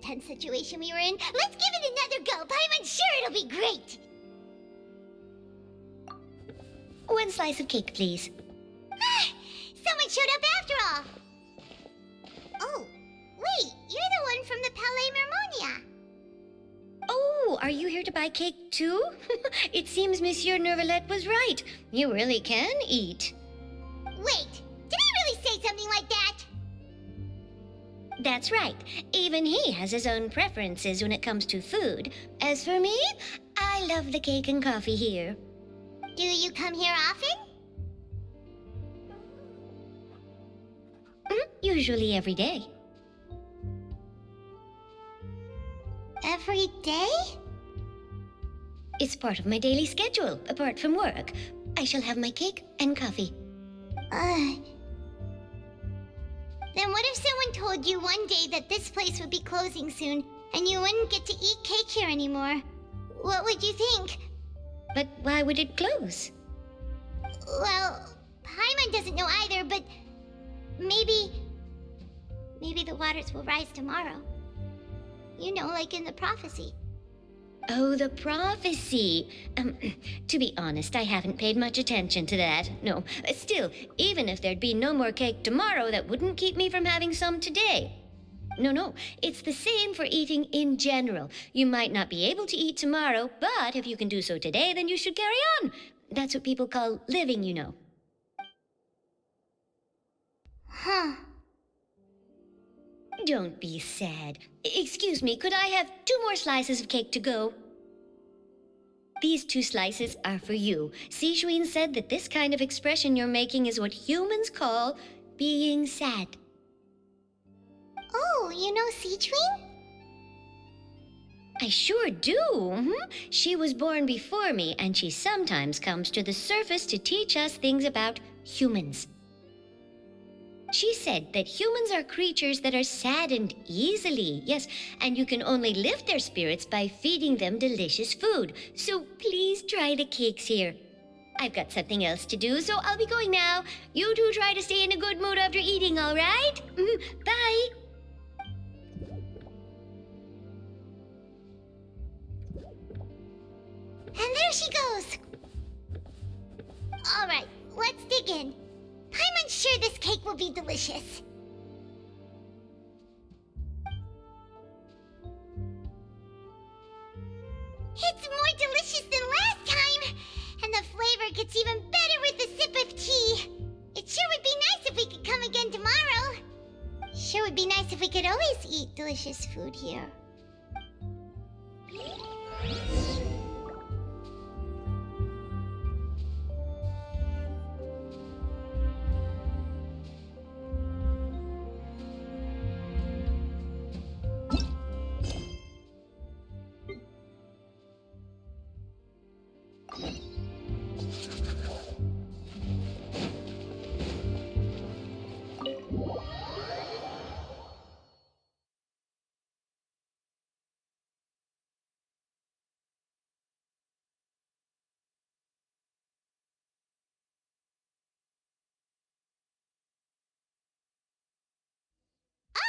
tense situation we were in. Let's give it another go. Paimon's sure it'll be great. One slice of cake, please. Someone showed up after all. Oh, wait, you're the one from the Palais Mermonia. Oh, are you here to buy cake too? It seems Monsieur Nervalette was right. You really can eat. Wait, did I really say something like that? That's right. Even he has his own preferences when it comes to food. As for me, I love the cake and coffee here. Do you come here often? Usually every day. Every day? It's part of my daily schedule, apart from work. I shall have my cake and coffee. Then what if someone told you one day that this place would be closing soon, and you wouldn't get to eat cake here anymore? What would you think? But why would it close? Well, Paimon doesn't know either, but maybe the waters will rise tomorrow. You know, like in the prophecy. Oh, the prophecy. To be honest, I haven't paid much attention to that. No, still, even if there'd be no more cake tomorrow, that wouldn't keep me from having some today. No, it's the same for eating in general. You might not be able to eat tomorrow, but if you can do so today, then you should carry on. That's what people call living, you know. Huh. Don't be sad. Excuse me, could I have 2 more slices of cake to go? These 2 slices are for you. Sijouin said that this kind of expression you're making is what humans call being sad. Oh, you know Sijouin? I sure do. She was born before me, and she sometimes comes to the surface to teach us things about humans. She said that humans are creatures that are saddened easily, yes, and you can only lift their spirits by feeding them delicious food. So please try the cakes here. I've got something else to do, so I'll be going now. You two try to stay in a good mood after eating, all right? Bye. And there she goes. All right, let's dig in. I'm sure this cake will be delicious. It's more delicious than last time, and the flavor gets even better with a sip of tea. It sure would be nice if we could come again tomorrow. Sure would be nice if we could always eat delicious food here.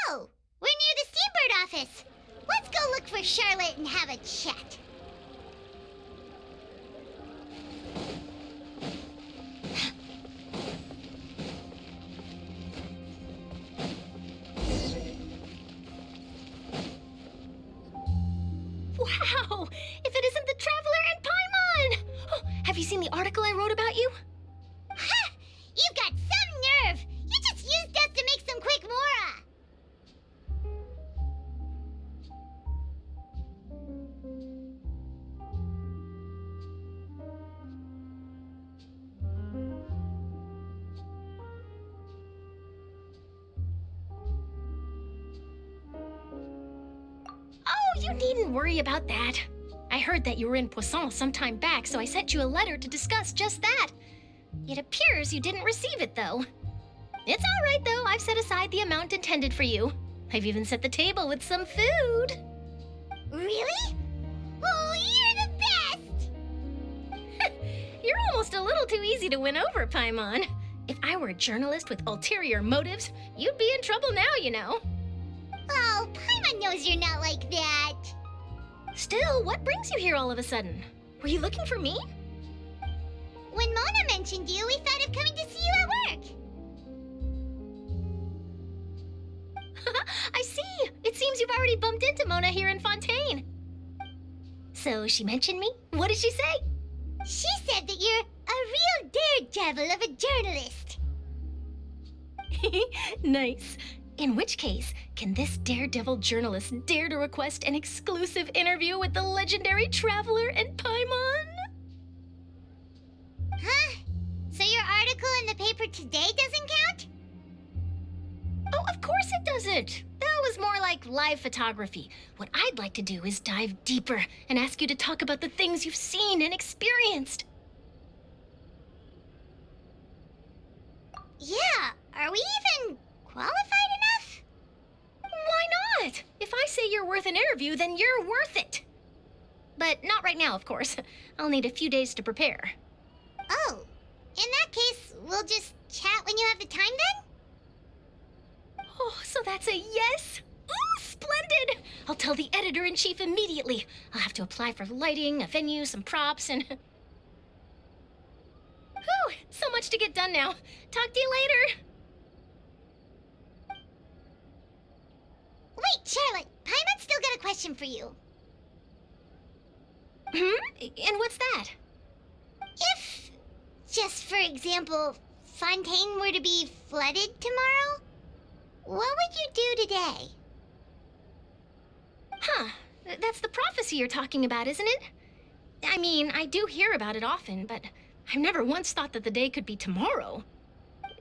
Oh, we're near the Steambird office. Let's go look for Charlotte and have a chat. Wow! If it isn't the Traveler and Paimon! Oh, have you seen the article I wrote about you? Ha! You've got some nerve! You just used us to make some quick mora! Oh, you needn't worry about that. I heard that you were in Poisson some time back, so I sent you a letter to discuss just that. It appears you didn't receive it, though. It's all right, though. I've set aside the amount intended for you. I've even set the table with some food. Really? Oh, you're the best! You're almost a little too easy to win over, Paimon. If I were a journalist with ulterior motives, you'd be in trouble now, you know. Oh, Paimon knows you're not like Still, what brings you here all of a sudden? Were you looking for me? When Mona mentioned you, we thought of coming to see you at work. I see. It seems you've already bumped into Mona here in Fontaine. So she mentioned me? What did she say? She said that you're a real daredevil of a journalist. Nice. In which case, can this daredevil journalist dare to request an exclusive interview with the legendary traveler and Paimon? Huh? So your article in the paper today doesn't count? Oh, of course it doesn't. That was more like live photography. What I'd like to do is dive deeper and ask you to talk about the things you've seen and experienced. Yeah, are we even qualified enough? Why not? If I say you're worth an interview, then you're worth it. But not right now, of course. I'll need a few days to prepare. Oh, in that case, we'll just chat when you have the time then? Oh, so that's a yes? Ooh, splendid! I'll tell the editor-in-chief immediately. I'll have to apply for lighting, a venue, some props, and... Whew, so much to get done now. Talk to you later. Wait, Charlotte, Paimon's still got a question for you. And what's that? If, just for example, Fontaine were to be flooded tomorrow, what would you do today? Huh, that's the prophecy you're talking about, isn't it? I mean, I do hear about it often, but I've never once thought that the day could be tomorrow.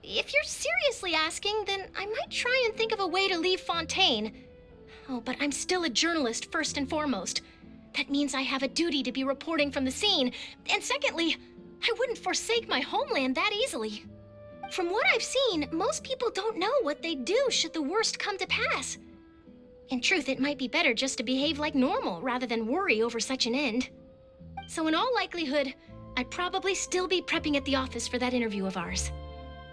If you're seriously asking, then I might try and think of a way to leave Fontaine. Oh, but I'm still a journalist first and foremost. That means I have a duty to be reporting from the scene. And secondly, I wouldn't forsake my homeland that easily. From what I've seen, most people don't know what they'd do should the worst come to pass. In truth, it might be better just to behave like normal rather than worry over such an end. So in all likelihood, I'd probably still be prepping at the office for that interview of ours.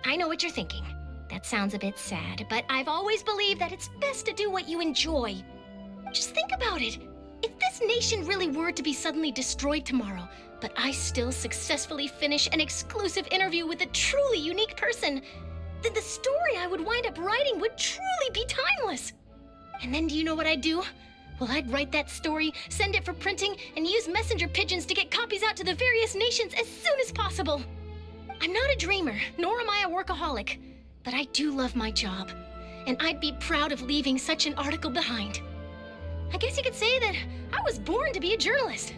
I know what you're thinking. That sounds a bit sad, but I've always believed that it's best to do what you enjoy. Just think about it. If this nation really were to be suddenly destroyed tomorrow, but I still successfully finish an exclusive interview with a truly unique person, then the story I would wind up writing would truly be timeless. And then do you know what I'd do? Well, I'd write that story, send it for printing, and use messenger pigeons to get copies out to the various nations as soon as possible. I'm not a dreamer, nor am I a workaholic, but I do love my job, and I'd be proud of leaving such an article behind. I guess you could say that I was born to be a journalist.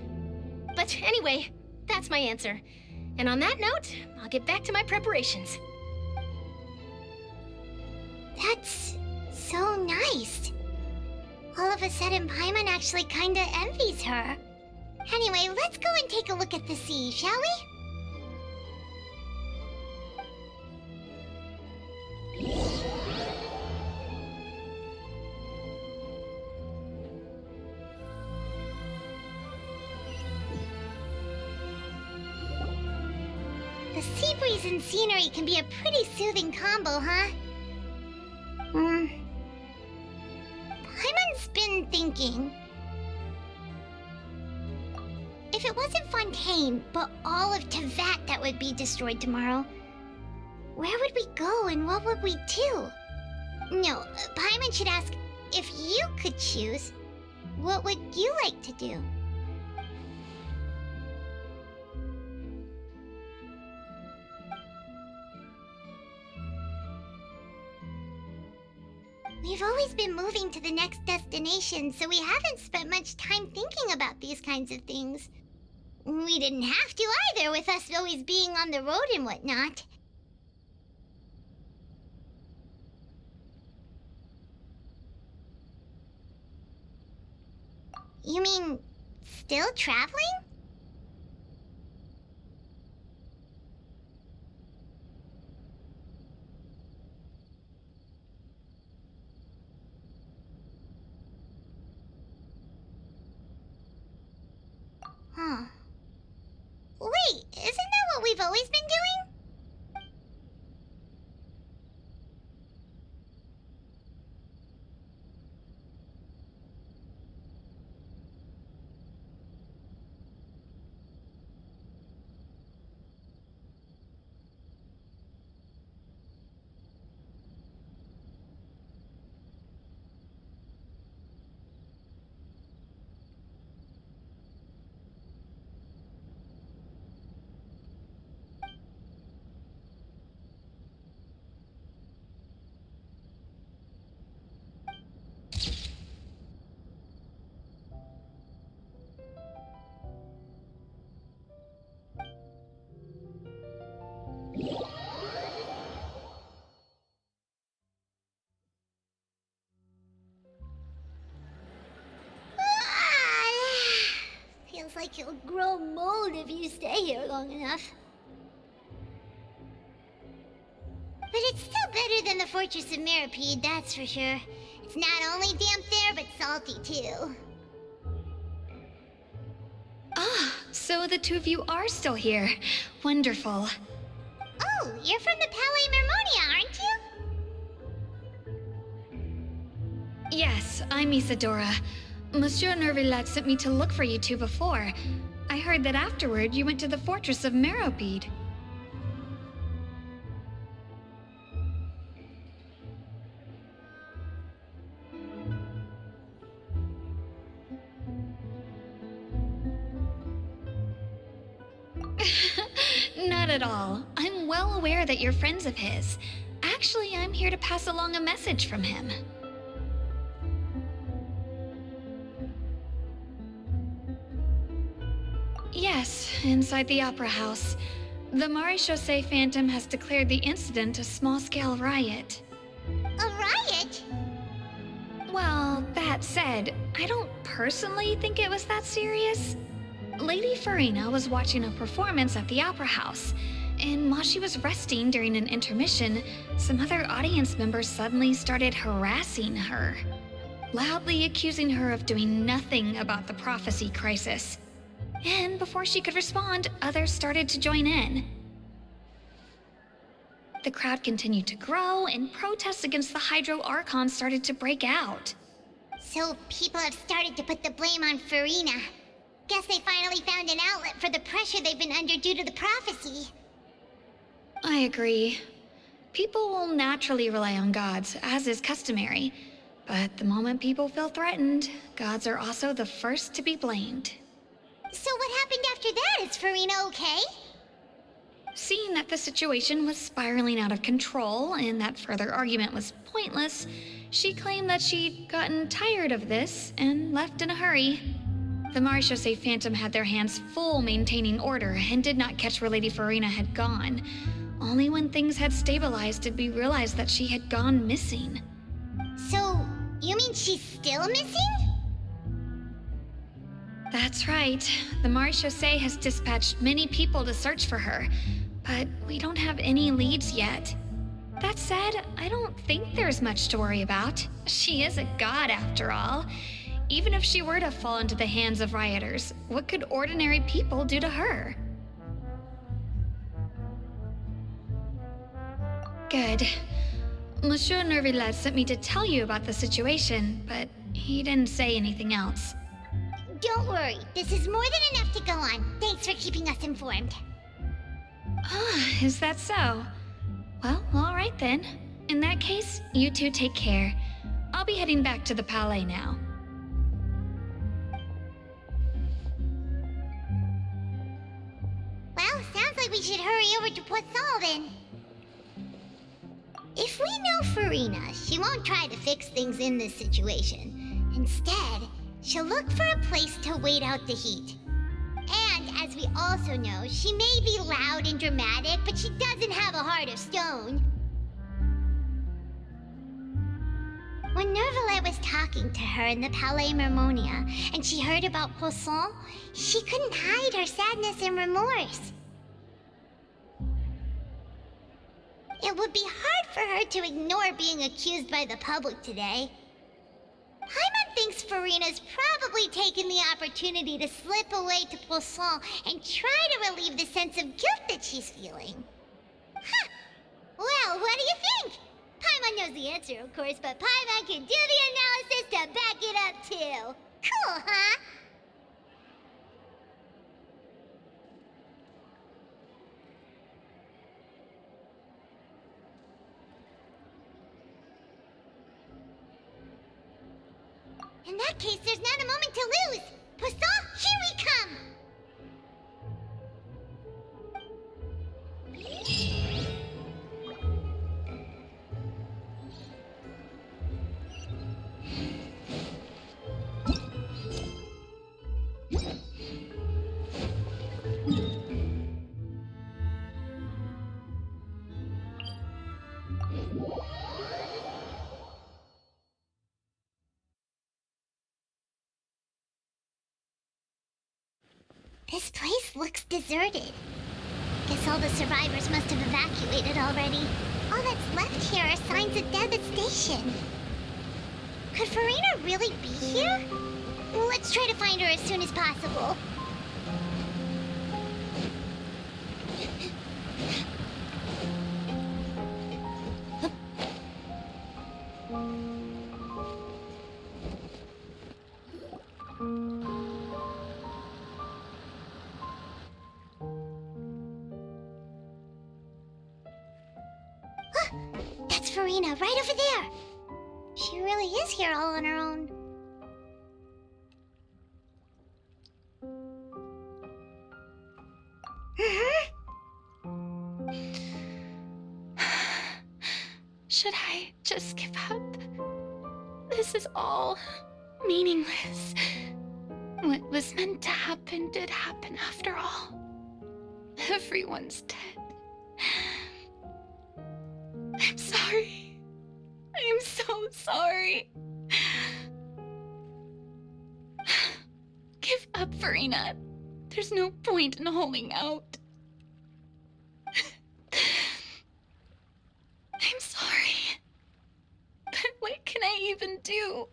But anyway, that's my answer. And on that note, I'll get back to my preparations. That's so nice. All of a sudden, Paimon actually kinda envies her. Anyway, let's go and take a look at the sea, shall we? The sea breeze and scenery can be a pretty soothing combo, huh? Paimon's been thinking. If it wasn't Fontaine, but all of Tevat that would be destroyed tomorrow, where would we go and what would we do? No, Paimon should ask, if you could choose, what would you like to do? We've always been moving to the next destination, so we haven't spent much time thinking about these kinds of things. We didn't have to either, with us always being on the road and whatnot. You mean, still traveling? Huh. Wait, isn't that what we've always been doing? like you'll grow mold if you stay here long enough. But it's still better than the Fortress of Mirapede, that's for sure. It's not only damp there, but salty too. Ah, so the two of you are still here. Wonderful. Oh, you're from the Palais Mermonia, aren't you? Yes, I'm Isadora. Monsieur Nervillat sent me to look for you two before. I heard that afterward you went to the Fortress of Meropide. Not at all. I'm well aware that you're friends of his. Actually, I'm here to pass along a message from him. Yes, inside the Opera House. The Maréchaussée Phantom has declared the incident a small-scale riot. A riot? Well, that said, I don't personally think it was that serious. Lady Farina was watching a performance at the Opera House, and while she was resting during an intermission, some other audience members suddenly started harassing her, loudly accusing her of doing nothing about the prophecy crisis. And before she could respond, others started to join in. The crowd continued to grow, and protests against the Hydro Archon started to break out. So people have started to put the blame on Farina. Guess they finally found an outlet for the pressure they've been under due to the prophecy. I agree. People will naturally rely on gods, as is customary. But the moment people feel threatened, gods are also the first to be blamed. So what happened after that? Is Farina okay? Seeing that the situation was spiraling out of control and that further argument was pointless, she claimed that she'd gotten tired of this and left in a hurry. The Maréchaussée Phantom had their hands full maintaining order and did not catch where Lady Farina had gone. Only when things had stabilized did we realize that she had gone missing. So, you mean she's still missing? That's right. The Maréchaussée has dispatched many people to search for her, but we don't have any leads yet. That said, I don't think there's much to worry about. She is a god after all. Even if she were to fall into the hands of rioters, what could ordinary people do to her? Good. Monsieur Nervillat sent me to tell you about the situation, but he didn't say anything else. Don't worry, this is more than enough to go on. Thanks for keeping us informed. Ah, is that so? Well, all right then. In that case, you two take care. I'll be heading back to the Palais now. Well, sounds like we should hurry over to Poisson then. If we know Farina, she won't try to fix things in this situation. Instead, she'll look for a place to wait out the heat. And as we also know, she may be loud and dramatic, but she doesn't have a heart of stone. When Nervillat was talking to her in the Palais Mermonia, and she heard about Poisson, she couldn't hide her sadness and remorse. It would be hard for her to ignore being accused by the public today. Paimon thinks Farina's probably taken the opportunity to slip away to Poisson and try to relieve the sense of guilt that she's feeling. Huh. Well, what do you think? Paimon knows the answer, of course, but Paimon can do the analysis to back it up, too. Cool, huh? In that case, there's not a moment to lose. Poisson, here we come! This place looks deserted. Guess all the survivors must have evacuated already. All that's left here are signs of death at station. Could Farina really be here? Let's try to find her as soon as possible. That's Farina, right over there. She really is here all on her own. Should I just give up? This is all meaningless. What was meant to happen did happen after all. Everyone's dead. I'm sorry. I am so sorry. Give up, Farina. There's no point in holding out. I'm sorry. But what can I even do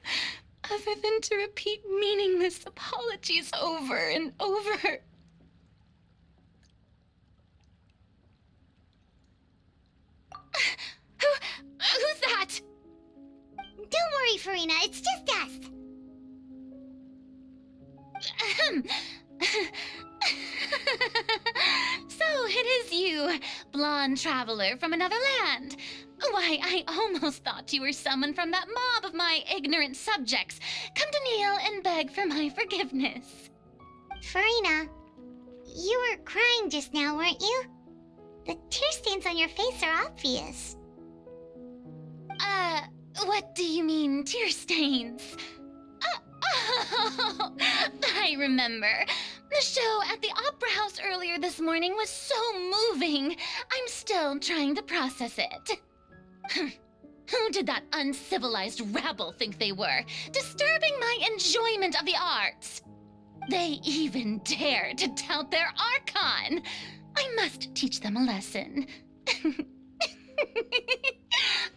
other than to repeat meaningless apologies over and over? Who's that? Don't worry, Farina, it's just us. So it is you, blonde traveler from another land. Why, I almost thought you were someone from that mob of my ignorant subjects, come to kneel and beg for my forgiveness. Farina, you were crying just now, weren't you? The tear stains on your face are obvious. What do you mean, tear stains? Oh, I remember. The show at the Opera House earlier this morning was so moving. I'm still trying to process it. Who did that uncivilized rabble think they were, disturbing my enjoyment of the arts? They even dare to tout their Archon. I must teach them a lesson.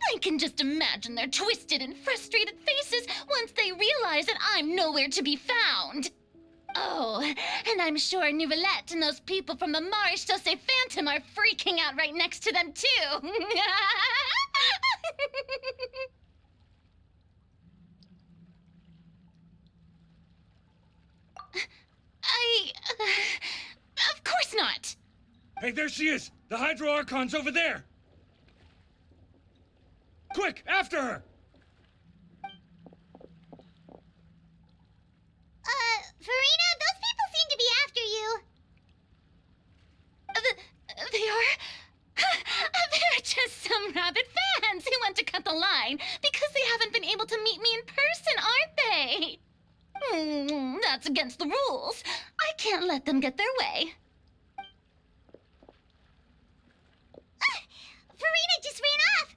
I can just imagine their twisted and frustrated faces once they realize that I'm nowhere to be found. Oh, and I'm sure Nouvellette and those people from the Marche Chaussee Phantom are freaking out right next to them, too. Of course not. Hey, there she is! The Hydro Archon's over there! Quick, after her! Farina, those people seem to be after you. They are? They're just some rabid fans who want to cut the line because they haven't been able to meet me in person, aren't they? That's against the rules. I can't let them get their way. Farina just ran off.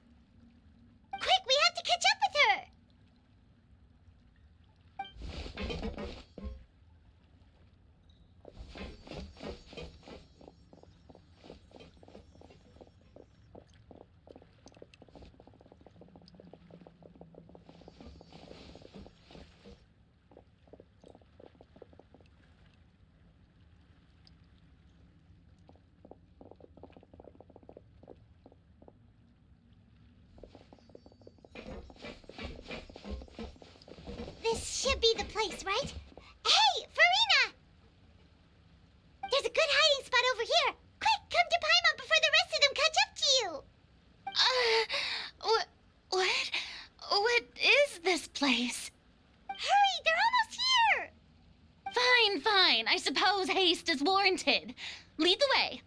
Quick, we have to catch up with her. This should be the place, right? Hey, Farina! There's a good hiding spot over here. Quick, come to Paimon before the rest of them catch up to you. What is this place? Hurry, they're almost here. Fine. I suppose haste is warranted. Lead the way.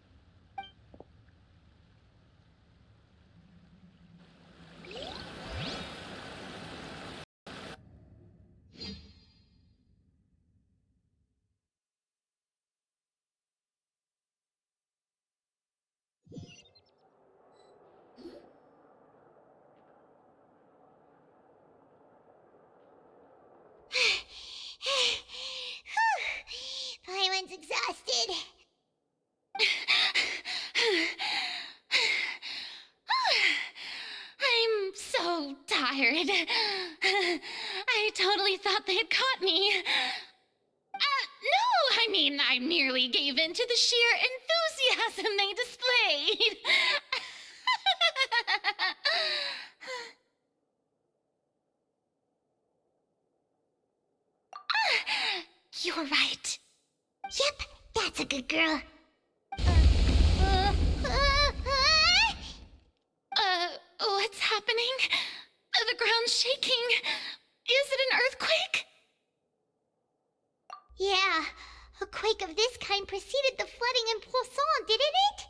Paimon's exhausted. thought they had caught me. No, I mean, I merely gave in to the sheer enthusiasm they displayed. You're right. Yep, that's a good girl. What's happening? The ground's shaking. Is it an earthquake? Yeah, a quake of this kind preceded the flooding in Poisson, didn't it?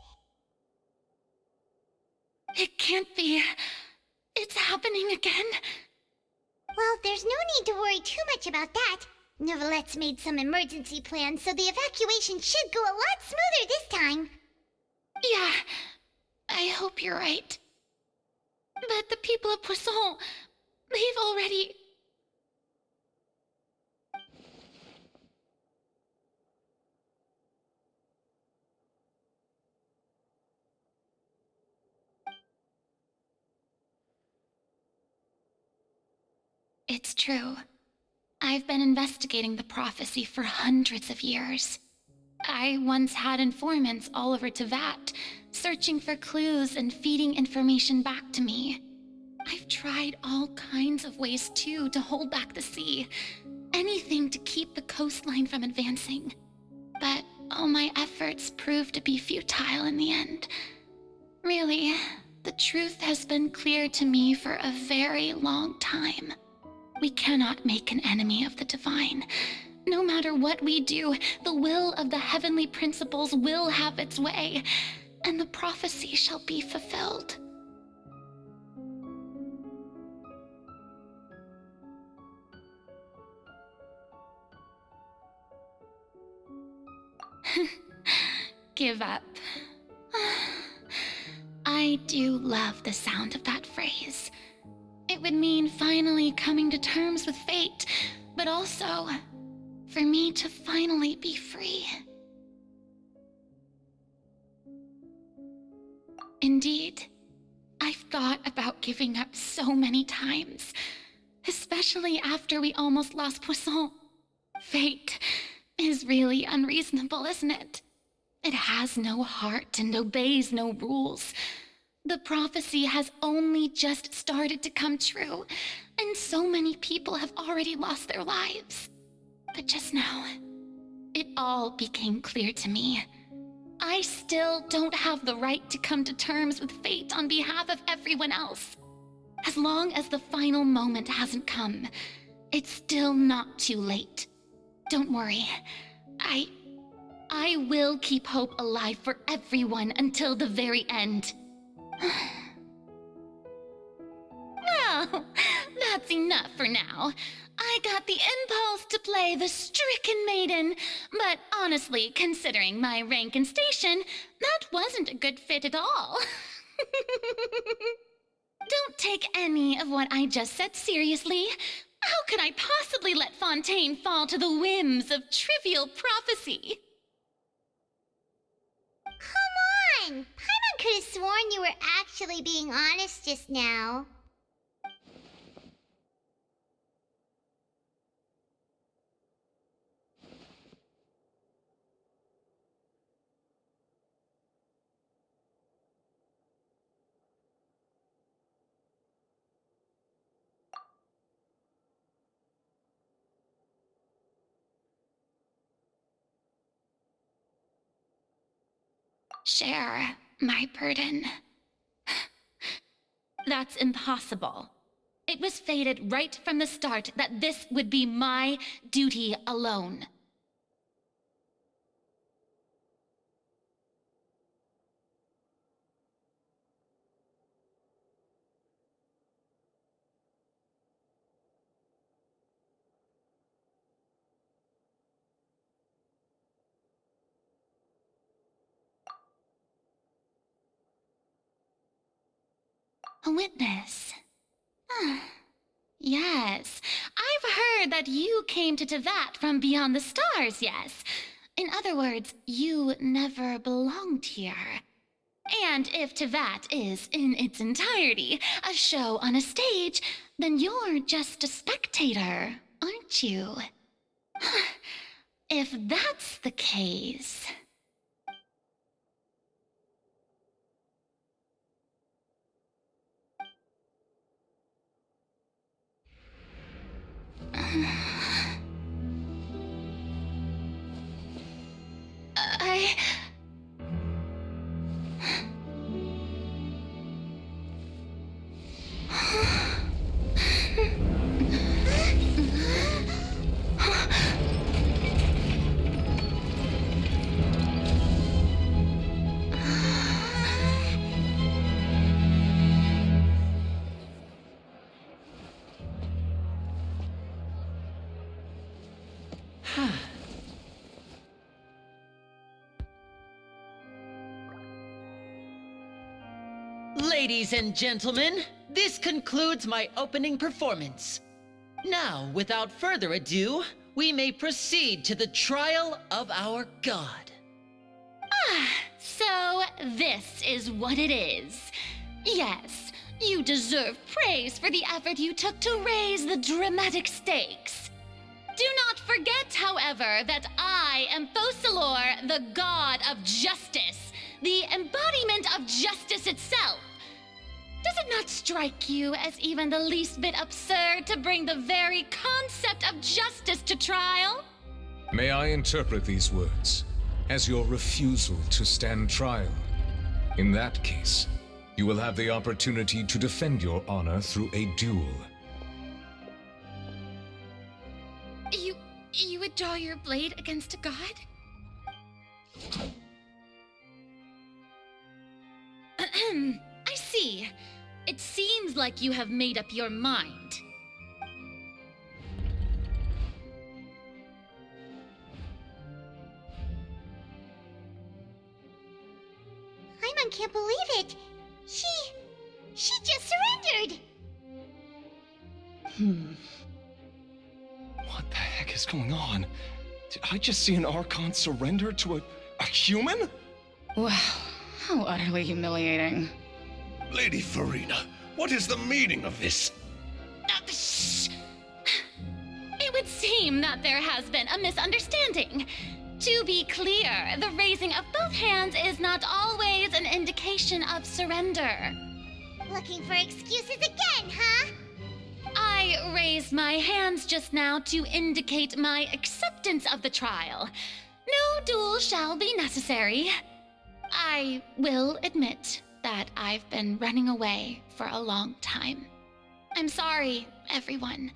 It can't be. It's happening again. Well, there's no need to worry too much about that. Neverlette's made some emergency plans, so the evacuation should go a lot smoother this time. Yeah, I hope you're right. But the people of Poisson, they've already... It's true. I've been investigating the prophecy for hundreds of years. I once had informants all over Tevat, searching for clues and feeding information back to me. I've tried all kinds of ways, too, to hold back the sea. Anything to keep the coastline from advancing. But all my efforts proved to be futile in the end. Really, the truth has been clear to me for a very long time. We cannot make an enemy of the divine. No matter what we do, the will of the heavenly principles will have its way, and the prophecy shall be fulfilled. Give up. I do love the sound of that phrase. It would mean finally coming to terms with fate, but also for me to finally be free. Indeed, I've thought about giving up so many times, especially after we almost lost Poisson. Fate is really unreasonable, isn't it? It has no heart and obeys no rules. The prophecy has only just started to come true, and so many people have already lost their lives. But just now, it all became clear to me. I still don't have the right to come to terms with fate on behalf of everyone else. As long as the final moment hasn't come, it's still not too late. Don't worry. I will keep hope alive for everyone until the very end. Well, that's enough for now. I got the impulse to play the stricken maiden, but honestly, considering my rank and station, that wasn't a good fit at all. Don't take any of what I just said seriously. How could I possibly let Fontaine fall to the whims of trivial prophecy? Come on! Paimon could have sworn you were actually being honest just now. Share my burden. That's impossible. It was fated right from the start that this would be my duty alone. A witness. Yes, I've heard that you came to Tevat from beyond the stars, yes. In other words, you never belonged here. And if Tevat is, in its entirety, a show on a stage, then you're just a spectator, aren't you? If that's the case... I... Ladies and gentlemen, this concludes my opening performance. Now, without further ado, we may proceed to the trial of our god. So, this is what it is. Yes, you deserve praise for the effort you took to raise the dramatic stakes. Do not forget, however, that I am Focalor, the god of justice, the embodiment of justice itself. Does it not strike you as even the least bit absurd to bring the very concept of justice to trial? May I interpret these words as your refusal to stand trial? In that case, you will have the opportunity to defend your honor through a duel. You would draw your blade against a god? I see. It seems like you have made up your mind. Paimon can't believe it. She just surrendered. What the heck is going on? Did I just see an Archon surrender to a human? Wow, how utterly humiliating. Lady Farina, what is the meaning of this? Shh! It would seem that there has been a misunderstanding. To be clear, the raising of both hands is not always an indication of surrender. Looking for excuses again, huh? I raised my hands just now to indicate my acceptance of the trial. No duel shall be necessary. I will admit that I've been running away for a long time. I'm sorry, everyone.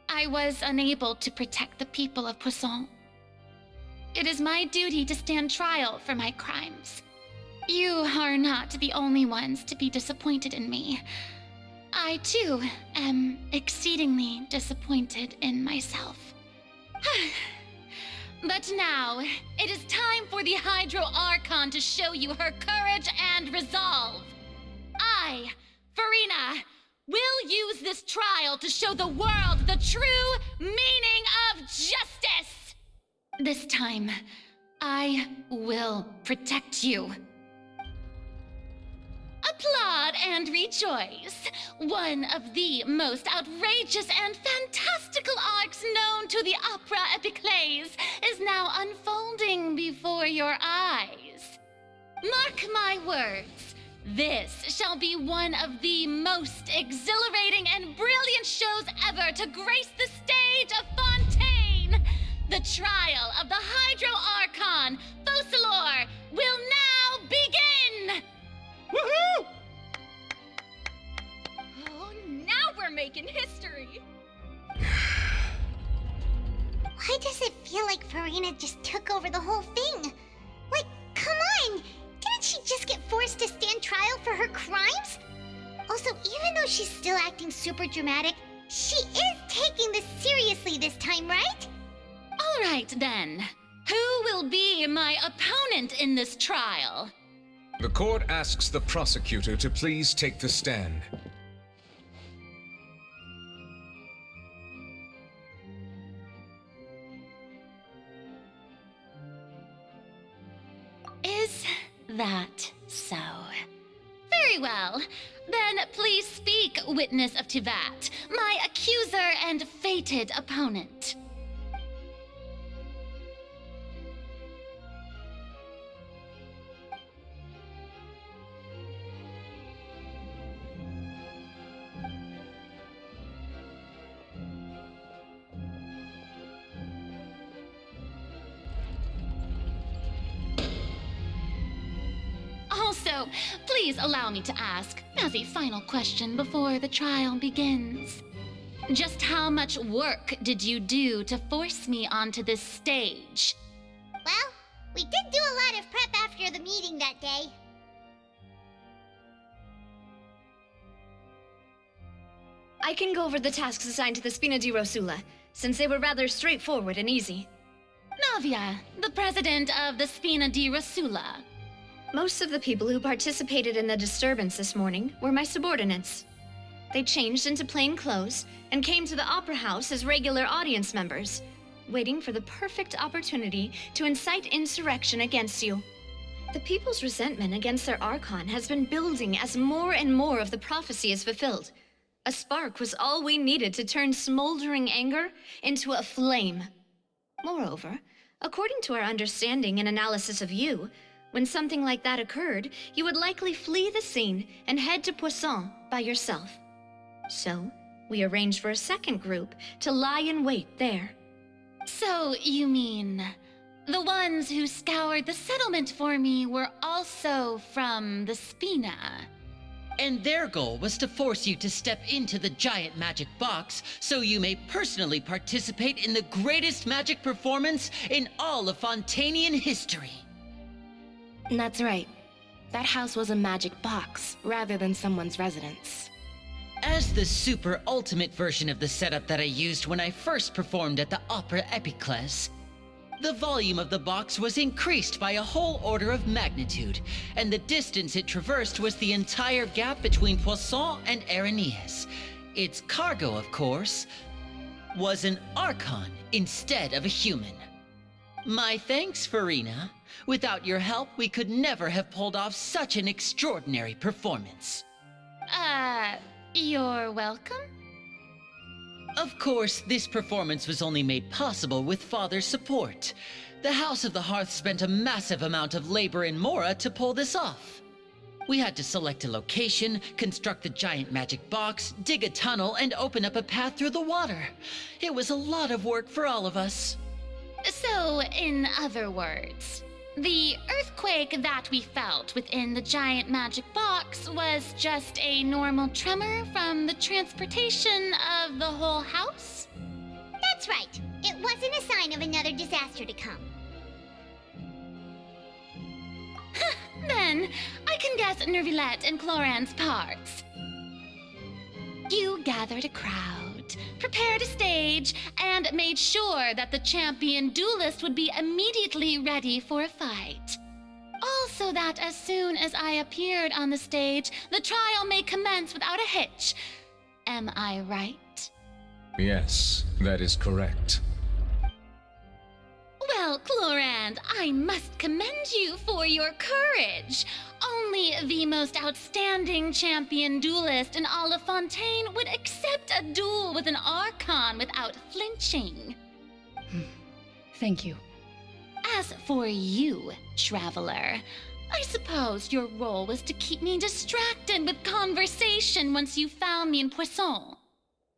I was unable to protect the people of Poisson. It is my duty to stand trial for my crimes. You are not the only ones to be disappointed in me. I, too, am exceedingly disappointed in myself. But now, it is time for the Hydro Archon to show you her courage and resolve. I, Farina, will use this trial to show the world the true meaning of justice. This time, I will protect you. Applaud and rejoice! One of the most outrageous and fantastical arcs known to the opera epiclese is now unfolding before your eyes. Mark my words, this shall be one of the most exhilarating and brilliant shows ever to grace the stage of Fontaine! The trial of the Hydro Archon, Focalor, will now begin! Woohoo! Oh, now we're making history! Why does it feel like Farina just took over the whole thing? Like, come on! Didn't she just get forced to stand trial for her crimes? Also, even though she's still acting super dramatic, she is taking this seriously this time, right? All right, then. Who will be my opponent in this trial? The court asks the prosecutor to please take the stand. Is that so? Very Very well. Then please speak, witness of Tivat, my accuser and fated opponent. Also, please allow me to ask, as a final question before the trial begins. Just how much work did you do to force me onto this stage? Well, we did do a lot of prep after the meeting that day. I can go over the tasks assigned to the Spina di Rosula, since they were rather straightforward and easy. Navia, the president of the Spina di Rosula. Most of the people who participated in the disturbance this morning were my subordinates. They changed into plain clothes and came to the Opera House as regular audience members, waiting for the perfect opportunity to incite insurrection against you. The people's resentment against their Archon has been building as more and more of the prophecy is fulfilled. A spark was all we needed to turn smoldering anger into a flame. Moreover, according to our understanding and analysis of you, when something like that occurred, you would likely flee the scene and head to Poisson by yourself. So, we arranged for a second group to lie in wait there. So, you mean, the ones who scoured the settlement for me were also from the Spina? And their goal was to force you to step into the giant magic box so you may personally participate in the greatest magic performance in all of Fontanian history. That's right. That house was a magic box, rather than someone's residence. As the super ultimate version of the setup that I used when I first performed at the Opera Epiclese, the volume of the box was increased by a whole order of magnitude, and the distance it traversed was the entire gap between Poisson and Aranias. Its cargo, of course, was an Archon instead of a human. My thanks, Farina. Without your help, we could never have pulled off such an extraordinary performance. You're welcome? Of course, this performance was only made possible with Father's support. The House of the Hearth spent a massive amount of labor in Mora to pull this off. We had to select a location, construct the giant magic box, dig a tunnel, and open up a path through the water. It was a lot of work for all of us. So, in other words, the earthquake that we felt within the giant magic box was just a normal tremor from the transportation of the whole house? That's right. It wasn't a sign of another disaster to come. Then, I can guess Nervilette and Cloran's parts. You gathered a crowd, prepared a stage, and made sure that the champion duelist would be immediately ready for a fight. Also that as soon as I appeared on the stage, the trial may commence without a hitch. Am I right? Yes, that is correct. Well, Clorand, I must commend you for your courage. Only the most outstanding champion duelist in all of Fontaine would accept a duel with an Archon without flinching. Thank you. As for you, Traveler, I suppose your role was to keep me distracted with conversation once you found me in Poisson.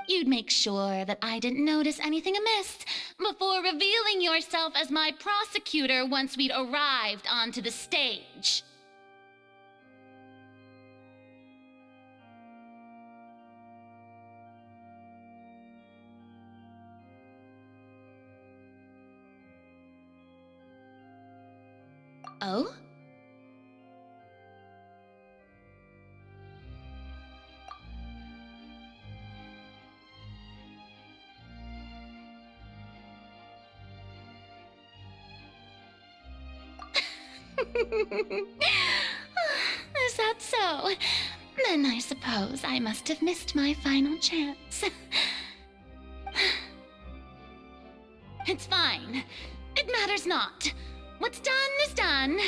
You'd make sure that I didn't notice anything amiss before revealing yourself as my prosecutor once we'd arrived onto the stage. Oh? Is that so? Then I suppose I must have missed my final chance. It's fine. It matters not. What's done is done.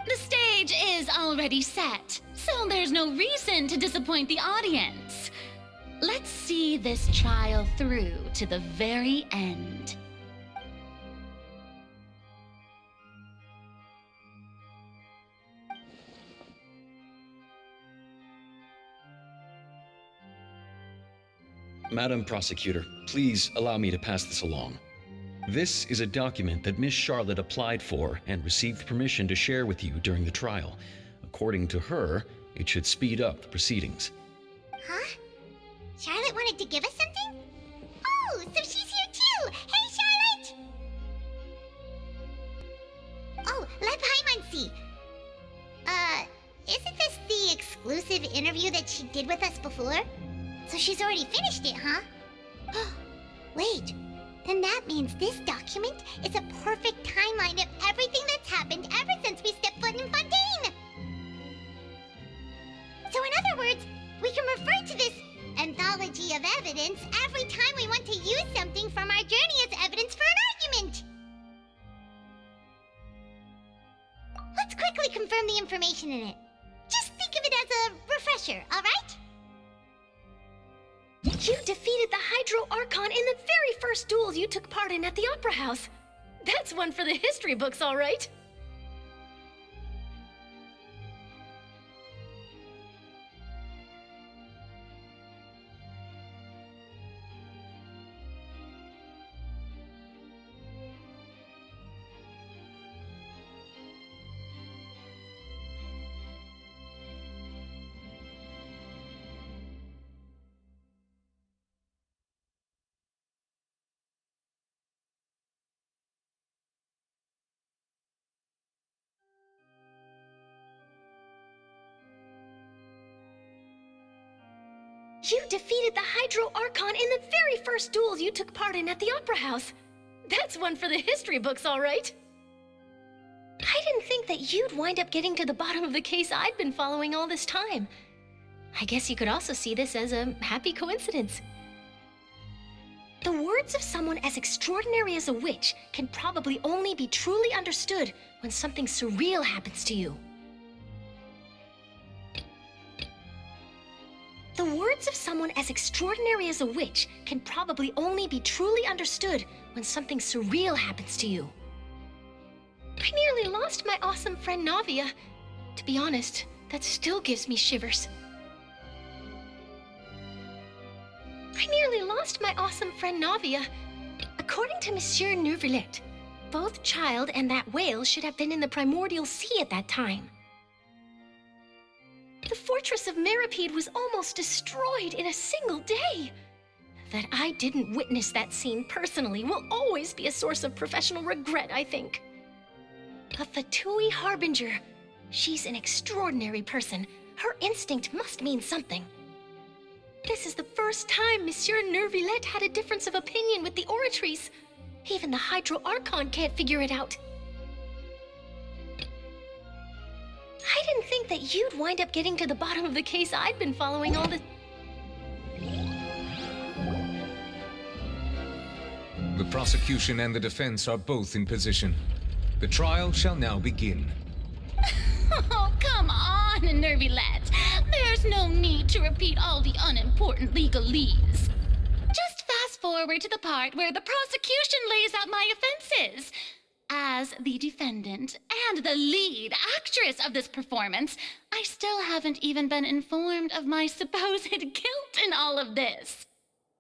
The stage is already set, so there's no reason to disappoint the audience. Let's see this trial through to the very end. Madam Prosecutor, please allow me to pass this along. This is a document that Miss Charlotte applied for and received permission to share with you during the trial. According to her, it should speed up the proceedings. Huh? Charlotte wanted to give us something? Oh, so she's here too! Hey, Charlotte! Oh, let Paimon see. Isn't this the exclusive interview that she did with us before? So she's already finished it, huh? Wait, then that means this document is a perfect timeline of everything that's happened ever since we stepped foot in Fontaine! So in other words, we can refer to this anthology of evidence every time we want to use something from our journey as evidence for an argument! Let's quickly confirm the information in it. Just think of it as a refresher, alright? You defeated the Hydro Archon in the very first duel you took part in at the Opera House. That's one for the history books, all right. You defeated the Hydro Archon in the very first duel you took part in at the Opera House. That's one for the history books, all right. I didn't think that you'd wind up getting to the bottom of the case I'd been following all this time. I guess you could also see this as a happy coincidence. The words of someone as extraordinary as a witch can probably only be truly understood when something surreal happens to you. The words of someone as extraordinary as a witch can probably only be truly understood when something surreal happens to you. I nearly lost my awesome friend Navia. To be honest, that still gives me shivers. I nearly lost my awesome friend Navia. According to Monsieur Neuvillette, both Child and that whale should have been in the primordial sea at that time. The fortress of Meripede was almost destroyed in a single day. That I didn't witness that scene personally will always be a source of professional regret, I think. A Fatui Harbinger. She's an extraordinary person. Her instinct must mean something. This is the first time Monsieur Neuvillette had a difference of opinion with the Oratrice. Even the Hydro Archon can't figure it out. I didn't think that you'd wind up getting to the bottom of the case I'd been following all the... The prosecution and the defense are both in position. The trial shall now begin. Oh, come on, Neuvillette. There's no need to repeat all the unimportant legalese. Just fast forward to the part where the prosecution lays out my offenses. As the defendant and the lead actress of this performance, I still haven't even been informed of my supposed guilt in all of this.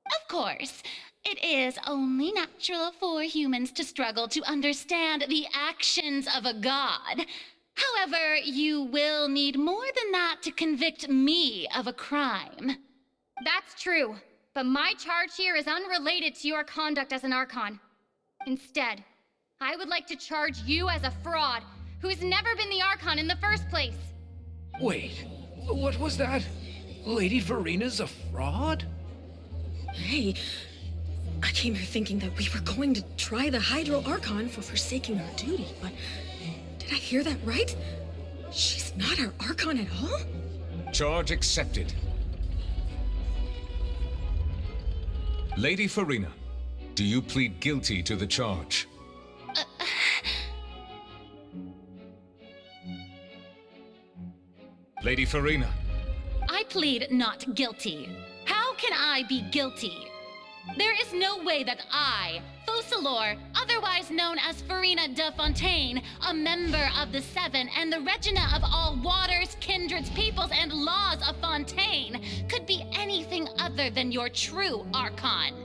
Of course, it is only natural for humans to struggle to understand the actions of a god. However, you will need more than that to convict me of a crime. That's true, but my charge here is unrelated to your conduct as an Archon. Instead, I would like to charge you as a fraud who's never been the Archon in the first place. Wait, what was that? Lady Verina's a fraud? Hey, I came here thinking that we were going to try the Hydro Archon for forsaking her duty, but did I hear that right? She's not our Archon at all? Charge accepted. Lady Verina, do you plead guilty to the charge? Lady Farina. I plead not guilty. How can I be guilty? There is no way that I, Focalor, otherwise known as Farina de Fontaine, a member of the Seven and the Regina of all waters, kindreds, peoples, and laws of Fontaine, could be anything other than your true Archon.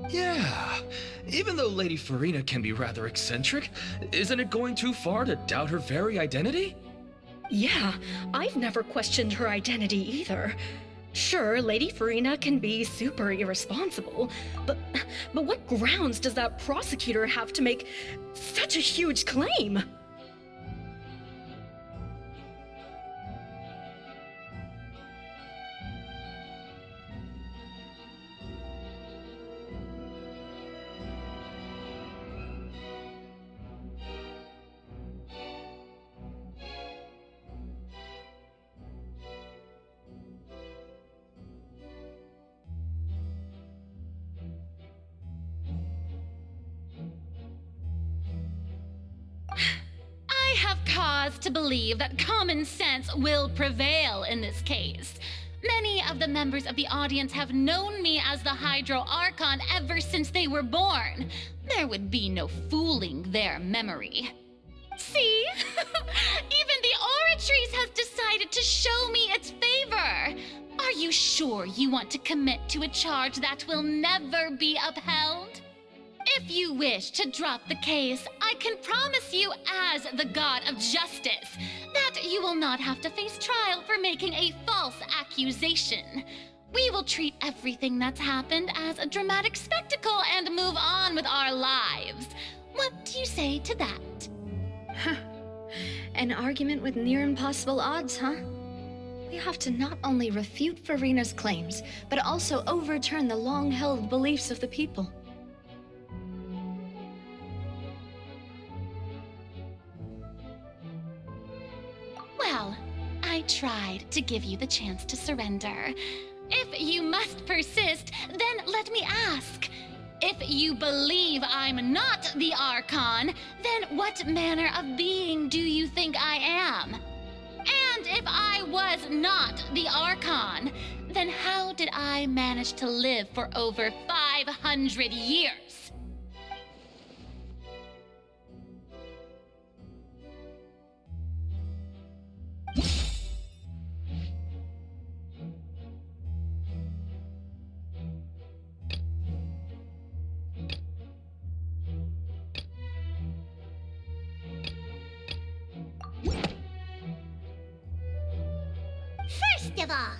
Yeah, even though Lady Farina can be rather eccentric, isn't it going too far to doubt her very identity? Yeah, I've never questioned her identity either. Sure, Lady Farina can be super irresponsible, but what grounds does that prosecutor have to make such a huge claim? I have cause to believe that common sense will prevail in this case. Many of the members of the audience have known me as the Hydro Archon ever since they were born. There would be no fooling their memory. See? Even the Oratrice has decided to show me its favor. Are you sure you want to commit to a charge that will never be upheld? If you wish to drop the case, I can promise you as the God of Justice that you will not have to face trial for making a false accusation. We will treat everything that's happened as a dramatic spectacle and move on with our lives. What do you say to that? An argument with near impossible odds, huh? We have to not only refute Farina's claims, but also overturn the long-held beliefs of the people. Well, I tried to give you the chance to surrender. If you must persist, then let me ask. If you believe I'm not the Archon, then what manner of being do you think I am? And if I was not the Archon, then how did I manage to live for over 500 years? First of all,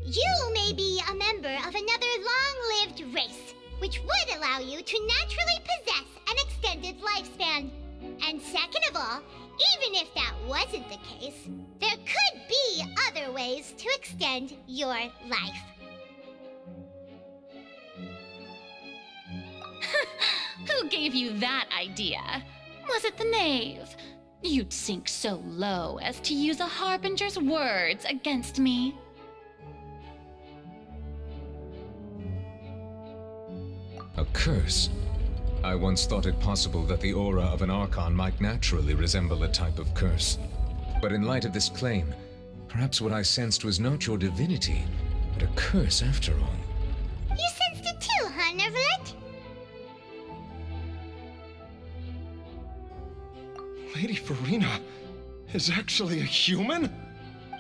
you may be a member of another long-lived race, which would allow you to naturally possess an extended lifespan. And second of all, even if that wasn't the case, there could be other ways to extend your life. Who gave you that idea? Was it the knave? You'd sink so low as to use a harbinger's words against me. A curse? I once thought it possible that the aura of an Archon might naturally resemble a type of curse. But in light of this claim, perhaps what I sensed was not your divinity, but a curse after all. You sensed it too, huh, Nervalet? Lady Farina is actually a human?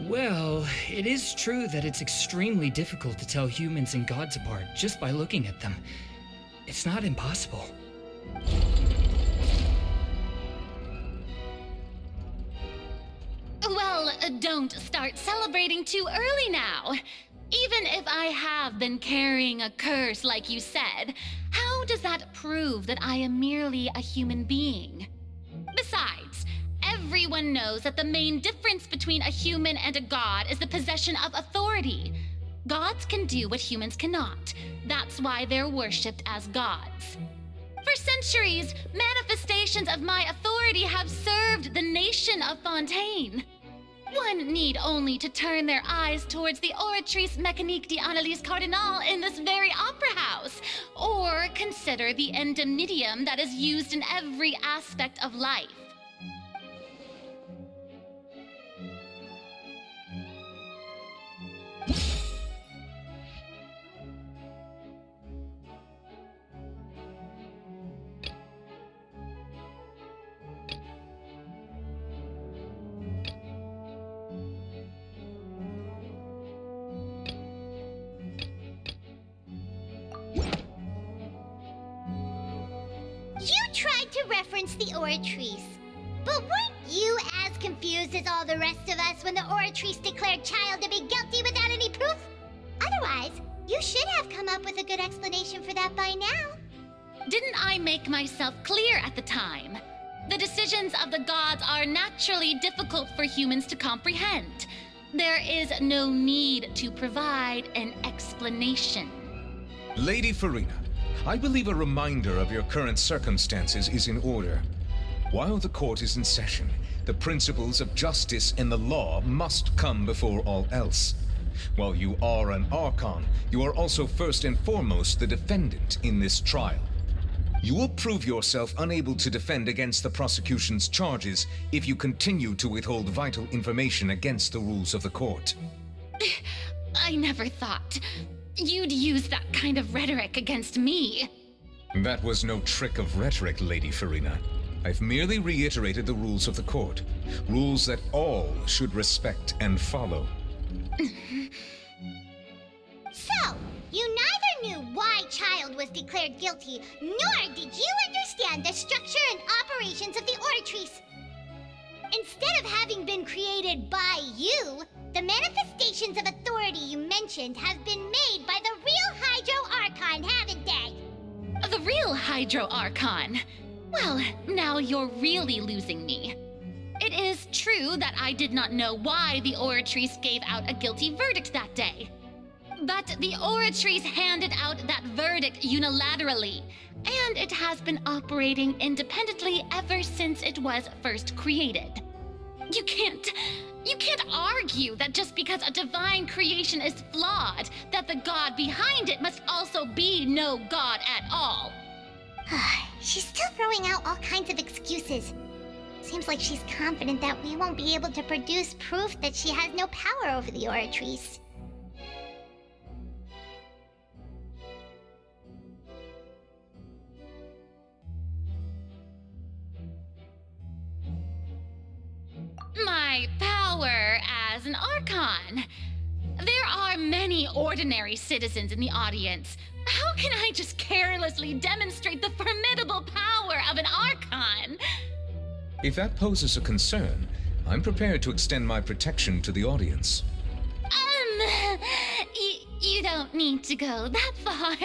Well, it is true that it's extremely difficult to tell humans and gods apart just by looking at them. It's not impossible. Well, don't start celebrating too early now. Even if I have been carrying a curse like you said, how does that prove that I am merely a human being? Besides, everyone knows that the main difference between a human and a god is the possession of authority. Gods can do what humans cannot. That's why they're worshipped as gods. For centuries, manifestations of my authority have served the nation of Fontaine. One need only to turn their eyes towards the Oratrice Mécanique d'Analyse Cardinal in this very opera house, or consider the endemnitium that is used in every aspect of life. against the Oratrice. But weren't you as confused as all the rest of us when the Oratrice declared Child to be guilty without any proof? Otherwise, you should have come up with a good explanation for that by now. Didn't I make myself clear at the time? The decisions of the gods are naturally difficult for humans to comprehend. There is no need to provide an explanation. Lady Farina, I believe a reminder of your current circumstances is in order. While the court is in session, the principles of justice and the law must come before all else. While you are an Archon, you are also first and foremost the defendant in this trial. You will prove yourself unable to defend against the prosecution's charges if you continue to withhold vital information against the rules of the court. I never thought you'd use that kind of rhetoric against me. That was no trick of rhetoric, Lady Farina. I've merely reiterated the rules of the court. Rules that all should respect and follow. So, you neither knew why Child was declared guilty, nor did you understand the structure and operations of the Oratrice. Instead of having been created by you, the manifestations of authority you mentioned have been made by the real Hydro Archon, haven't they? The real Hydro Archon? Well, now you're really losing me. It is true that I did not know why the Oratrice gave out a guilty verdict that day. But the Oratrice handed out that verdict unilaterally, and it has been operating independently ever since it was first created. You can't argue that just because a divine creation is flawed, that the god behind it must also be no god at all. She's still throwing out all kinds of excuses. Seems like she's confident that we won't be able to produce proof that she has no power over the Oratrice. My power as an Archon. There are many ordinary citizens in the audience. How can I just carelessly demonstrate the formidable power of an Archon? If that poses a concern, I'm prepared to extend my protection to the audience. You don't need to go that far.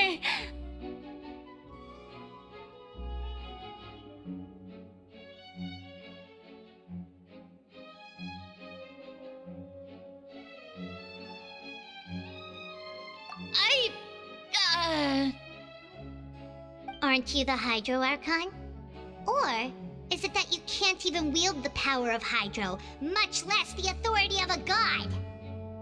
Aren't you the Hydro Archon? Or is it that you can't even wield the power of Hydro, much less the authority of a god?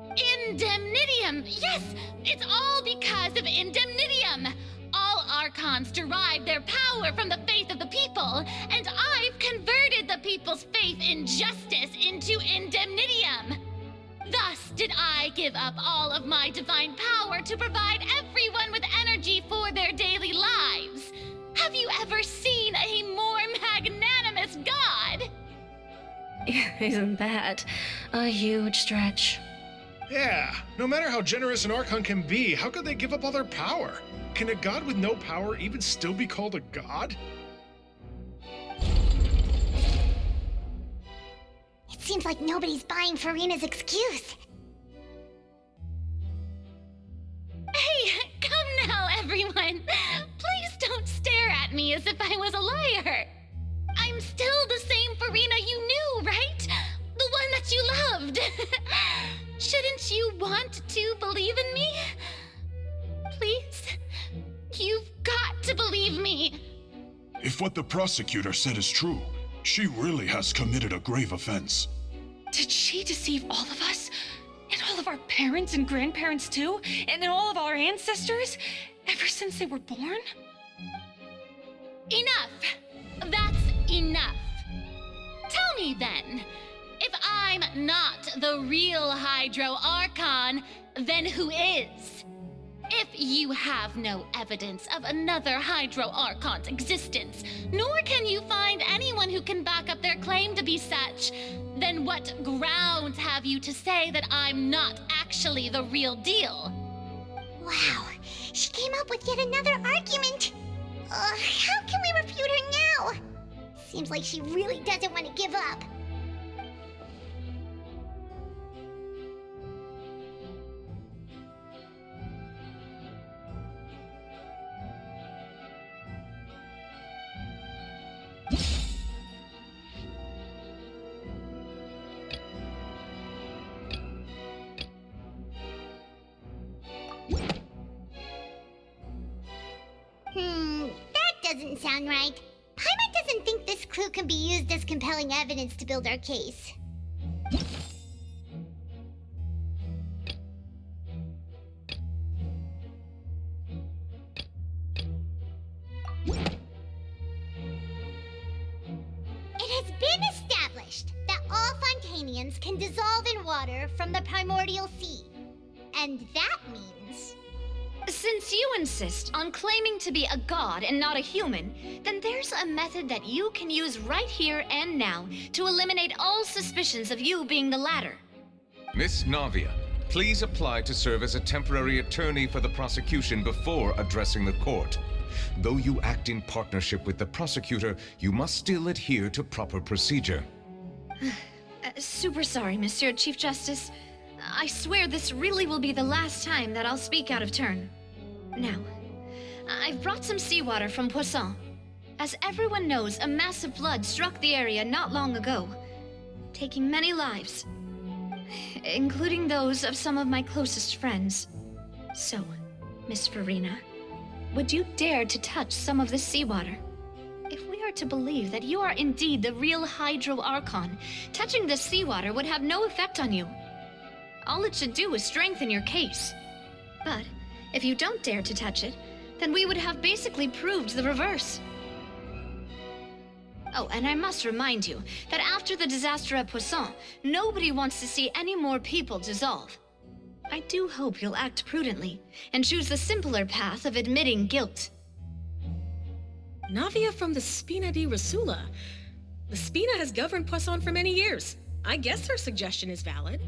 Indemnitium! Yes! It's all because of Indemnitium! All Archons derive their power from the faith of the people, and I've converted the people's faith in justice into Indemnitium! Thus did I give up all of my divine power to provide everyone with energy for their daily lives. Have you ever seen a more magnanimous god? Isn't that a huge stretch? Yeah, no matter how generous an Archon can be, how could they give up all their power? Can a god with no power even still be called a god? It seems like nobody's buying Farina's excuse. Hey, come now, everyone. Please don't stare at me as if I was a liar. I'm still the same Farina you knew, right? The one that you loved. Shouldn't you want to believe in me? Please? You've got to believe me. If what the prosecutor said is true, she really has committed a grave offense. Did she deceive all of us? And all of our parents and grandparents too? And all of our ancestors? Ever since they were born? Enough! That's enough. Tell me then, if I'm not the real Hydro Archon, then who is? If you have no evidence of another Hydro Archon's existence, nor can you find anyone who can back up their claim to be such, then what grounds have you to say that I'm not actually the real deal? Wow, she came up with yet another argument. How can we refute her now? Seems like she really doesn't want to give up. That doesn't sound right. Paimon doesn't think this clue can be used as compelling evidence to build our case. It has been established that all Fontanians can dissolve in water from the primordial sea. And that means... Since you insist on claiming to be a god and not a human, then there's a method that you can use right here and now to eliminate all suspicions of you being the latter. Miss Navia, please apply to serve as a temporary attorney for the prosecution before addressing the court. Though you act in partnership with the prosecutor, you must still adhere to proper procedure. Super sorry, Monsieur Chief Justice. I swear this really will be the last time that I'll speak out of turn. Now, I've brought some seawater from Poisson. As everyone knows, a massive flood struck the area not long ago, taking many lives, including those of some of my closest friends. So, Miss Farina, would you dare to touch some of this seawater? If we are to believe that you are indeed the real Hydro Archon, touching this seawater would have no effect on you. All it should do is strengthen your case. But if you don't dare to touch it, then we would have basically proved the reverse. Oh, and I must remind you that after the disaster at Poisson, nobody wants to see any more people dissolve. I do hope you'll act prudently and choose the simpler path of admitting guilt. Navia from the Spina di Rasula. The Spina has governed Poisson for many years. I guess her suggestion is valid.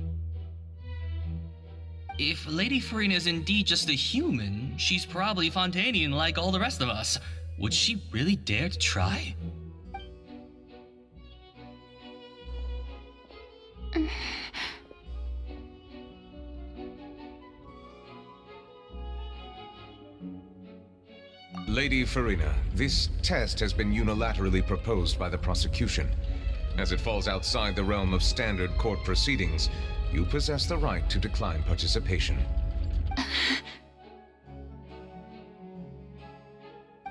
If Lady Farina is indeed just a human, she's probably Fontanian like all the rest of us. Would she really dare to try? Lady Farina, this test has been unilaterally proposed by the prosecution. As it falls outside the realm of standard court proceedings, you possess the right to decline participation.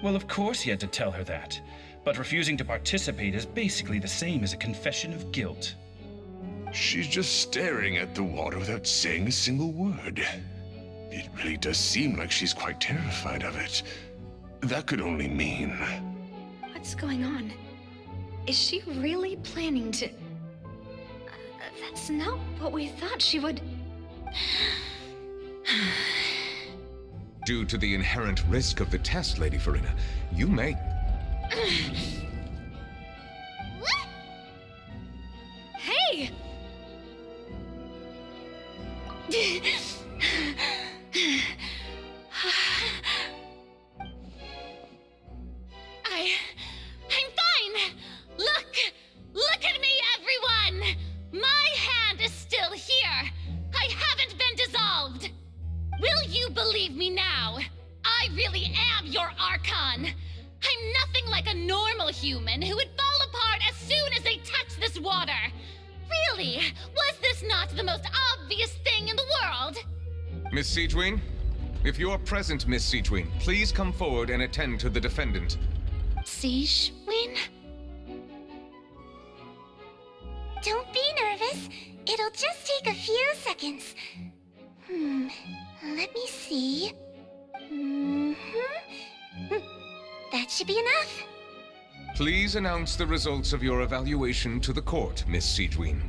Well, of course he had to tell her that. But refusing to participate is basically the same as a confession of guilt. She's just staring at the water without saying a single word. It really does seem like she's quite terrified of it. That could only mean... What's going on? Is she really planning to... That's not what we thought she would... Due to the inherent risk of the test, Lady Farina, you may... What? Hey! I'm fine! Look at me, everyone! My hand is still here! I haven't been dissolved! Will you believe me now? I really am your Archon! I'm nothing like a normal human who would fall apart as soon as they touch this water! Really? Was this not the most obvious thing in the world? Miss Siegewien? If you are present, Miss Siegewien, please come forward and attend to the defendant. Siegewien? Don't be nervous. It'll just take a few seconds. Let me see. That should be enough. Please announce the results of your evaluation to the court, Miss Siegewien.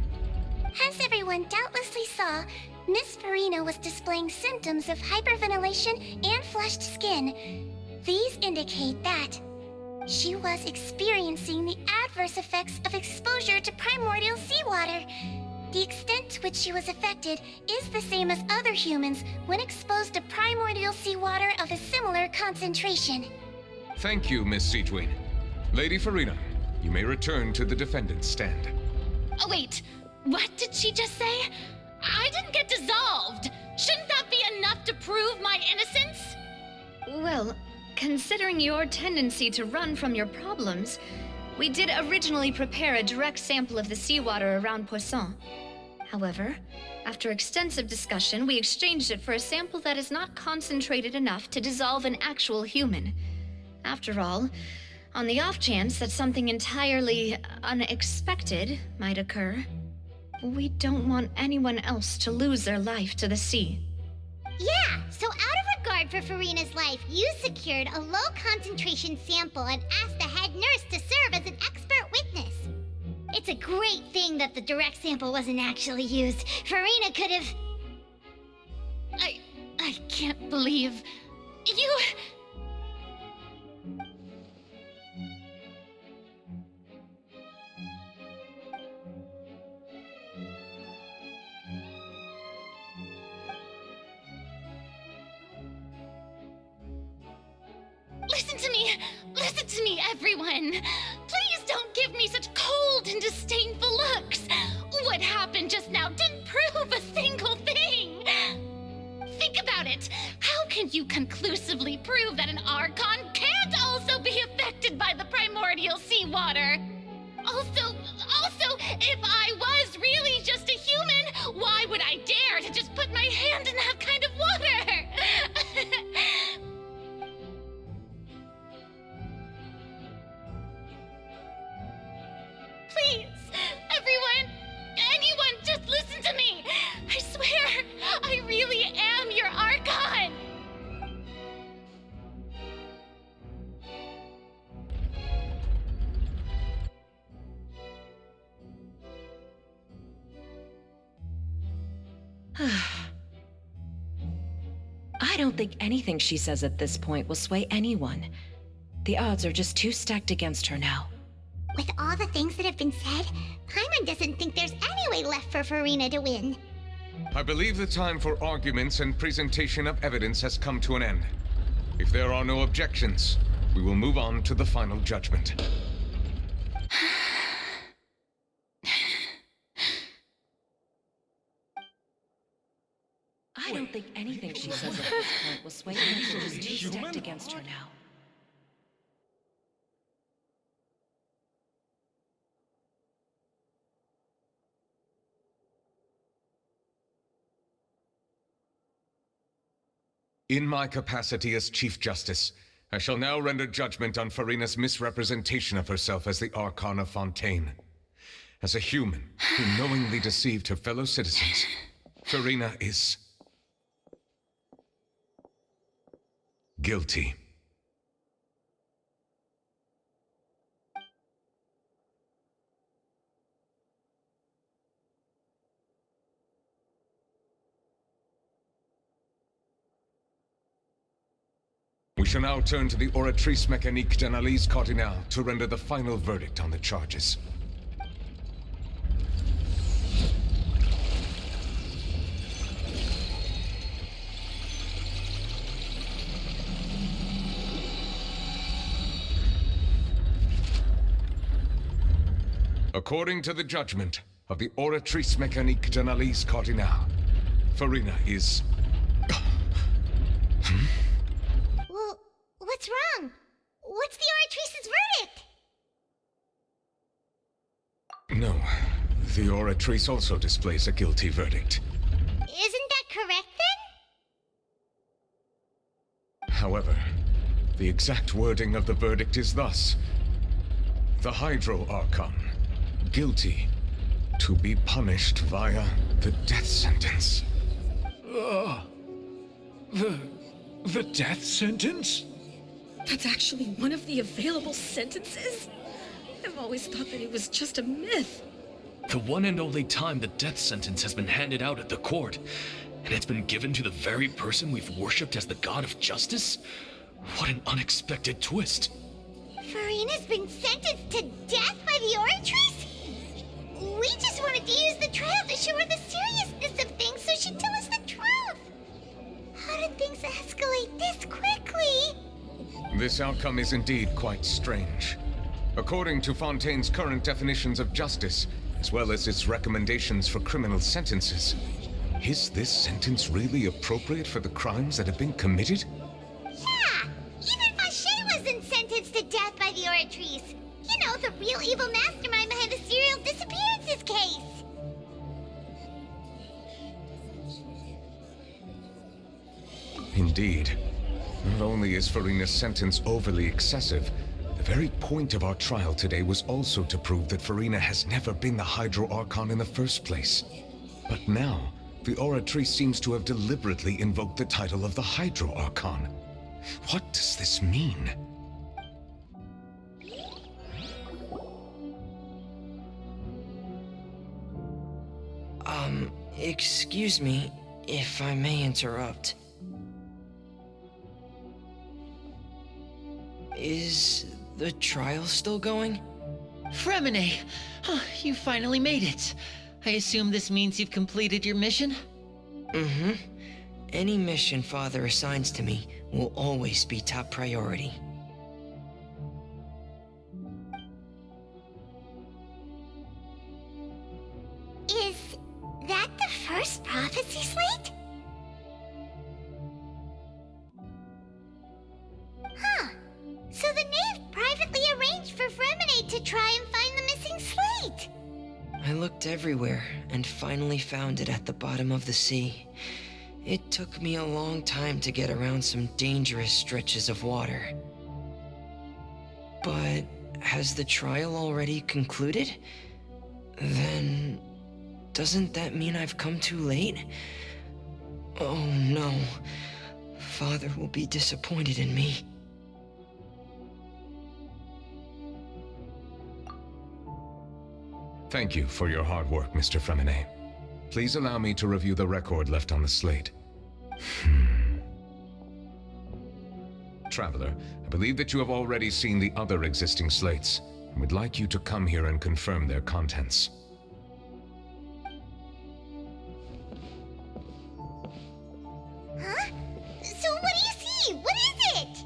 As everyone doubtlessly saw, Miss Farina was displaying symptoms of hyperventilation and flushed skin. These indicate that she was experiencing the adverse effects of exposure to primordial seawater. The extent to which she was affected is the same as other humans when exposed to primordial seawater of a similar concentration. Thank you, Miss Siegewien. Lady Farina, You may return to the defendant's stand. Oh, wait. What did she just say? I didn't get dissolved. Shouldn't that be enough to prove my innocence? Well, considering your tendency to run from your problems, we did originally prepare a direct sample of the seawater around Poisson. However, after extensive discussion, we exchanged it for a sample that is not concentrated enough to dissolve an actual human. After all, on the off chance that something entirely unexpected might occur, we don't want anyone else to lose their life to the sea. Yeah, so out of regard for Farina's life, you secured a low-concentration sample and asked the head nurse to serve as an expert witness. It's a great thing that the direct sample wasn't actually used. Farina could have... I can't believe... You... Listen to me, everyone. Please don't give me such cold and disdainful looks. What happened just now didn't prove a single thing. Think about it. How can you conclusively prove that an Archon can't also be affected by the primordial seawater? Also, if I was really just a human, why would I dare to just put my hand in that kind of water? Please, anyone, just listen to me. I swear, I really am your Archon. I don't think anything she says at this point will sway anyone. The odds are just too stacked against her now. With all the things that have been said, Paimon doesn't think there's any way left for Farina to win. I believe the time for arguments and presentation of evidence has come to an end. If there are no objections, we will move on to the final judgment. I don't think anything she says at this point will sway her. She's too stacked against her now. In my capacity as Chief Justice, I shall now render judgment on Farina's misrepresentation of herself as the Archon of Fontaine. As a human who knowingly deceived her fellow citizens, Farina is... guilty. We shall now turn to the Oratrice Mécanique d'Analyse Cardinale to render the final verdict on the charges. According to the judgment of the Oratrice Mécanique d'Analyse Cardinale, Farina is... Well, what's wrong? What's the Oratrice's verdict? No, the Oratrice also displays a guilty verdict. Isn't that correct then? However, the exact wording of the verdict is thus: the Hydro Archon, guilty, to be punished via the death sentence. The death sentence? That's actually one of the available sentences? I've always thought that it was just a myth. The one and only time the death sentence has been handed out at the court, and it's been given to the very person we've worshipped as the god of justice? What an unexpected twist. Farina's been sentenced to death by the Oratrice? We just wanted to use the trial to show her the seriousness of things so she'd tell us the truth. How did things escalate this quickly? This outcome is indeed quite strange. According to Fontaine's current definitions of justice, as well as its recommendations for criminal sentences, is this sentence really appropriate for the crimes that have been committed? Yeah! Even Fauché wasn't sentenced to death by the Oratrice. You know, the real evil mastermind behind the serial disappearances case. Indeed. Not only is Farina's sentence overly excessive, the very point of our trial today was also to prove that Farina has never been the Hydro Archon in the first place. But now, the Oratrice seems to have deliberately invoked the title of the Hydro Archon. What does this mean? Excuse me, if I may interrupt. Is the trial still going? Fremine! You finally made it. I assume this means you've completed your mission? Mm-hmm. Any mission Father assigns to me will always be top priority. Is that the first prophecy slate? Huh. So the knave privately arranged for Fremine to try and find the missing slate. I looked everywhere and finally found it at the bottom of the sea. It took me a long time to get around some dangerous stretches of water. But has the trial already concluded? Then doesn't that mean I've come too late? Oh no. Father will be disappointed in me. Thank you for your hard work, Mr. Fremine. Please allow me to review the record left on the slate. Traveler, I believe that you have already seen the other existing slates, and would like you to come here and confirm their contents. Huh? So what do you see? What is it?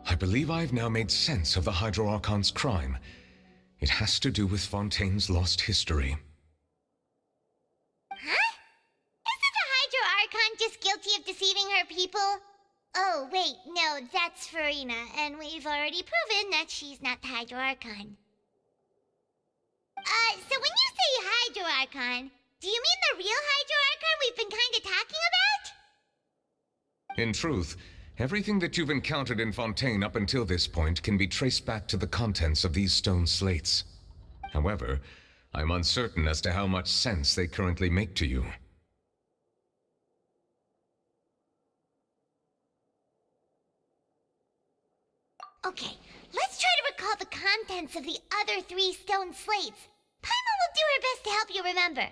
I believe I've now made sense of the Hydro Archon's crime. It has to do with Fontaine's lost history. Huh? Isn't the Hydro Archon just guilty of deceiving her people? Oh, wait, no, that's Farina, and we've already proven that she's not the Hydro Archon. So when you say Hydro Archon, do you mean the real Hydro Archon we've been kinda talking about? In truth, everything that you've encountered in Fontaine up until this point can be traced back to the contents of these stone slates. However, I'm uncertain as to how much sense they currently make to you. Okay, let's try to recall the contents of the other 3 stone slates. Paimon will do her best to help you remember.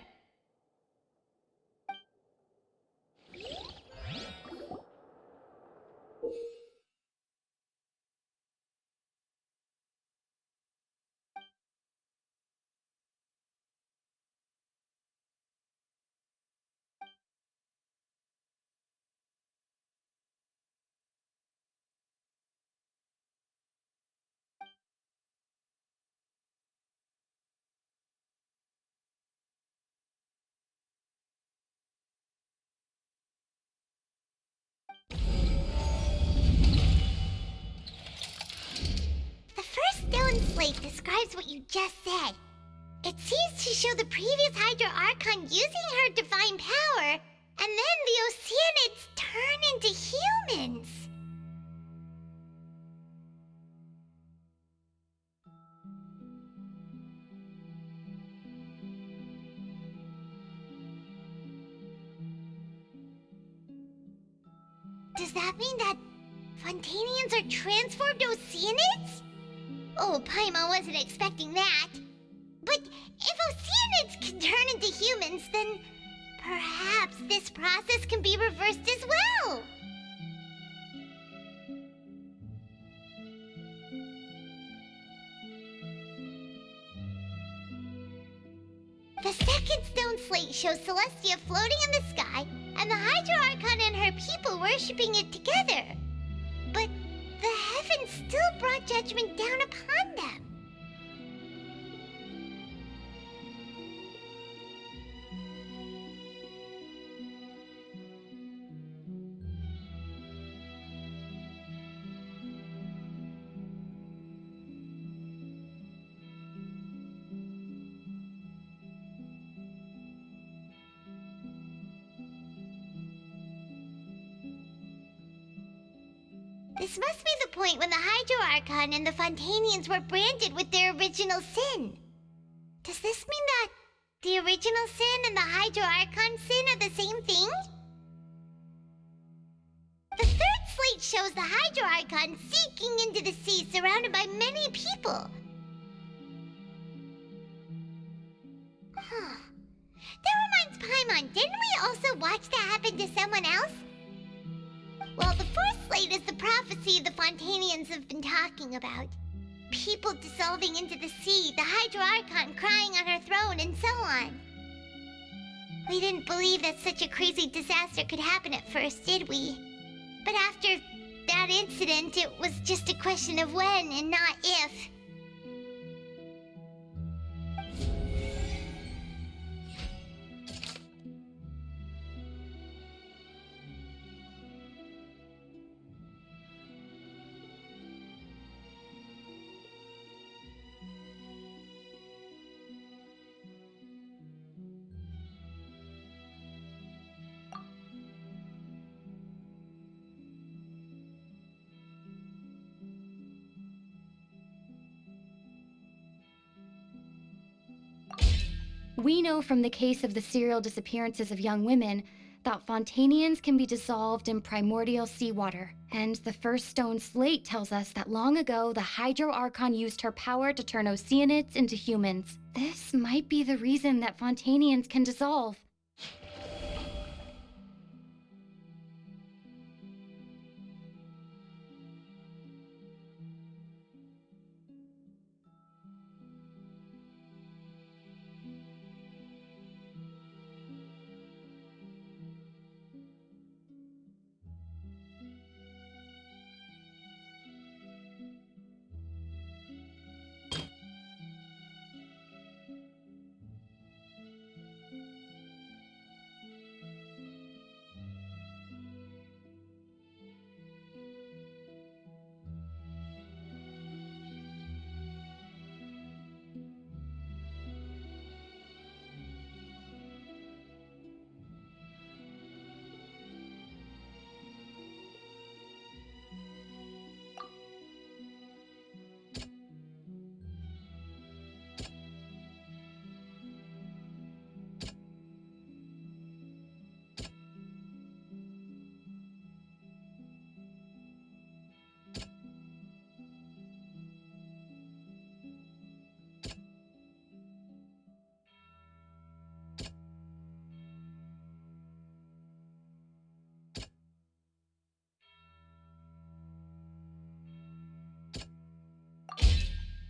The first stone slate describes what you just said. It seems to show the previous Hydro Archon using her divine power, and then the Oceanids turn into humans. Does that mean that Fontanians are transformed Oceanids? Oh, Paimon wasn't expecting that. But if Oceanids can turn into humans, then Perhaps this process can be reversed as well. The second stone slate shows Celestia floating in the sky, and the Hydro Archon and her people worshipping it together. But the heavens still brought judgment down upon them. This must be the point when the Hydro Archon and the Fontanians were branded with their original sin. Does this mean that the original sin and the Hydro Archon sin are the same thing? The third slate shows the Hydro Archon sinking into the sea surrounded by many people. Huh. That reminds Paimon, didn't we also watch that happen to someone else? Well, the fourth slate is the prophecy the Fontanians have been talking about. People dissolving into the sea, the Hydro Archon crying on her throne, and so on. We didn't believe that such a crazy disaster could happen at first, did we? But after that incident, it was just a question of when and not if. We know from the case of the serial disappearances of young women that Fontanians can be dissolved in primordial seawater. And the first stone slate tells us that long ago, the Hydro Archon used her power to turn Oceanids into humans. This might be the reason that Fontanians can dissolve.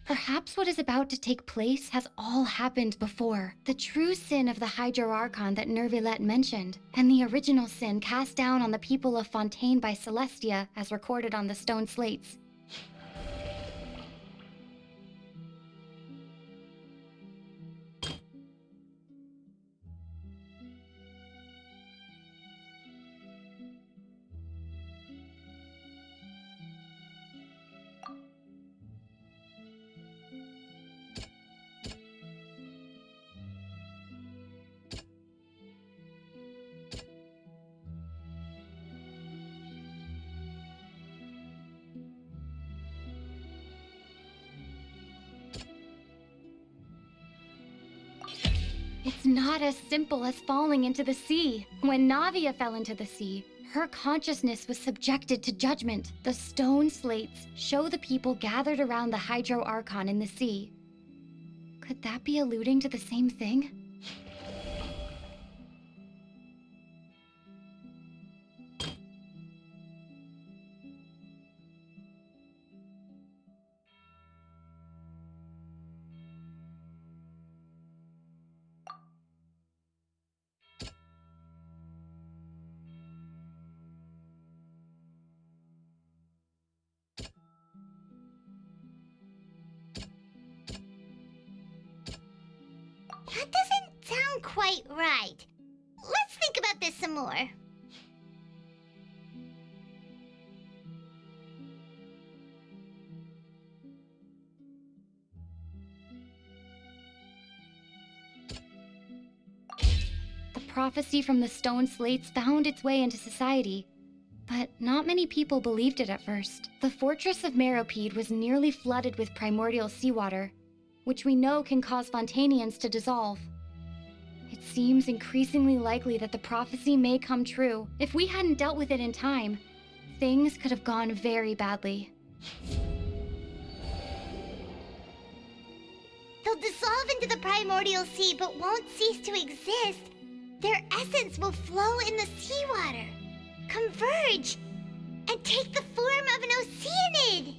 Perhaps what is about to take place has all happened before. The true sin of the Hydro Archon that Nervilette mentioned, and the original sin cast down on the people of Fontaine by Celestia as recorded on the stone slates. It's not as simple as falling into the sea. When Navia fell into the sea, her consciousness was subjected to judgment. The stone slates show the people gathered around the Hydro Archon in the sea. Could that be alluding to the same thing? quite right. Let's think about this some more. The prophecy from the stone slates found its way into society, but not many people believed it at first. The fortress of Meropide was nearly flooded with primordial seawater, which we know can cause Fontanians to dissolve. It seems increasingly likely that the prophecy may come true. If we hadn't dealt with it in time, things could have gone very badly. They'll dissolve into the primordial sea but won't cease to exist. Their essence will flow in the seawater, converge, and take the form of an Oceanid.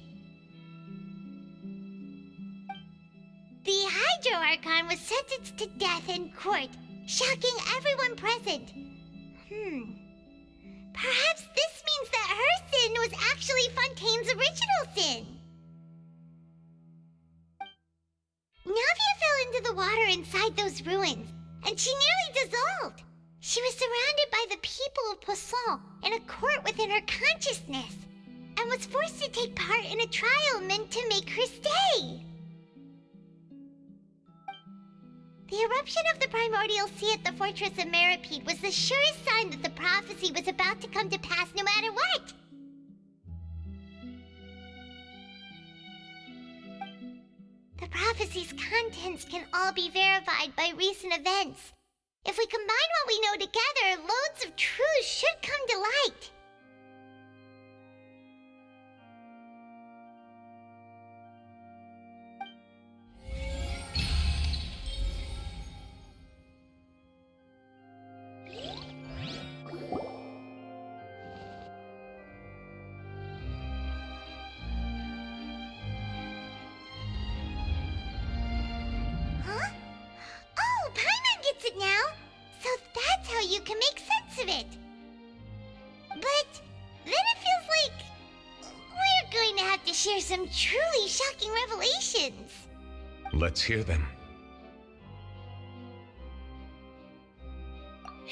The Hydro Archon was sentenced to death in court, shocking everyone present. Perhaps this means that her sin was actually Fontaine's original sin. Navia fell into the water inside those ruins, and she nearly dissolved. She was surrounded by the people of Poisson in a court within her consciousness, and was forced to take part in a trial meant to make her stay. The eruption of the primordial sea at the fortress of Meropide was the surest sign that the prophecy was about to come to pass no matter what. The prophecy's contents can all be verified by recent events. If we combine what we know together, loads of truths should come to light. It now, so that's how you can make sense of it. But then it feels like we're going to have to share some truly shocking revelations. Let's hear them.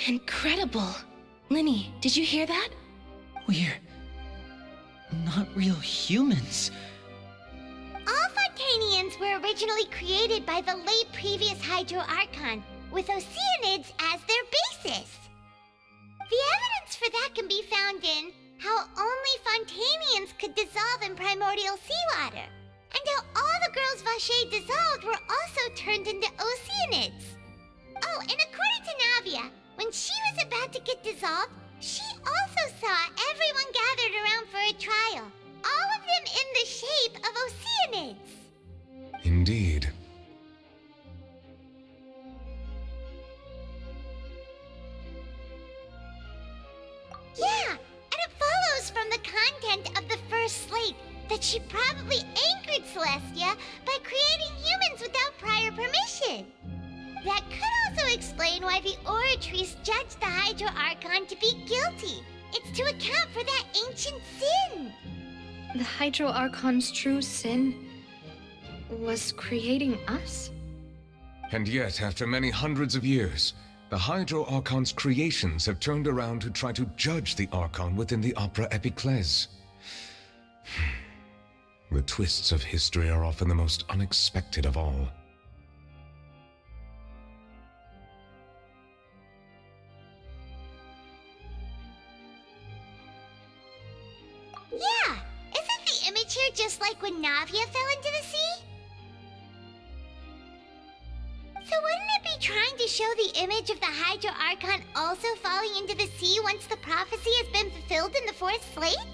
Incredible. Linny, did you hear that? We're not real humans. All Fontanians were originally created by the late previous Hydro Archon, with Oceanids as their basis. The evidence for that can be found in how only Fontanians could dissolve in primordial seawater, and how all the girls Vacher dissolved were also turned into Oceanids. Oh, and according to Navia, when she was about to get dissolved, she also saw everyone gathered around for a trial, all of them in the shape of Oceanids. Indeed. Yeah, and it follows from the content of the first slate that she probably angered Celestia by creating humans without prior permission. That could also explain why the Oratrice judged the Hydro Archon to be guilty. It's to account for that ancient sin. The Hydro Archon's true sin was creating us? And yet, after many hundreds of years, the Hydro Archon's creations have turned around to try to judge the Archon within the Opera Epiclese. The twists of history are often the most unexpected of all. Yeah, isn't the image here just like when Navia fell into the sea? So wouldn't it be trying to show the image of the Hydro Archon also falling into the sea once the prophecy has been fulfilled in the fourth slate?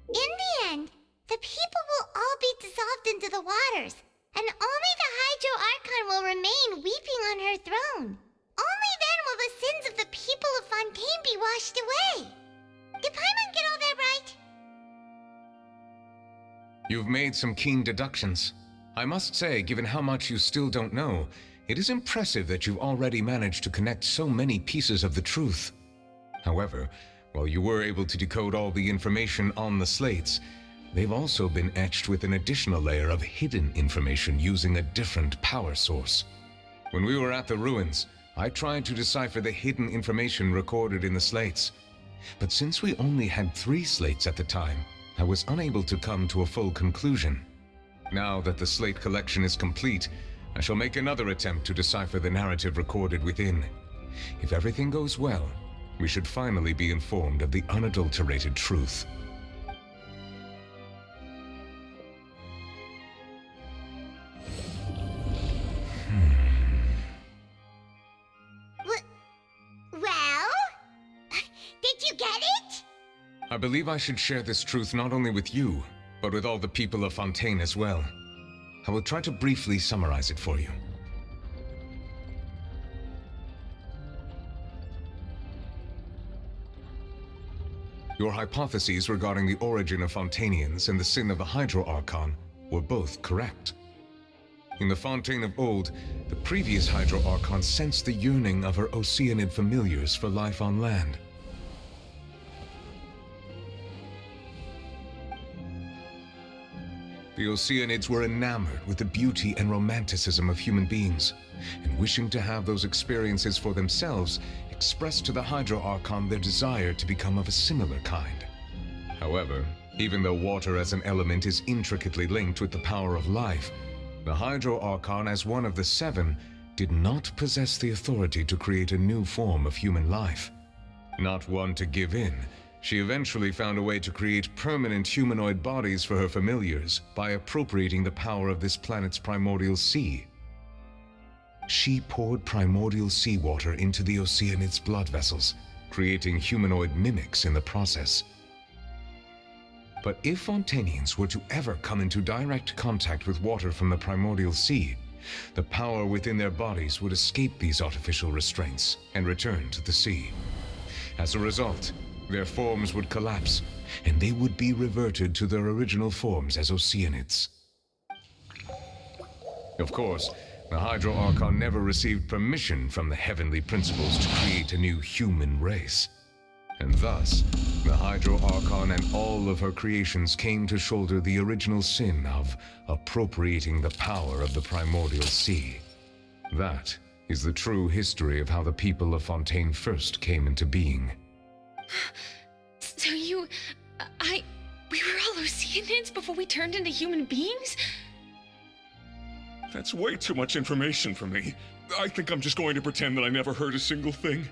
In the end, the people will all be dissolved into the waters, and only the Hydro Archon will remain weeping on her throne. Only then will the sins of the people of Fontaine be washed away. Did Paimon get all that right? You've made some keen deductions. I must say, given how much you still don't know, it is impressive that you've already managed to connect so many pieces of the truth. However, while you were able to decode all the information on the slates, they've also been etched with an additional layer of hidden information using a different power source. When we were at the ruins, I tried to decipher the hidden information recorded in the slates. But since we only had 3 slates at the time, I was unable to come to a full conclusion. Now that the slate collection is complete, I shall make another attempt to decipher the narrative recorded within. If everything goes well, we should finally be informed of the unadulterated truth. Well? Did you get it? I believe I should share this truth not only with you, but with all the people of Fontaine as well. I will try to briefly summarize it for you. Your hypotheses regarding the origin of Fontainians and the sin of the Hydro Archon were both correct. In the Fontaine of old, the previous Hydro Archon sensed the yearning of her Oceanid familiars for life on land. The Oceanids were enamored with the beauty and romanticism of human beings, and wishing to have those experiences for themselves, expressed to the Hydro Archon their desire to become of a similar kind. However, even though water as an element is intricately linked with the power of life, the Hydro Archon, as one of the 7, did not possess the authority to create a new form of human life. Not one to give in, she eventually found a way to create permanent humanoid bodies for her familiars by appropriating the power of this planet's primordial sea. She poured primordial seawater into the Oceanids' blood vessels, creating humanoid mimics in the process. But if Fontainians were to ever come into direct contact with water from the primordial sea, the power within their bodies would escape these artificial restraints and return to the sea. As a result, their forms would collapse, and they would be reverted to their original forms as Oceanids. Of course, the Hydro Archon never received permission from the heavenly principles to create a new human race. And thus, the Hydro Archon and all of her creations came to shoulder the original sin of appropriating the power of the primordial sea. That is the true history of how the people of Fontaine first came into being. So we were all Oceanids before we turned into human beings? That's way too much information for me. I think I'm just going to pretend that I never heard a single thing.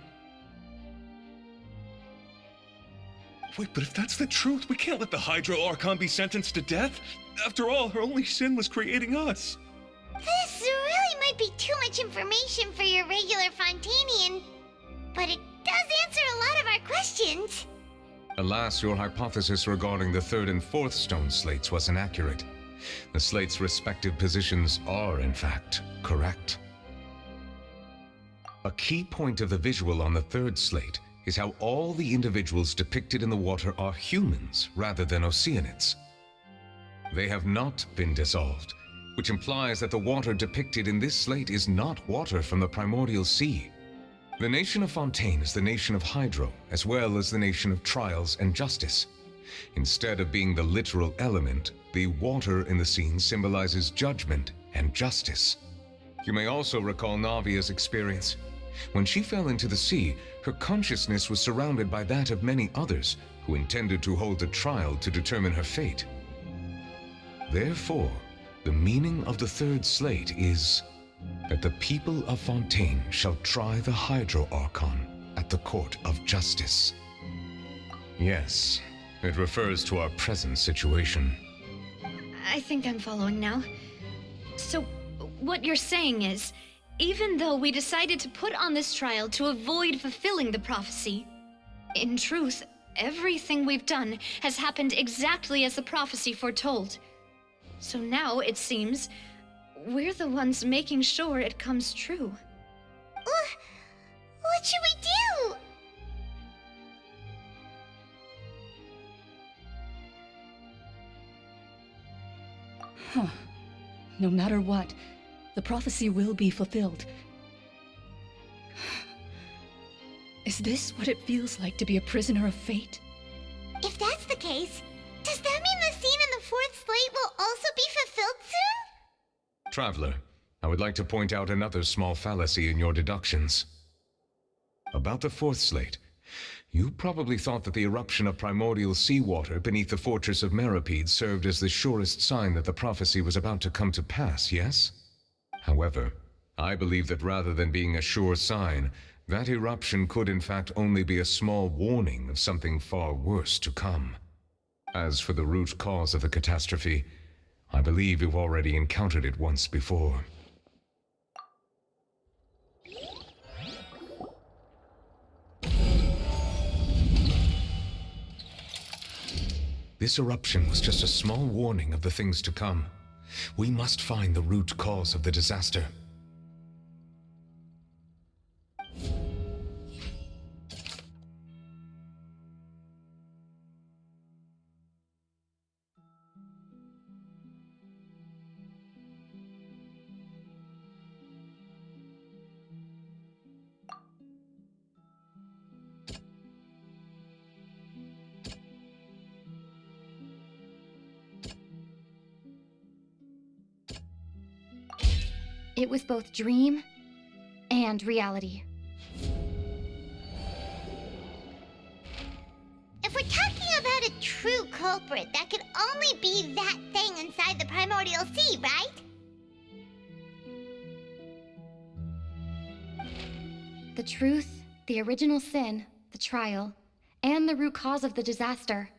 Wait, but if that's the truth, we can't let the Hydro Archon be sentenced to death. After all, her only sin was creating us. This really might be too much information for your regular Fontainian, but it does answer a lot of our questions. Alas, your hypothesis regarding the 3rd and 4th stone slates was inaccurate. The slates' respective positions are, in fact, correct. A key point of the visual on the 3rd slate is how all the individuals depicted in the water are humans rather than Oceanids. They have not been dissolved, which implies that the water depicted in this slate is not water from the primordial sea. The nation of Fontaine is the nation of Hydro, as well as the nation of trials and justice. Instead of being the literal element, the water in the scene symbolizes judgment and justice. You may also recall Navia's experience. When she fell into the sea, her consciousness was surrounded by that of many others who intended to hold a trial to determine her fate. Therefore, the meaning of the 3rd slate is that the people of Fontaine shall try the Hydro Archon at the court of justice. Yes, it refers to our present situation. I think I'm following now. So, what you're saying is, even though we decided to put on this trial to avoid fulfilling the prophecy, in truth, everything we've done has happened exactly as the prophecy foretold. So now, it seems, we're the ones making sure it comes true. What should we do? Huh. No matter what, the prophecy will be fulfilled. Is this what it feels like to be a prisoner of fate? If that's the case, does that mean the scene in the 4th slate will also be fulfilled soon? Traveler, I would like to point out another small fallacy in your deductions. About the fourth slate, you probably thought that the eruption of primordial seawater beneath the fortress of Meripede served as the surest sign that the prophecy was about to come to pass, yes? However, I believe that rather than being a sure sign, that eruption could in fact only be a small warning of something far worse to come. As for the root cause of the catastrophe, I believe you've already encountered it once before. This eruption was just a small warning of the things to come. We must find the root cause of the disaster. It was both dream and reality. If we're talking about a true culprit, that could only be that thing inside the primordial sea, right? The truth, the original sin, the trial, and the root cause of the disaster.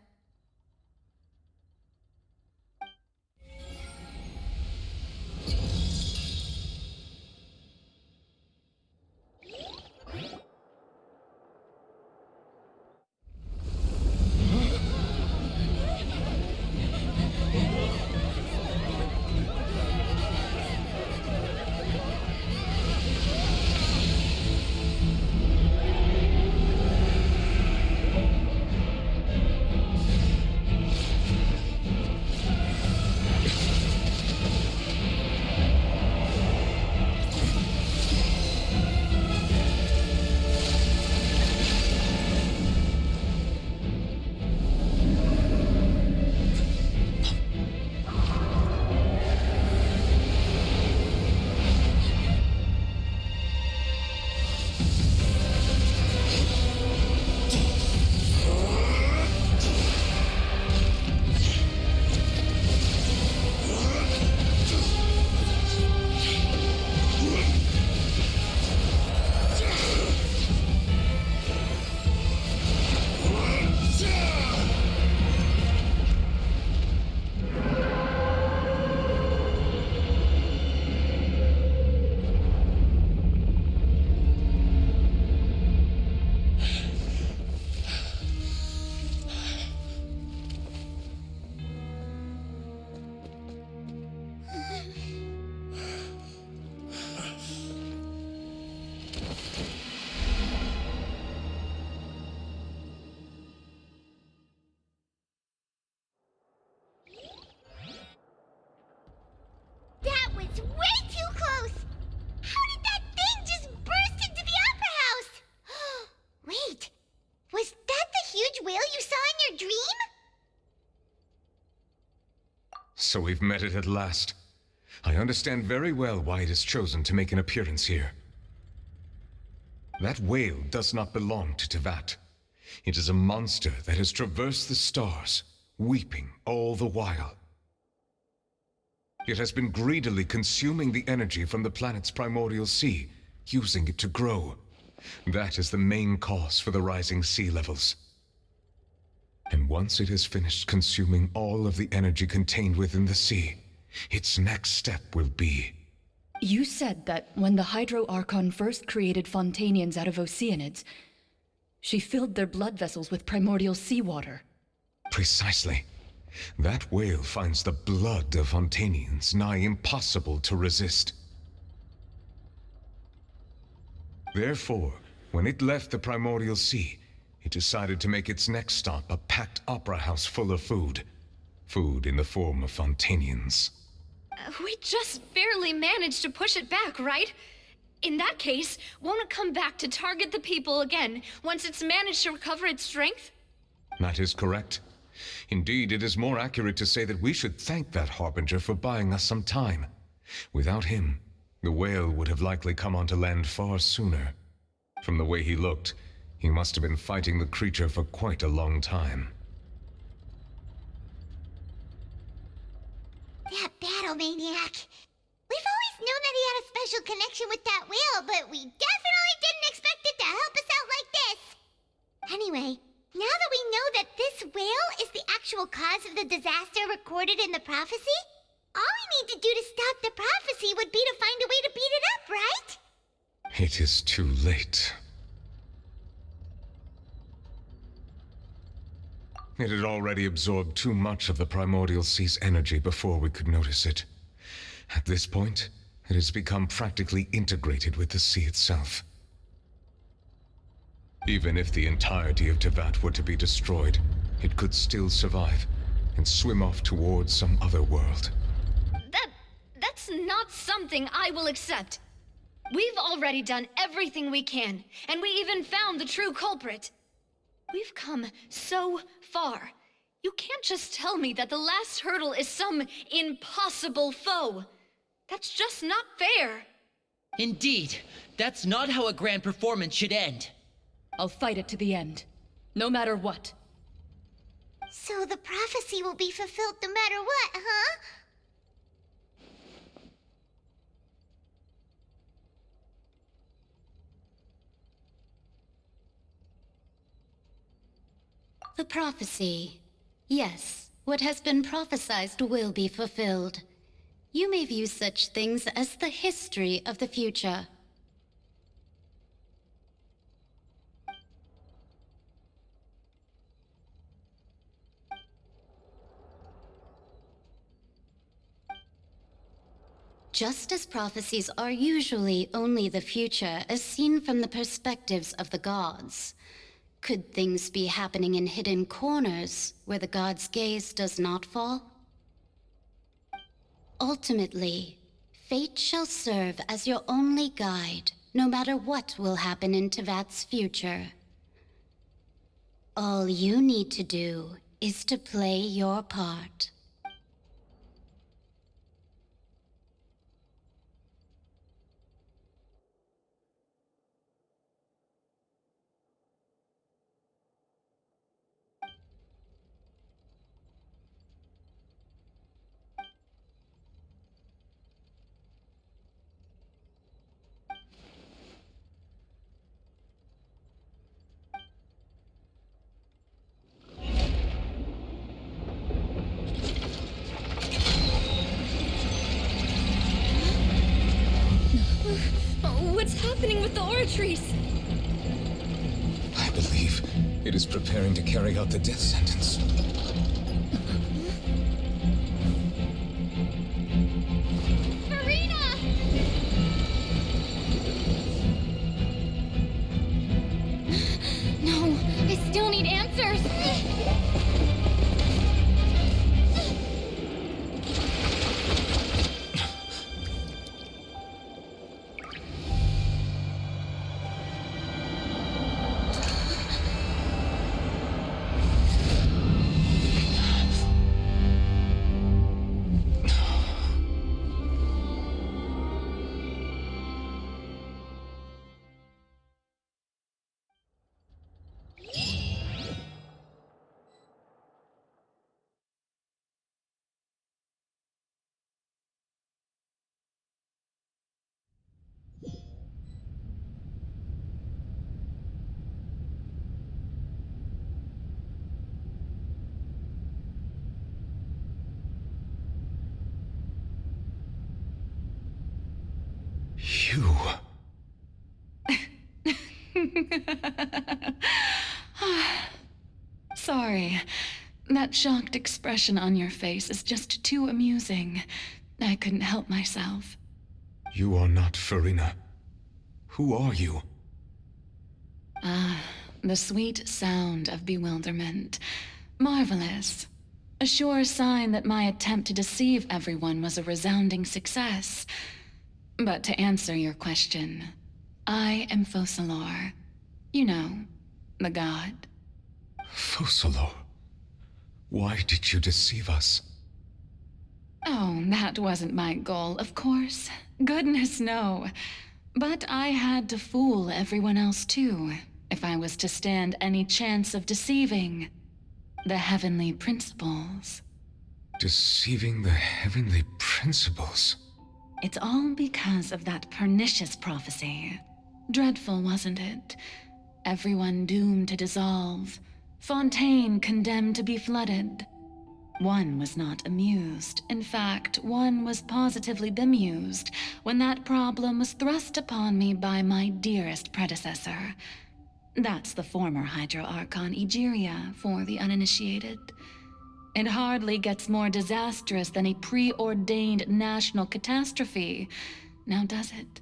That was way too close! How did that thing just burst into the Opera House? Wait, was that the huge whale you saw in your dream? So we've met it at last. I understand very well why it has chosen to make an appearance here. That whale does not belong to Tevat. It is a monster that has traversed the stars, weeping all the while. It has been greedily consuming the energy from the planet's primordial sea, using it to grow. That is the main cause for the rising sea levels. And once it has finished consuming all of the energy contained within the sea, its next step will be... You said that when the Hydro Archon first created Fontanians out of Oceanids, she filled their blood vessels with primordial seawater. Precisely. That whale finds the blood of Fontanians nigh impossible to resist. Therefore, when it left the primordial sea, it decided to make its next stop a packed opera house full of food. Food in the form of Fontanians. We just barely managed to push it back, right? In that case, won't it come back to target the people again once it's managed to recover its strength? That is correct. Indeed, it is more accurate to say that we should thank that Harbinger for buying us some time. Without him, The whale would have likely come onto land far sooner. From the way he looked, he must have been fighting the creature for quite a long time. That battle maniac. We've always known that he had a special connection with that whale, but we definitely didn't expect it to help us out like this. Anyway, now that we know that this whale is the actual cause of the disaster recorded in the prophecy, all we need to do to stop the prophecy would be to find a way to beat it up, right? It is too late. It had already absorbed too much of the Primordial Sea's energy before we could notice it. At this point, it has become practically integrated with the sea itself. Even if the entirety of Tevat were to be destroyed, it could still survive and swim off towards some other world. That's not something I will accept. We've already done everything we can, and we even found the true culprit. We've come so far. You can't just tell me that the last hurdle is some impossible foe. That's just not fair. Indeed, that's not how a grand performance should end. I'll fight it to the end, no matter what. So the prophecy will be fulfilled no matter what, huh? The prophecy. Yes, what has been prophesied will be fulfilled. You may view such things as the history of the future. Just as prophecies are usually only the future as seen from the perspectives of the gods, could things be happening in hidden corners where the god's gaze does not fall? Ultimately, fate shall serve as your only guide, no matter what will happen in Tevat's future. All you need to do is to play your part. What's happening with the oratories? I believe it is preparing to carry out the death sentence. Marina! No, I still need answers. You... Sorry. That shocked expression on your face is just too amusing. I couldn't help myself. You are not Farina. Who are you? Ah, the sweet sound of bewilderment. Marvelous. A sure sign that my attempt to deceive everyone was a resounding success. But to answer your question, I am Focalor. You know, the god. Focalor? Why did you deceive us? Oh, that wasn't my goal, of course. Goodness, no. But I had to fool everyone else too, if I was to stand any chance of deceiving the heavenly principles. Deceiving the heavenly principles? It's all because of that pernicious prophecy. Dreadful, wasn't it? Everyone doomed to dissolve. Fontaine condemned to be flooded. One was not amused. In fact, one was positively bemused when that problem was thrust upon me by my dearest predecessor. That's the former Hydro Archon Egeria for the uninitiated. It hardly gets more disastrous than a preordained national catastrophe, now does it?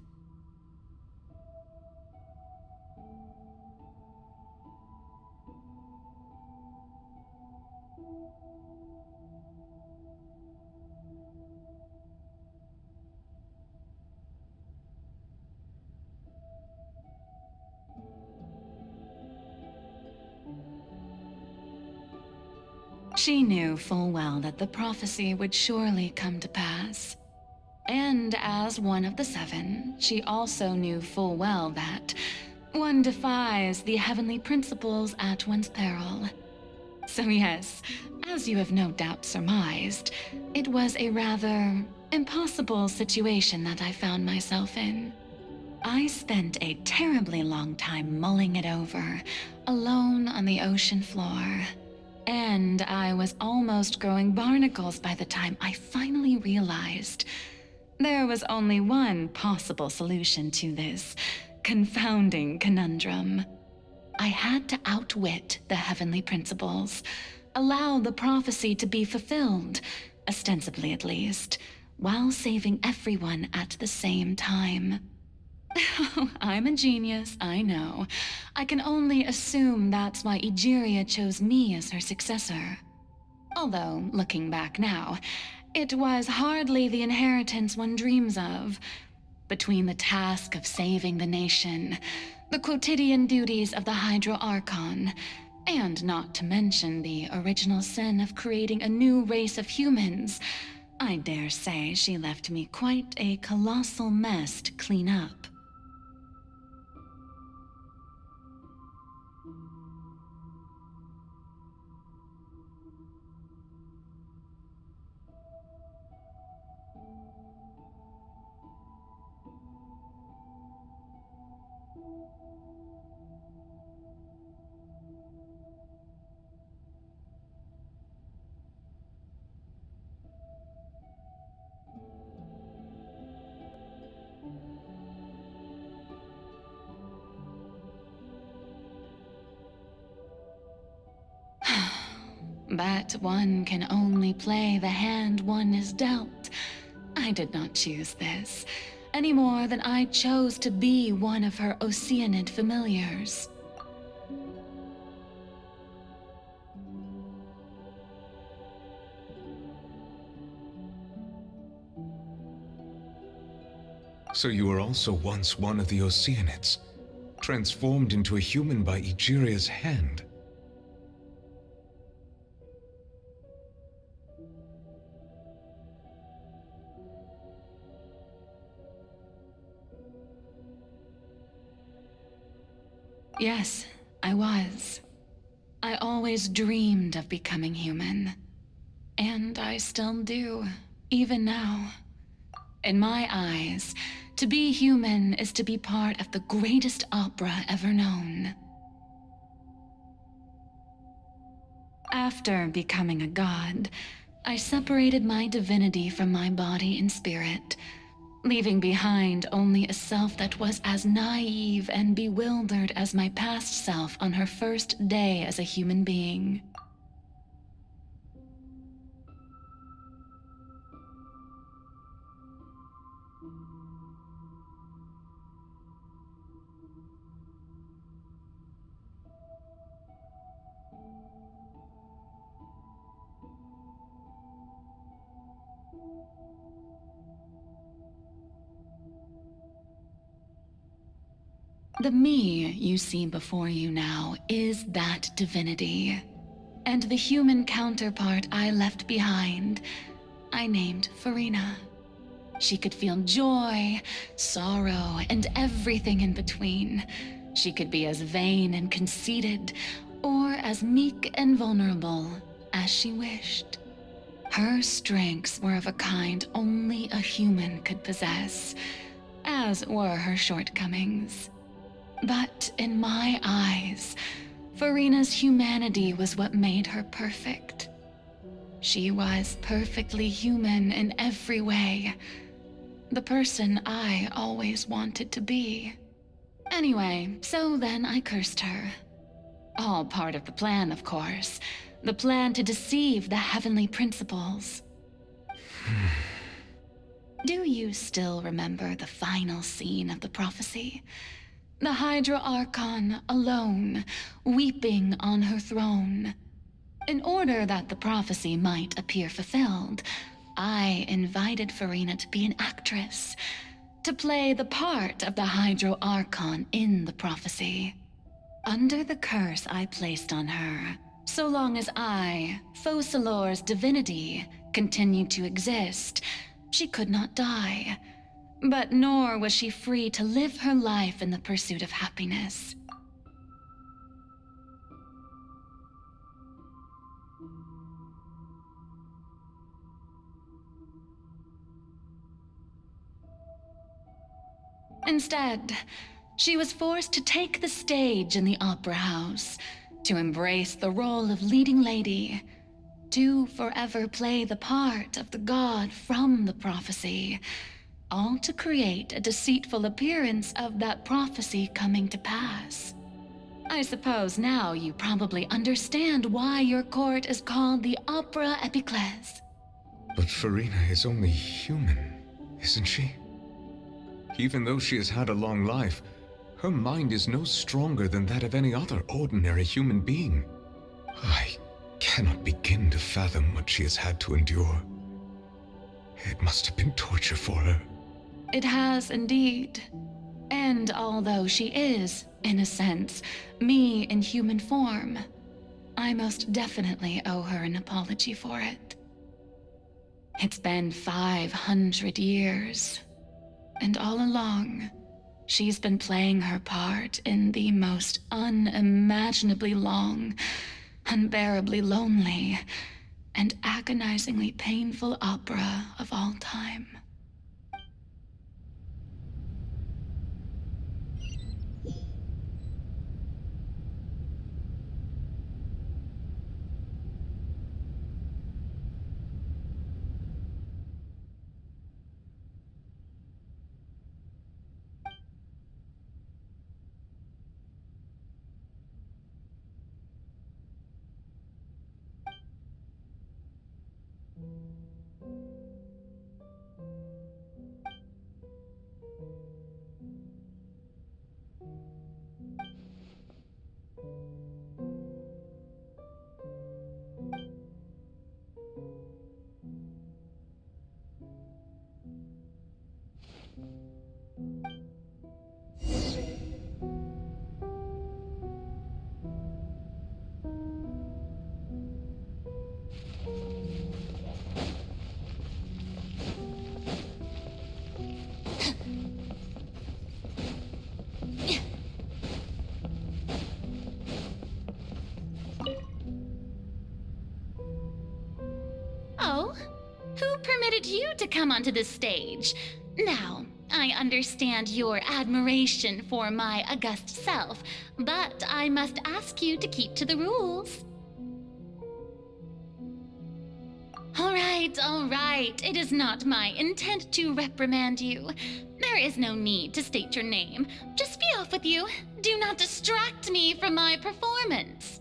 She knew full well that the prophecy would surely come to pass. And as one of the seven, she also knew full well that one defies the heavenly principles at one's peril. So yes, as you have no doubt surmised, it was a rather impossible situation that I found myself in. I spent a terribly long time mulling it over, alone on the ocean floor. And I was almost growing barnacles by the time I finally realized there was only one possible solution to this confounding conundrum. I had to outwit the heavenly principles, allow the prophecy to be fulfilled, ostensibly at least, while saving everyone at the same time. I'm a genius, I know. I can only assume that's why Egeria chose me as her successor. Although, looking back now, it was hardly the inheritance one dreams of. Between the task of saving the nation, the quotidian duties of the Hydro Archon, and not to mention the original sin of creating a new race of humans, I dare say she left me quite a colossal mess to clean up. But one can only play the hand one is dealt. I did not choose this, any more than I chose to be one of her Oceanid familiars. So you were also once one of the Oceanids, transformed into a human by Egeria's hand. Yes, I was. I always dreamed of becoming human. And I still do, even now. In my eyes, to be human is to be part of the greatest opera ever known. After becoming a god, I separated my divinity from my body and spirit, leaving behind only a self that was as naive and bewildered as my past self on her first day as a human being. The me you see before you now is that divinity. And the human counterpart I left behind, I named Farina. She could feel joy, sorrow, and everything in between. She could be as vain and conceited, or as meek and vulnerable as she wished. Her strengths were of a kind only a human could possess, as were her shortcomings. But in my eyes, Farina's humanity was what made her perfect. She was perfectly human in every way. The person I always wanted to be. Anyway, so then I cursed her. All part of the plan, of course. The plan to deceive the heavenly principles. Do you still remember the final scene of the prophecy? The Hydra Archon alone, weeping on her throne. In order that the prophecy might appear fulfilled, I invited Farina to be an actress, to play the part of the Hydro Archon in the prophecy. Under the curse I placed on her, so long as I, Focalor's divinity, continued to exist, she could not die. But nor was she free to live her life in the pursuit of happiness. Instead, she was forced to take the stage in the opera house, to embrace the role of leading lady, to forever play the part of the god from the prophecy, all to create a deceitful appearance of that prophecy coming to pass. I suppose now you probably understand why your court is called the Opera Epiclese. But Farina is only human, isn't she? Even though she has had a long life, her mind is no stronger than that of any other ordinary human being. I cannot begin to fathom what she has had to endure. It must have been torture for her. It has indeed. And although she is, in a sense, me in human form, I most definitely owe her an apology for it. It's been 500 years. And all along, she's been playing her part in the most unimaginably long, unbearably lonely, and agonizingly painful opera of all time. Oh, who permitted you to come onto the stage? Now, I understand your admiration for my august self, but I must ask you to keep to the rules. All right. It is not my intent to reprimand you. There is no need to state your name. Just be off with you. Do not distract me from my performance.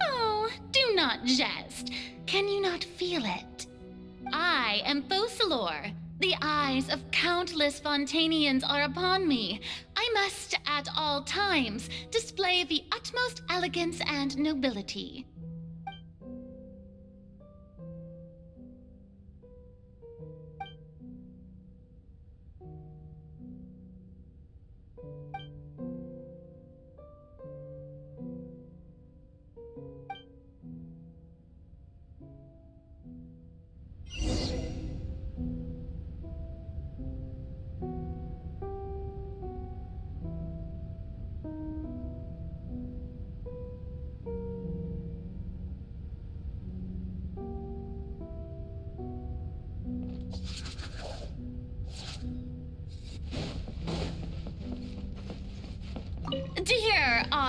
Oh, do not jest. Can you not feel it? I am Focalor. The eyes of countless Fontanians are upon me. I must, at all times, display the utmost elegance and nobility.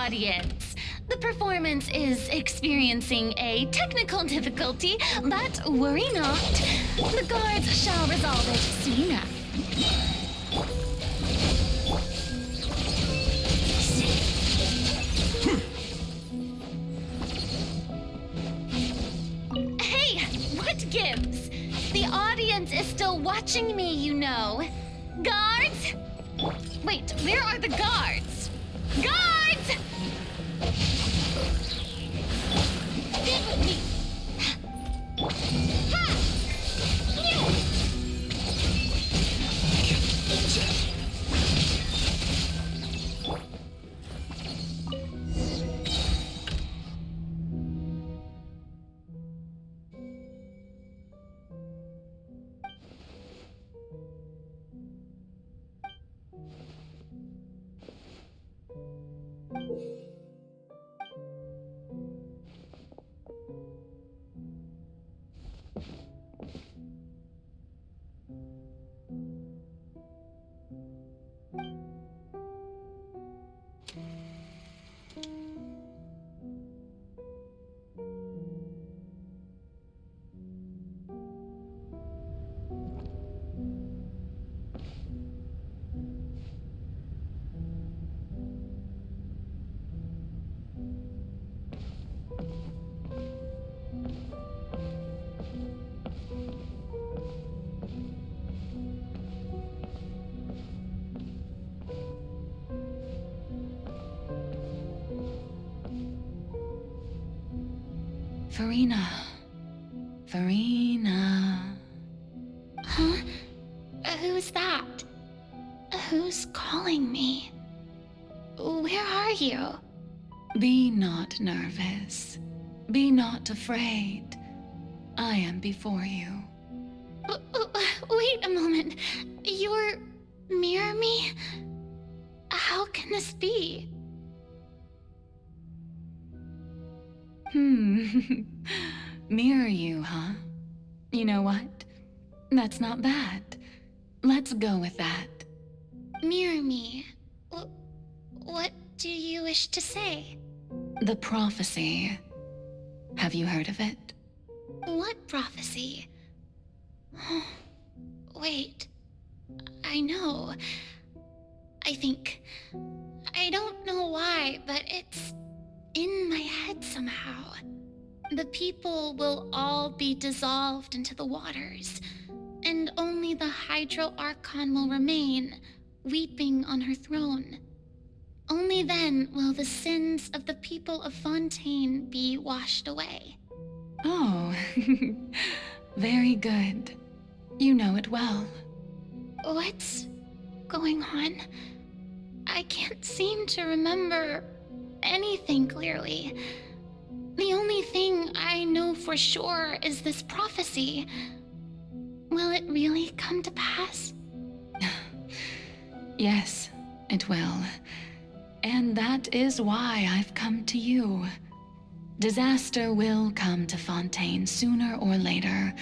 audience. The performance is experiencing a technical difficulty, but worry not. The guards shall resolve it soon enough. Hey, what gives? The audience is still watching me, you know. Guards? Wait, where are the guards? Guards! Get with me. Ha! Farina. Huh? Who's that? Who's calling me? Where are you? Be not nervous. Be not afraid. I am before you. Wait a moment. You're near me? How can this be? Mirror you, huh? You know what? That's not bad. Let's go with that. Mirror me? What do you wish to say? The prophecy. Have you heard of it? What prophecy? Wait. I know. I think. I don't know why, but it's in my head somehow. The people will all be dissolved into the waters, and only the Hydro Archon will remain, weeping on her throne. Only then will the sins of the people of Fontaine be washed away. Oh, very good. You know it well. What's going on? I can't seem to remember anything clearly. The only thing I know for sure is this prophecy. Will it really come to pass? Yes, it will. And that is why I've come to you. Disaster will come to Fontaine sooner or later.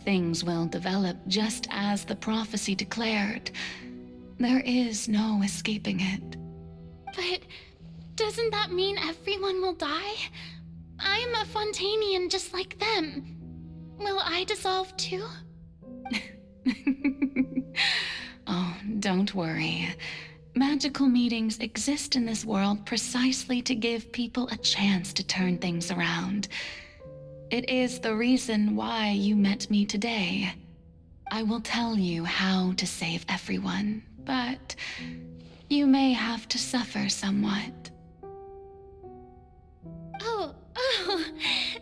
Things will develop just as the prophecy declared. There is no escaping it. But doesn't that mean everyone will die? I'm a Fontainian just like them. Will I dissolve too? Oh, don't worry. Magical meetings exist in this world precisely to give people a chance to turn things around. It is the reason why you met me today. I will tell you how to save everyone, but you may have to suffer somewhat. Oh,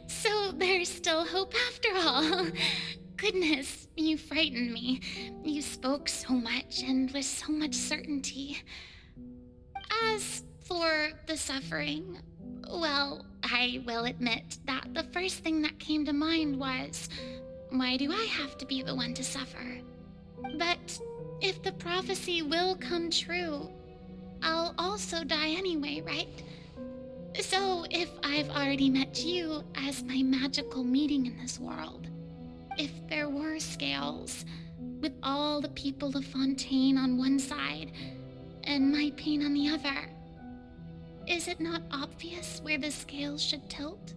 so there's still hope after all. Goodness, you frightened me. You spoke so much and with so much certainty. As for the suffering, well, I will admit that the first thing that came to mind was, why do I have to be the one to suffer? But if the prophecy will come true, I'll also die anyway, right? So if I've already met you as my magical meeting in this world, if there were scales, with all the people of Fontaine on one side and my pain on the other, is it not obvious where the scales should tilt?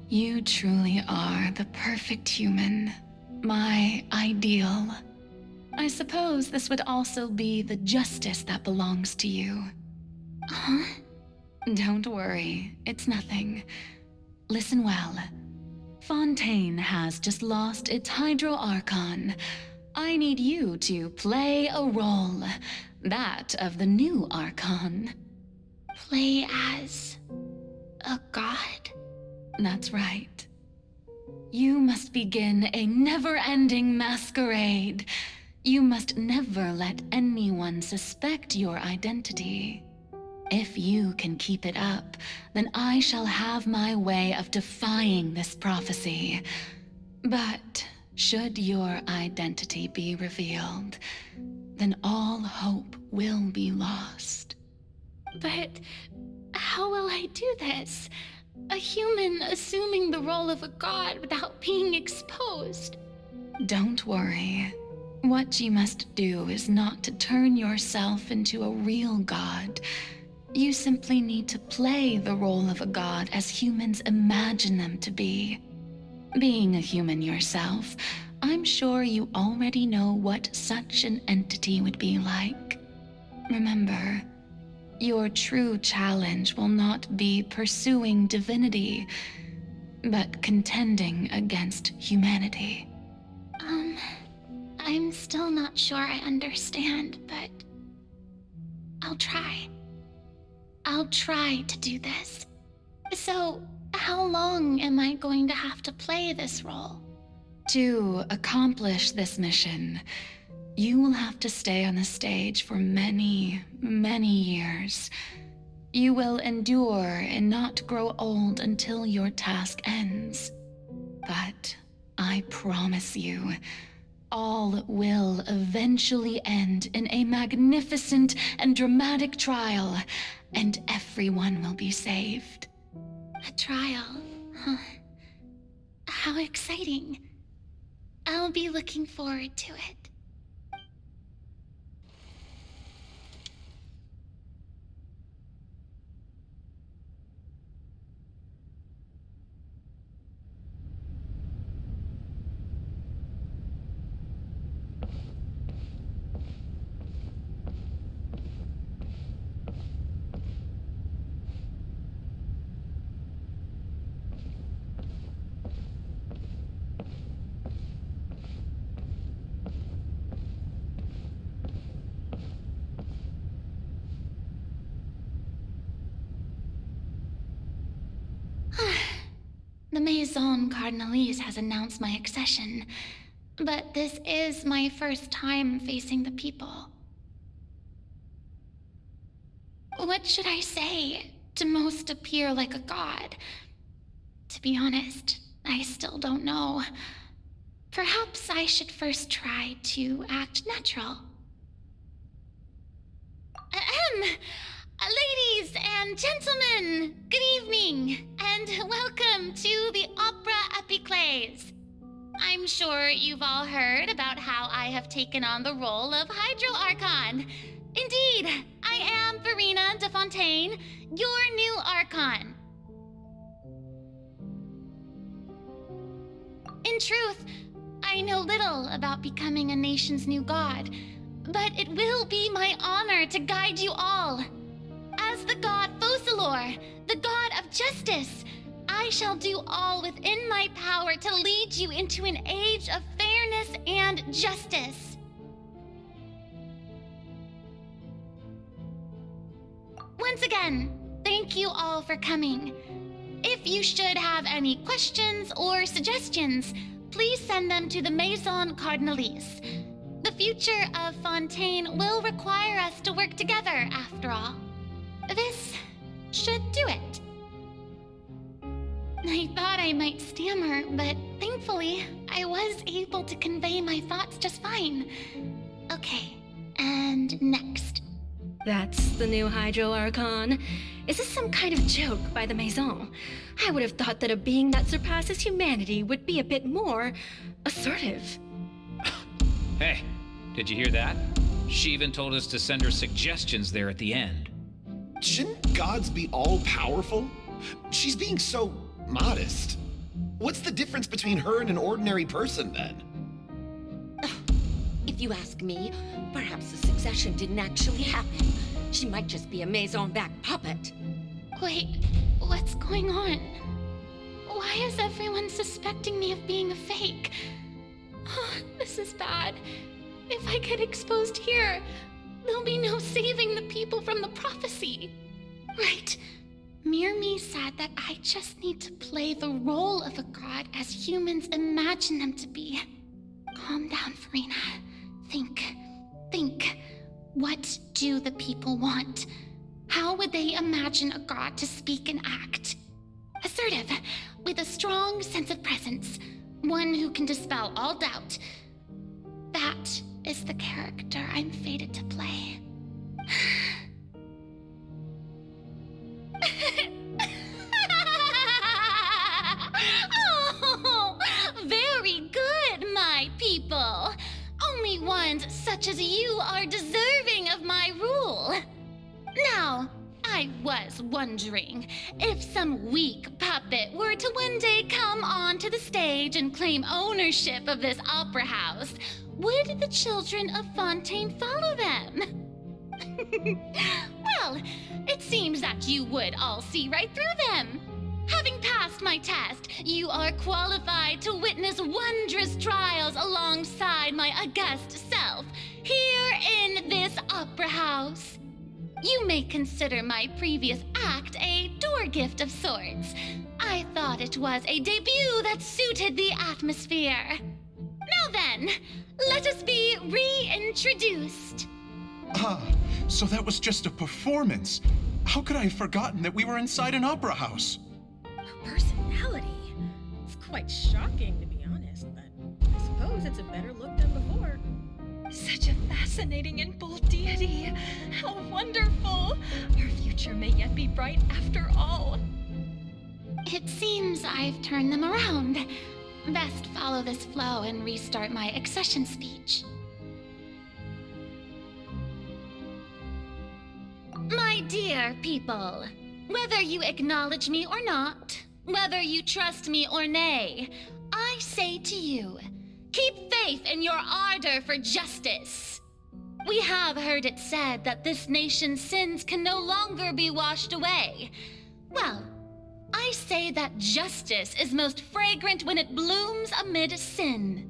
You truly are the perfect human. My ideal. I suppose this would also be the justice that belongs to you. Huh? Don't worry, it's nothing. Listen well. Fontaine has just lost its Hydro Archon. I need you to play a role. That of the new Archon. Play as a god? That's right. You must begin a never-ending masquerade. You must never let anyone suspect your identity. If you can keep it up, then I shall have my way of defying this prophecy. But should your identity be revealed, then all hope will be lost. But how will I do this? A human assuming the role of a god without being exposed? Don't worry. What you must do is not to turn yourself into a real god. You simply need to play the role of a god as humans imagine them to be. Being a human yourself, I'm sure you already know what such an entity would be like. Remember, your true challenge will not be pursuing divinity, but contending against humanity. I'm still not sure I understand, but I'll try. I'll try to do this. So, how long am I going to have to play this role? To accomplish this mission, you will have to stay on the stage for many, many years. You will endure and not grow old until your task ends. But I promise you, all will eventually end in a magnificent and dramatic trial, and everyone will be saved. A trial, huh? How exciting. I'll be looking forward to it. The Maison Cardinalise has announced my accession, but this is my first time facing the people. What should I say to most appear like a god? To be honest, I still don't know. Perhaps I should first try to act natural. Ladies and gentlemen, good evening, and welcome to the Opera Epiclese. I'm sure you've all heard about how I have taken on the role of Hydro Archon. Indeed, I am Verena de Fontaine, your new Archon. In truth, I know little about becoming a nation's new god, but it will be my honor to guide you all. As the god Focalor, the god of justice, I shall do all within my power to lead you into an age of fairness and justice. Once again, thank you all for coming. If you should have any questions or suggestions, please send them to the Maison Cardinalise. The future of Fontaine will require us to work together, after all. This should do it. I thought I might stammer, but thankfully, I was able to convey my thoughts just fine. Okay, and next. That's the new Hydro Archon. Is this some kind of joke by the Maison? I would have thought that a being that surpasses humanity would be a bit more assertive. Hey, did you hear that? She even told us to send her suggestions there at the end. Shouldn't gods be all-powerful? She's being so modest. What's the difference between her and an ordinary person, then? If you ask me, perhaps the succession didn't actually happen. She might just be a maison-back puppet. Wait, what's going on? Why is everyone suspecting me of being a fake? Oh, this is bad. If I get exposed here, there'll be no saving the people from the prophecy. Right. Mirmi said that I just need to play the role of a god as humans imagine them to be. Calm down, Farina. Think. What do the people want? How would they imagine a god to speak and act? Assertive, with a strong sense of presence. One who can dispel all doubt. That is the character I'm fated to play. Oh, very good, my people. Only ones such as you are deserving of my rule. Now, I was wondering if some weak puppet were to one day come onto the stage and claim ownership of this opera house, would the children of Fontaine follow them? Well, it seems that you would all see right through them. Having passed my test, you are qualified to witness wondrous trials alongside my august self, here in this opera house. You may consider my previous act a door gift of sorts. I thought it was a debut that suited the atmosphere. Now then, let us be reintroduced. Ah, so that was just a performance. How could I have forgotten that we were inside an opera house? Her personality. It's quite shocking, to be honest, but I suppose it's a better look than before. Such a fascinating and bold deity. How wonderful! Our future may yet be bright after all. It seems I've turned them around. Best follow this flow and restart my accession speech. My dear people, whether you acknowledge me or not, whether you trust me or nay, I say to you, keep faith in your ardor for justice. We have heard it said that this nation's sins can no longer be washed away. Well, I say that justice is most fragrant when it blooms amid sin.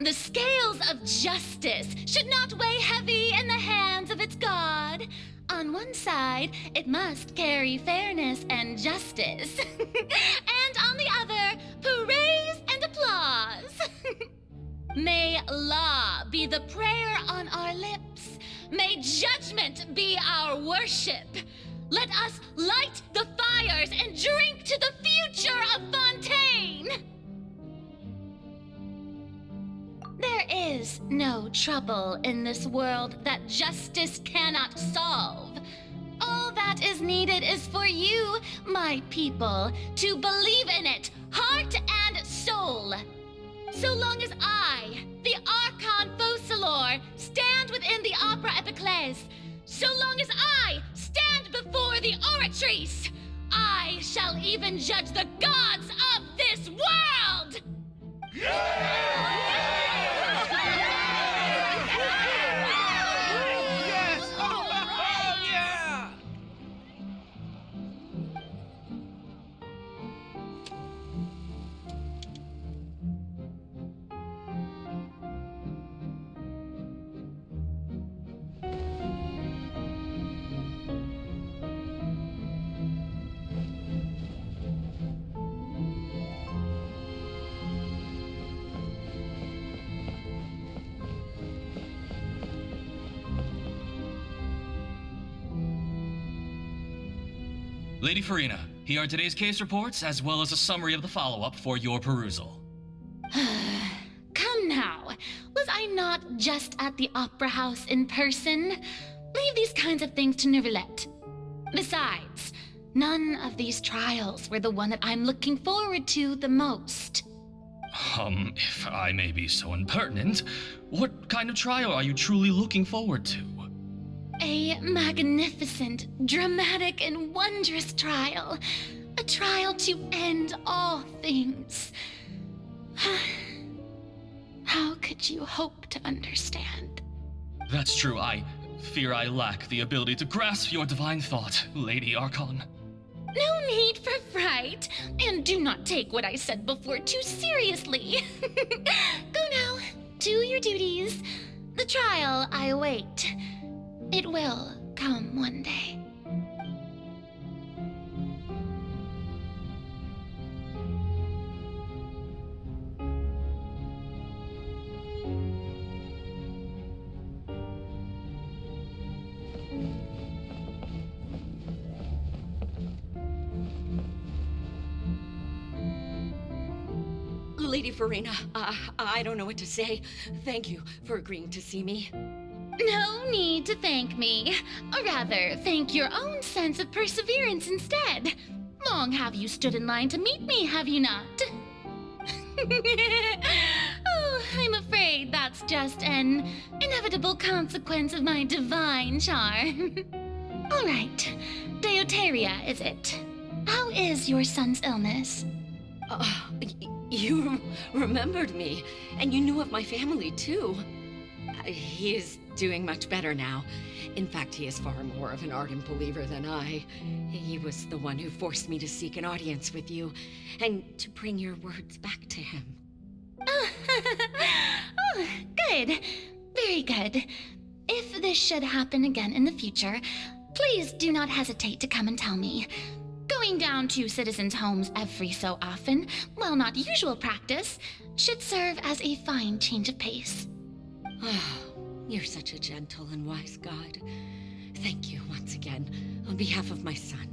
The scales of justice should not weigh heavy in the hands of its God. On one side, it must carry fairness and justice. And on the other, praise and applause. May law be the prayer on our lips. May judgment be our worship. Let us light the fires and drink to the future of Fontaine. There is no trouble in this world that justice cannot solve. All that is needed is for you, my people, to believe in it, heart and soul. So long as I, the Archon Focalor, stand within the Opera Epiclese, so long as I stand before the Oratrice, I shall even judge the gods of this world! Lady Farina, here are today's case reports, as well as a summary of the follow-up for your perusal. Come now, was I not just at the Opera House in person? Leave these kinds of things to Neuvillette. Besides, none of these trials were the one that I'm looking forward to the most. If I may be so impertinent, what kind of trial are you truly looking forward to? A magnificent, dramatic, and wondrous trial. A trial to end all things. How could you hope to understand? That's true. I fear I lack the ability to grasp your divine thought, Lady Archon. No need for fright, and do not take what I said before too seriously. Go now, do your duties. The trial I await. It will come one day. Lady Farina, I don't know what to say. Thank you for agreeing to see me. No need to thank me. Or rather, thank your own sense of perseverance instead. Long have you stood in line to meet me, have you not? Oh, I'm afraid that's just an inevitable consequence of my divine charm. All right, Deoteria, is it? How is your son's illness? You remembered me, and you knew of my family, too. He is doing much better now. In fact, he is far more of an ardent believer than I. He was the one who forced me to seek an audience with you, and to bring your words back to him. Oh, good. Very good. If this should happen again in the future, please do not hesitate to come and tell me. Going down to citizens' homes every so often, while not usual practice, should serve as a fine change of pace. You're such a gentle and wise God. Thank you once again, on behalf of my son.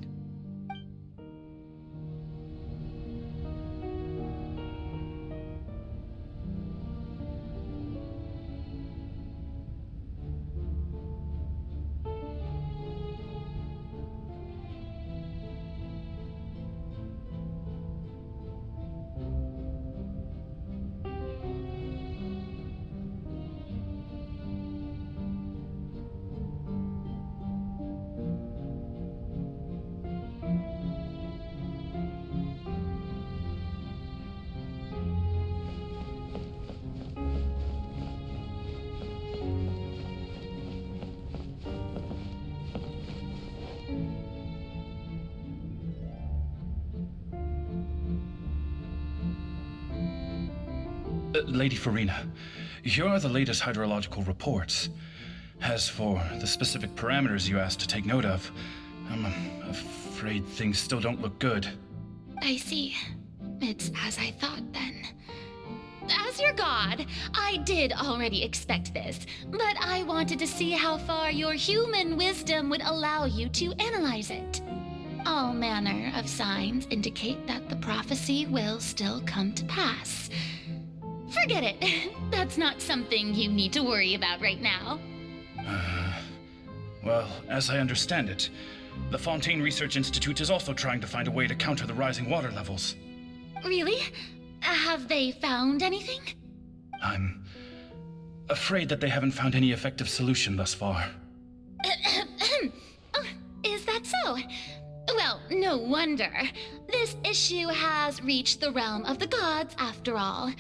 Lady Farina, here are the latest hydrological reports. As for the specific parameters you asked to take note of, I'm afraid things still don't look good. I see. It's as I thought then. As your god, I did already expect this, but I wanted to see how far your human wisdom would allow you to analyze it. All manner of signs indicate that the prophecy will still come to pass. Forget it. That's not something you need to worry about right now. Well, as I understand it, the Fontaine Research Institute is also trying to find a way to counter the rising water levels. Really? Have they found anything? I'm afraid that they haven't found any effective solution thus far. Oh, is that so? Well, no wonder. This issue has reached the realm of the gods, after all.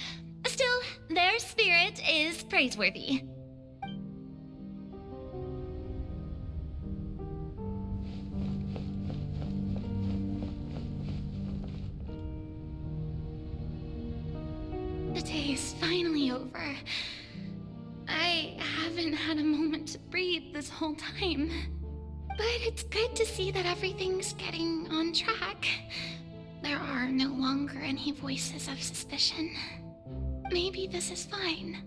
Still, their spirit is praiseworthy. The day is finally over. I haven't had a moment to breathe this whole time. But it's good to see that everything's getting on track. There are no longer any voices of suspicion. Maybe this is fine.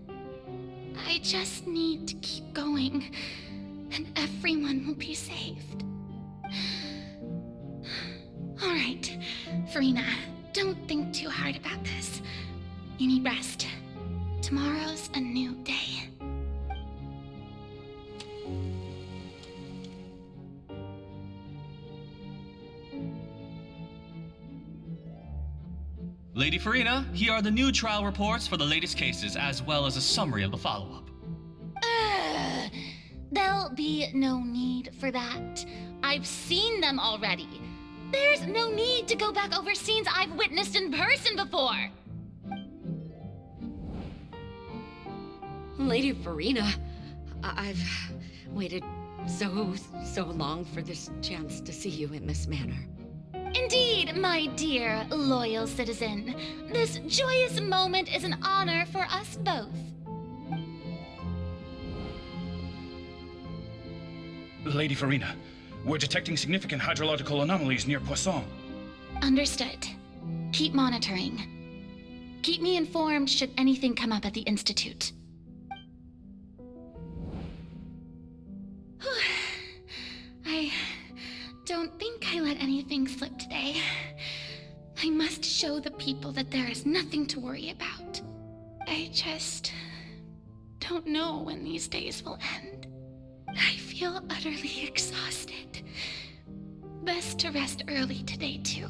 I just need to keep going, and everyone will be saved. All right, Farina, don't think too hard about this. You need rest. Tomorrow's a new day. Lady Farina, here are the new trial reports for the latest cases, as well as a summary of the follow-up. There'll be no need for that. I've seen them already. There's no need to go back over scenes I've witnessed in person before. Lady Farina, I've waited so long for this chance to see you in this manner. Indeed, my dear, loyal citizen. This joyous moment is an honor for us both. Lady Farina, we're detecting significant hydrological anomalies near Poisson. Understood. Keep monitoring. Keep me informed should anything come up at the Institute. I don't think I let anything slip today. I must show the people that there is nothing to worry about. I just don't know when these days will end. I feel utterly exhausted. Best to rest early today, too.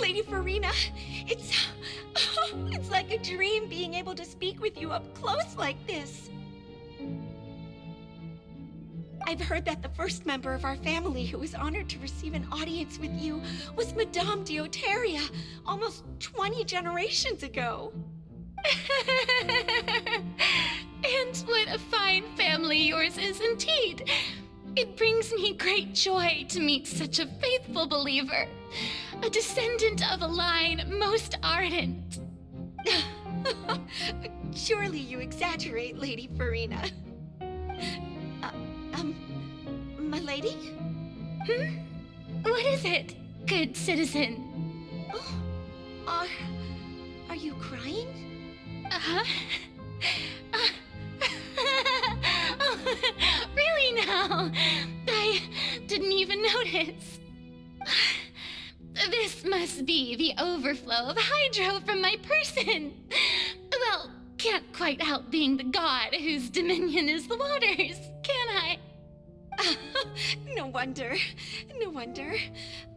Lady Farina, it's like a dream being able to speak with you up close like this. I've heard that the first member of our family who was honored to receive an audience with you was Madame Dioteria, almost 20 generations ago. And what a fine family yours is indeed. It brings me great joy to meet such a faithful believer, a descendant of a line most ardent. Surely you exaggerate, Lady Farina. My lady? What is it, good citizen? Oh, are you crying? Uh-huh. Really now? I didn't even notice. This must be the overflow of hydro from my person. Well, can't quite help being the god whose dominion is the waters, can I? No wonder.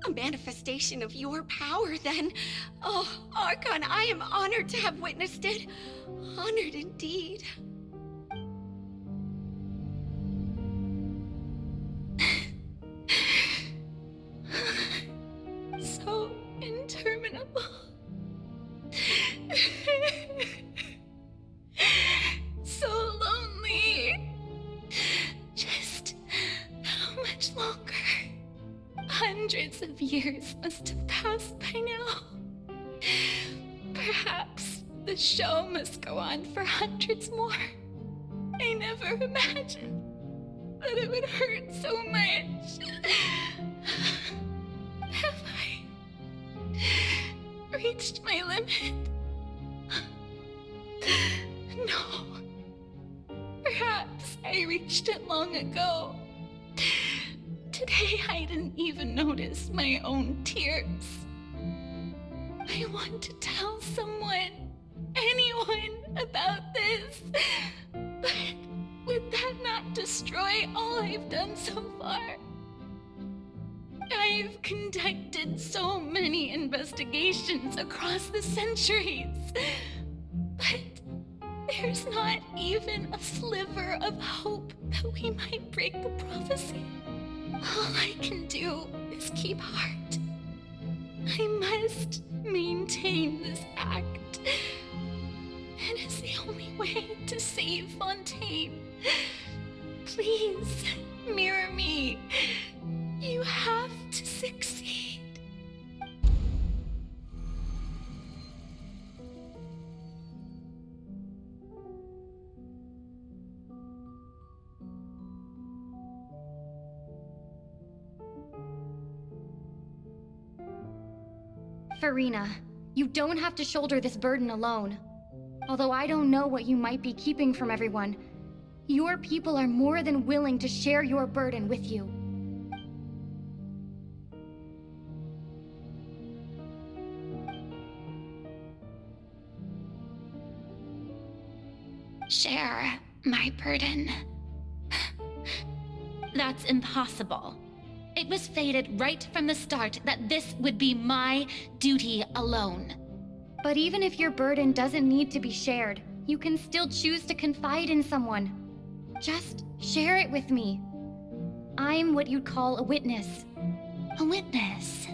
A manifestation of your power, then. Oh, Archon, I am honored to have witnessed it. Honored indeed. So interminable. So lonely. Just how much longer? Hundreds of years must have passed by now. Perhaps the show must go on for hundreds more. I never imagined that it would hurt so much. Have I reached my limit? No. Perhaps I reached it long ago. Today I didn't even notice my own tears. I want to tell someone, anyone, about this. But would that not destroy all I've done so far? I've conducted so many investigations across the centuries, but there's not even a sliver of hope that we might break the prophecy. All I can do is keep heart. I must maintain this act. It is the only way to save Fontaine. Please, mirror me. You have to succeed. Farina, you don't have to shoulder this burden alone. Although I don't know what you might be keeping from everyone, your people are more than willing to share your burden with you. Share my burden. That's impossible. It was fated right from the start that this would be my duty alone. But even if your burden doesn't need to be shared, you can still choose to confide in someone. Just share it with me. I'm what you'd call a witness. A witness?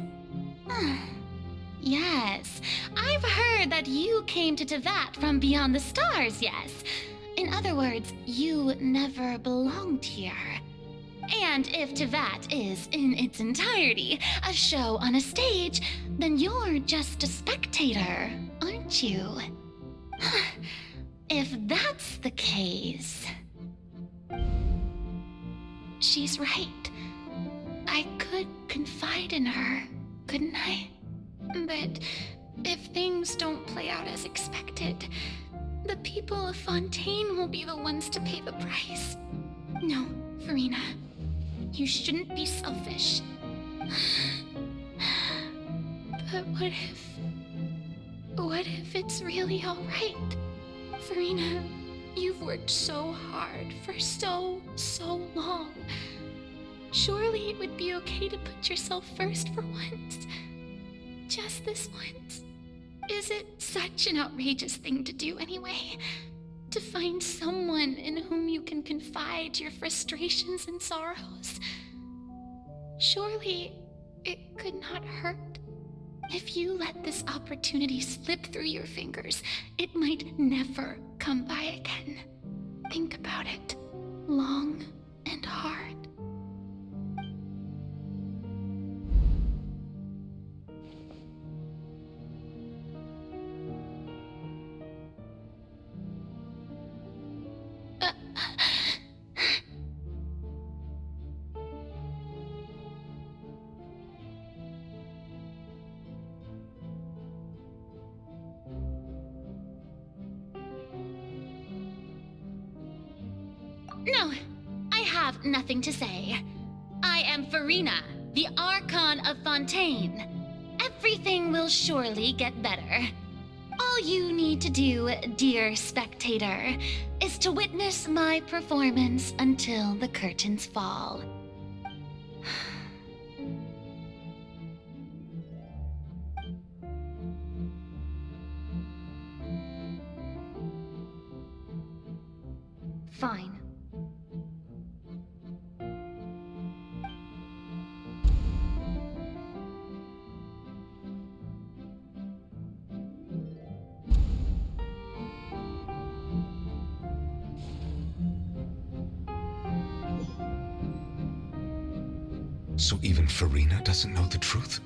Yes, I've heard that you came to Tevat from beyond the stars, yes. In other words, you never belonged here. And if Tevat is, in its entirety, a show on a stage, then you're just a spectator, aren't you? If that's the case... She's right. I could confide in her, couldn't I? But if things don't play out as expected, the people of Fontaine will be the ones to pay the price. No, Farina, you shouldn't be selfish. But what if it's really all right? Farina, you've worked so hard for so long. Surely it would be okay to put yourself first for once. Just this once. Is it such an outrageous thing to do anyway? To find someone in whom you can confide your frustrations and sorrows? Surely it could not hurt. If you let this opportunity slip through your fingers, it might never come by again. Think about it long and hard. No, I have nothing to say. I am Farina, the Archon of Fontaine. Everything will surely get better. All you need to do, dear spectator, is to witness my performance until the curtains fall. Fine. So even Farina doesn't know the truth?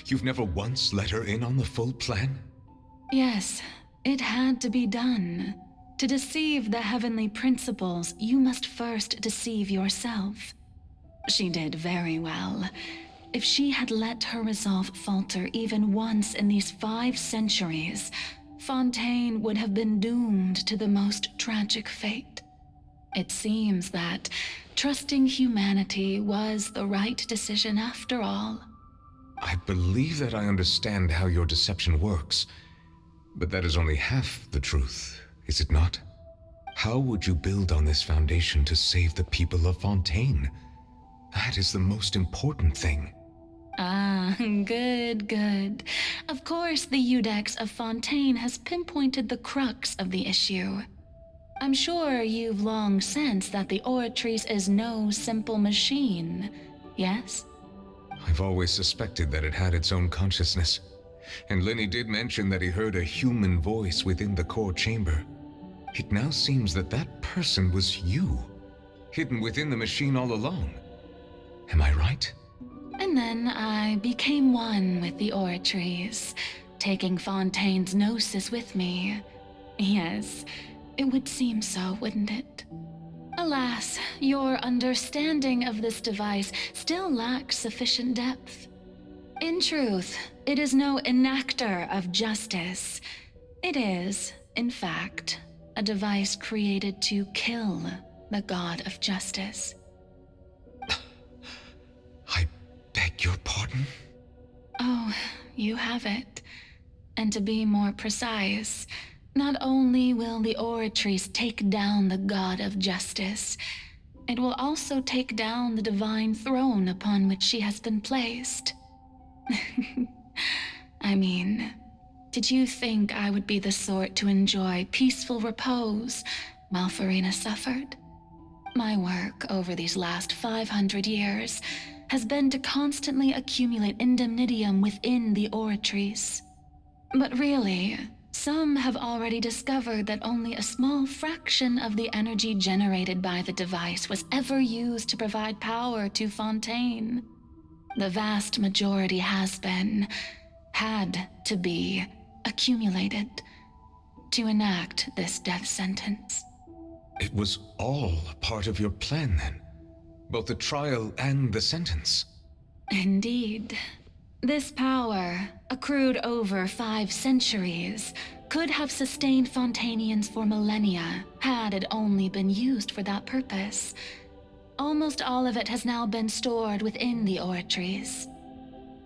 You've never once let her in on the full plan? Yes, it had to be done. To deceive the heavenly principles, you must first deceive yourself. She did very well. If she had let her resolve falter even once in these 5 centuries, Fontaine would have been doomed to the most tragic fate. It seems that trusting humanity was the right decision after all. I believe that I understand how your deception works, but that is only half the truth, is it not? How would you build on this foundation to save the people of Fontaine? That is the most important thing. Ah, good. Of course, the Iudex of Fontaine has pinpointed the crux of the issue. I'm sure you've long sensed that the Oratrice is no simple machine, yes? I've always suspected that it had its own consciousness. And Lenny did mention that he heard a human voice within the core chamber. It now seems that that person was you, hidden within the machine all along. Am I right? And then I became one with the Oratrice, taking Fontaine's gnosis with me. Yes, it would seem so, wouldn't it? Alas, your understanding of this device still lacks sufficient depth. In truth, it is no enactor of justice. It is, in fact, a device created to kill the god of justice. I beg your pardon? Oh, you have it. And to be more precise, not only will the Oratrice take down the god of justice, it will also take down the divine throne upon which she has been placed. I mean, did you think I would be the sort to enjoy peaceful repose while Farina suffered? My work over these last 500 years has been to constantly accumulate indemnitium within the Oratrice. But really, some have already discovered that only a small fraction of the energy generated by the device was ever used to provide power to Fontaine. The vast majority had to be, accumulated to enact this death sentence. It was all a part of your plan, then? Both the trial and the sentence? Indeed. This power, accrued over 5 centuries, could have sustained Fontainians for millennia had it only been used for that purpose. Almost all of it has now been stored within the Oratrice.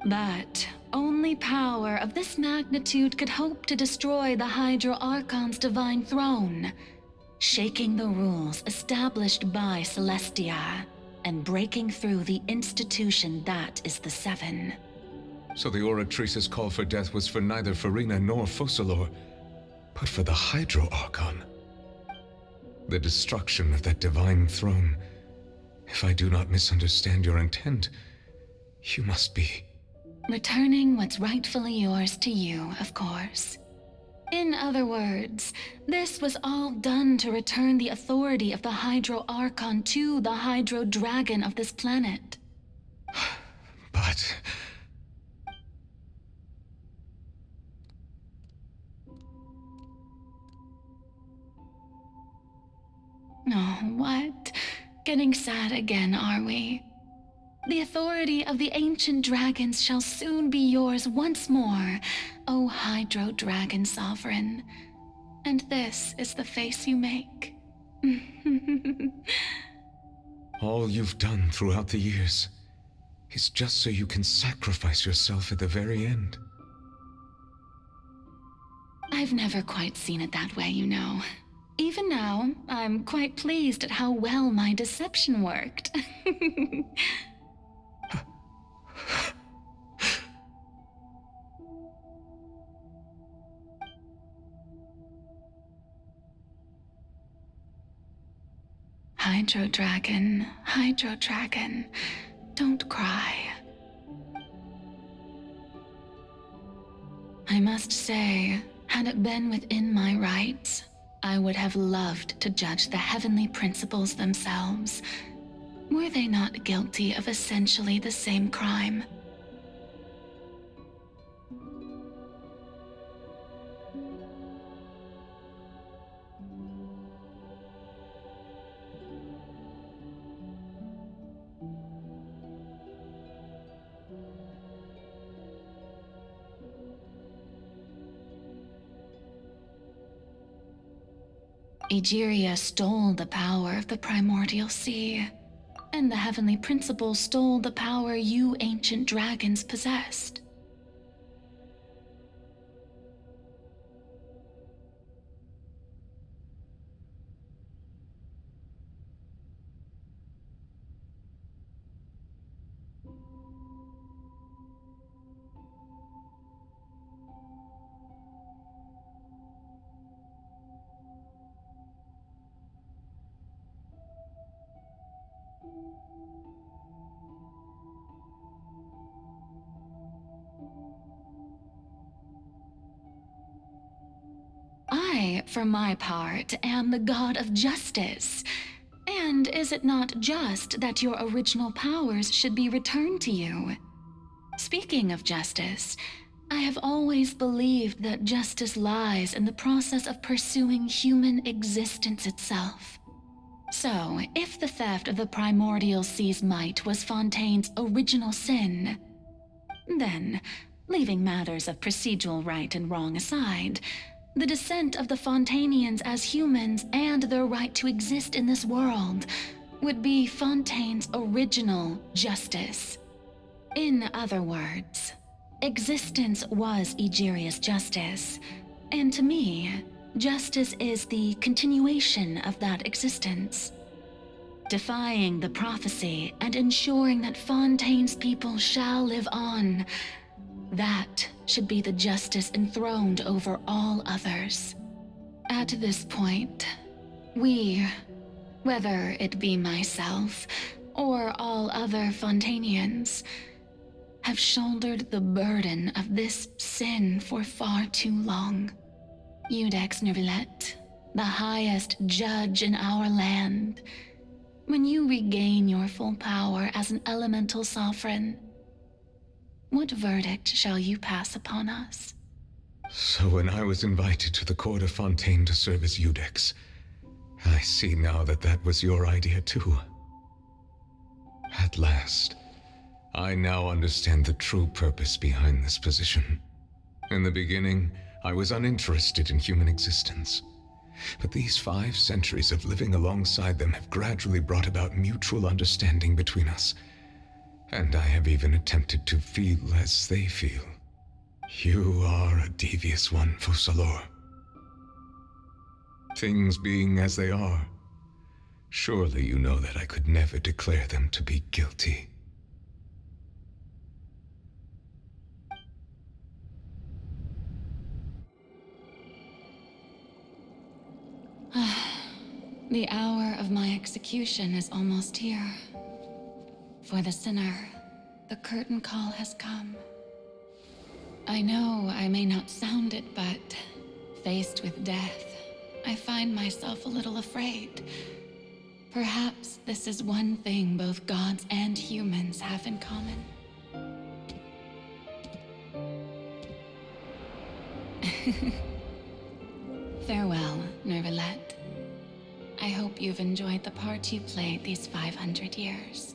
But only power of this magnitude could hope to destroy the Hydro Archon's divine throne, shaking the rules established by Celestia and breaking through the institution that is the Seven. So the Oratrice's call for death was for neither Farina nor Focalor, but for the Hydro Archon. The destruction of that divine throne. If I do not misunderstand your intent, you must be... Returning what's rightfully yours to you, of course. In other words, this was all done to return the authority of the Hydro Archon to the Hydro Dragon of this planet. But... Oh, what? Getting sad again, are we? The authority of the ancient dragons shall soon be yours once more, O Hydro Dragon Sovereign. And this is the face you make. all you've done throughout the years is just so you can sacrifice yourself at the very end. I've never quite seen it that way, you know. Even now, I'm quite pleased at how well my deception worked. Hydro Dragon, don't cry. I must say, had it been within my rights, I would have loved to judge the heavenly principles themselves. Were they not guilty of essentially the same crime? Egeria stole the power of the primordial sea, and the heavenly principles stole the power you ancient dragons possessed. I, for my part, am the god of justice. And is it not just that your original powers should be returned to you? Speaking of justice, I have always believed that justice lies in the process of pursuing human existence itself. So, if the theft of the primordial sea's might was Fontaine's original sin, Then, leaving matters of procedural right and wrong aside, the descent of the Fontanians as humans and their right to exist in this world would be Fontaine's original justice. In other words, existence was Egeria's justice, and to me, justice is the continuation of that existence. Defying the prophecy and ensuring that Fontaine's people shall live on, that should be the justice enthroned over all others. At this point, we, whether it be myself or all other Fontanians, have shouldered the burden of this sin for far too long. Iudex Nervillet, the highest judge in our land, when you regain your full power as an elemental sovereign, what verdict shall you pass upon us? So when I was invited to the court of Fontaine to serve as Iudex, I see now that that was your idea too. At last, I now understand the true purpose behind this position. In the beginning, I was uninterested in human existence. But these 5 centuries of living alongside them have gradually brought about mutual understanding between us. And I have even attempted to feel as they feel. You are a devious one, Focalor. Things being as they are, surely you know that I could never declare them to be guilty. The hour of my execution is almost here. For the sinner, the curtain call has come. I know I may not sound it, but faced with death, I find myself a little afraid. Perhaps this is one thing both gods and humans have in common. Farewell, Nervillet. I hope you've enjoyed the part you played these 500 years.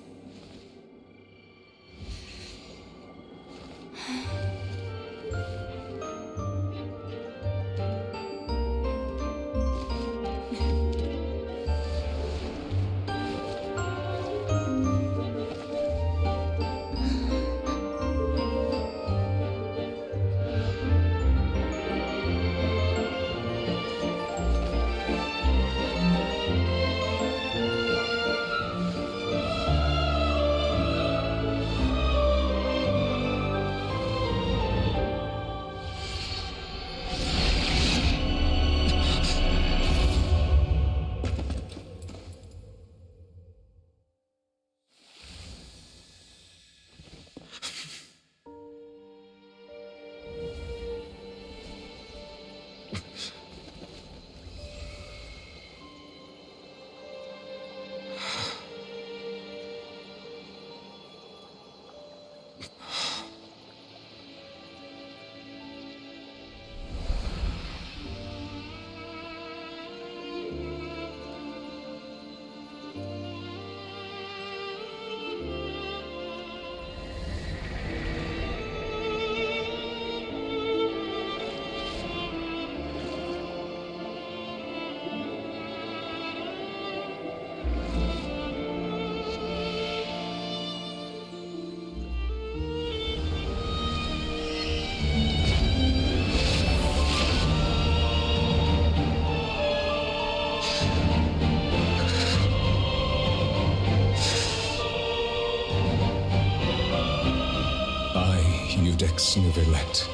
Iudex Nervillet,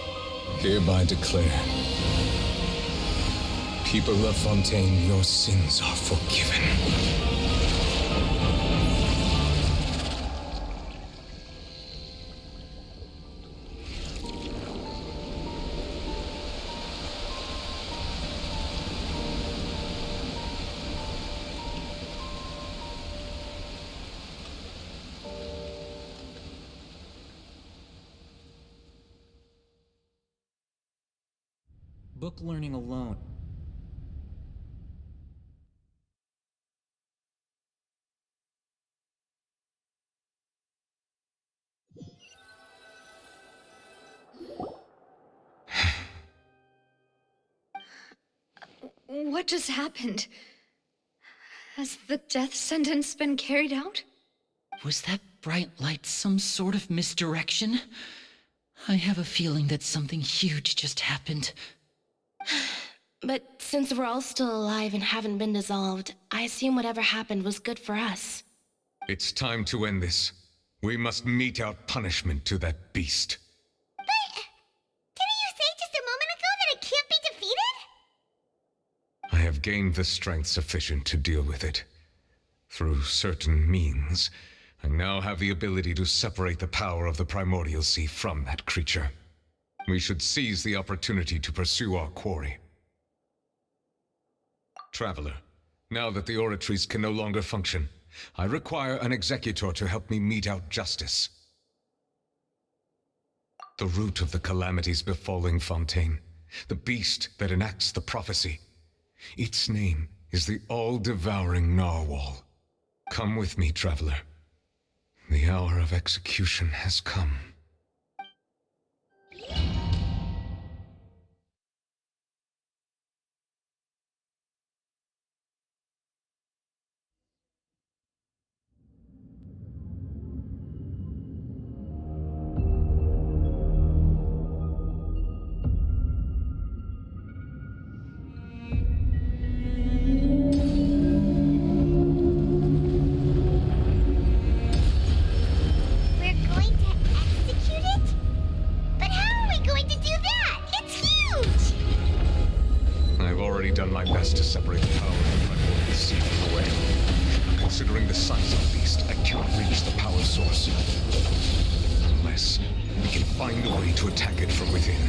hereby declare, people of Fontaine, your sins are forgiven. Book learning alone. What just happened? Has the death sentence been carried out? Was that bright light some sort of misdirection? I have a feeling that something huge just happened. But since we're all still alive and haven't been dissolved, I assume whatever happened was good for us. It's time to end this. We must mete out punishment to that beast. Didn't you say just a moment ago that it can't be defeated? I have gained the strength sufficient to deal with it. Through certain means, I now have the ability to separate the power of the Primordial Sea from that creature. We should seize the opportunity to pursue our quarry. Traveler, now that the oratories can no longer function, I require an executor to help me mete out justice. The root of the calamities befalling Fontaine, the beast that enacts the prophecy. Its name is the all-devouring Narwhal. Come with me, traveler. The hour of execution has come. Done my best to separate the power of the Primordial Sea from the whale. Considering the size of the beast, I cannot reach the power source. Unless we can find a way to attack it from within.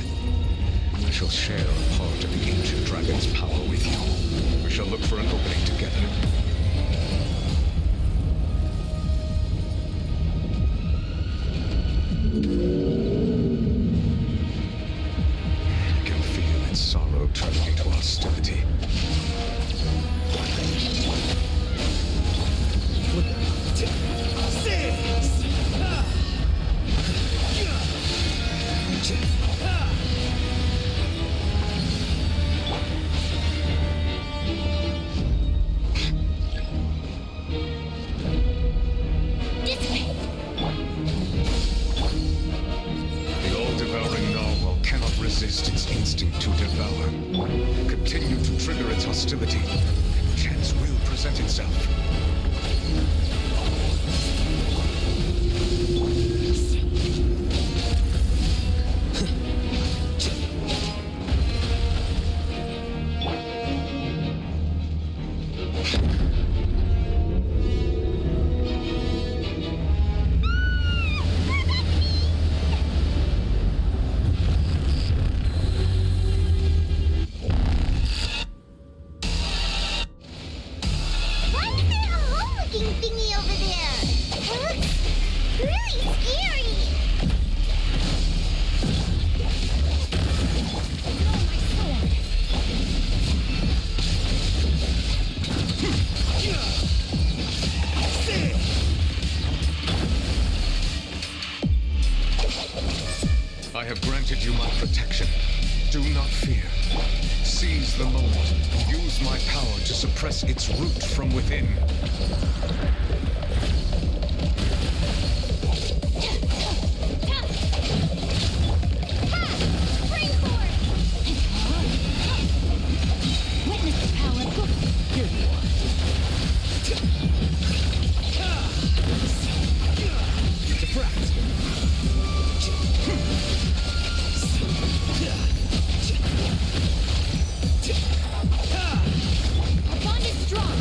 I shall share a part of the ancient dragon's power with you. We shall look for an opening together. I can feel its sorrow turning into hostility. Resist its instinct to devour. Continue to trigger its hostility, and chance will present itself. I have granted you my protection. Do not fear. Seize the moment. Use my power to suppress its root from within. Witness the power of good. Here you are. Our bond is strong.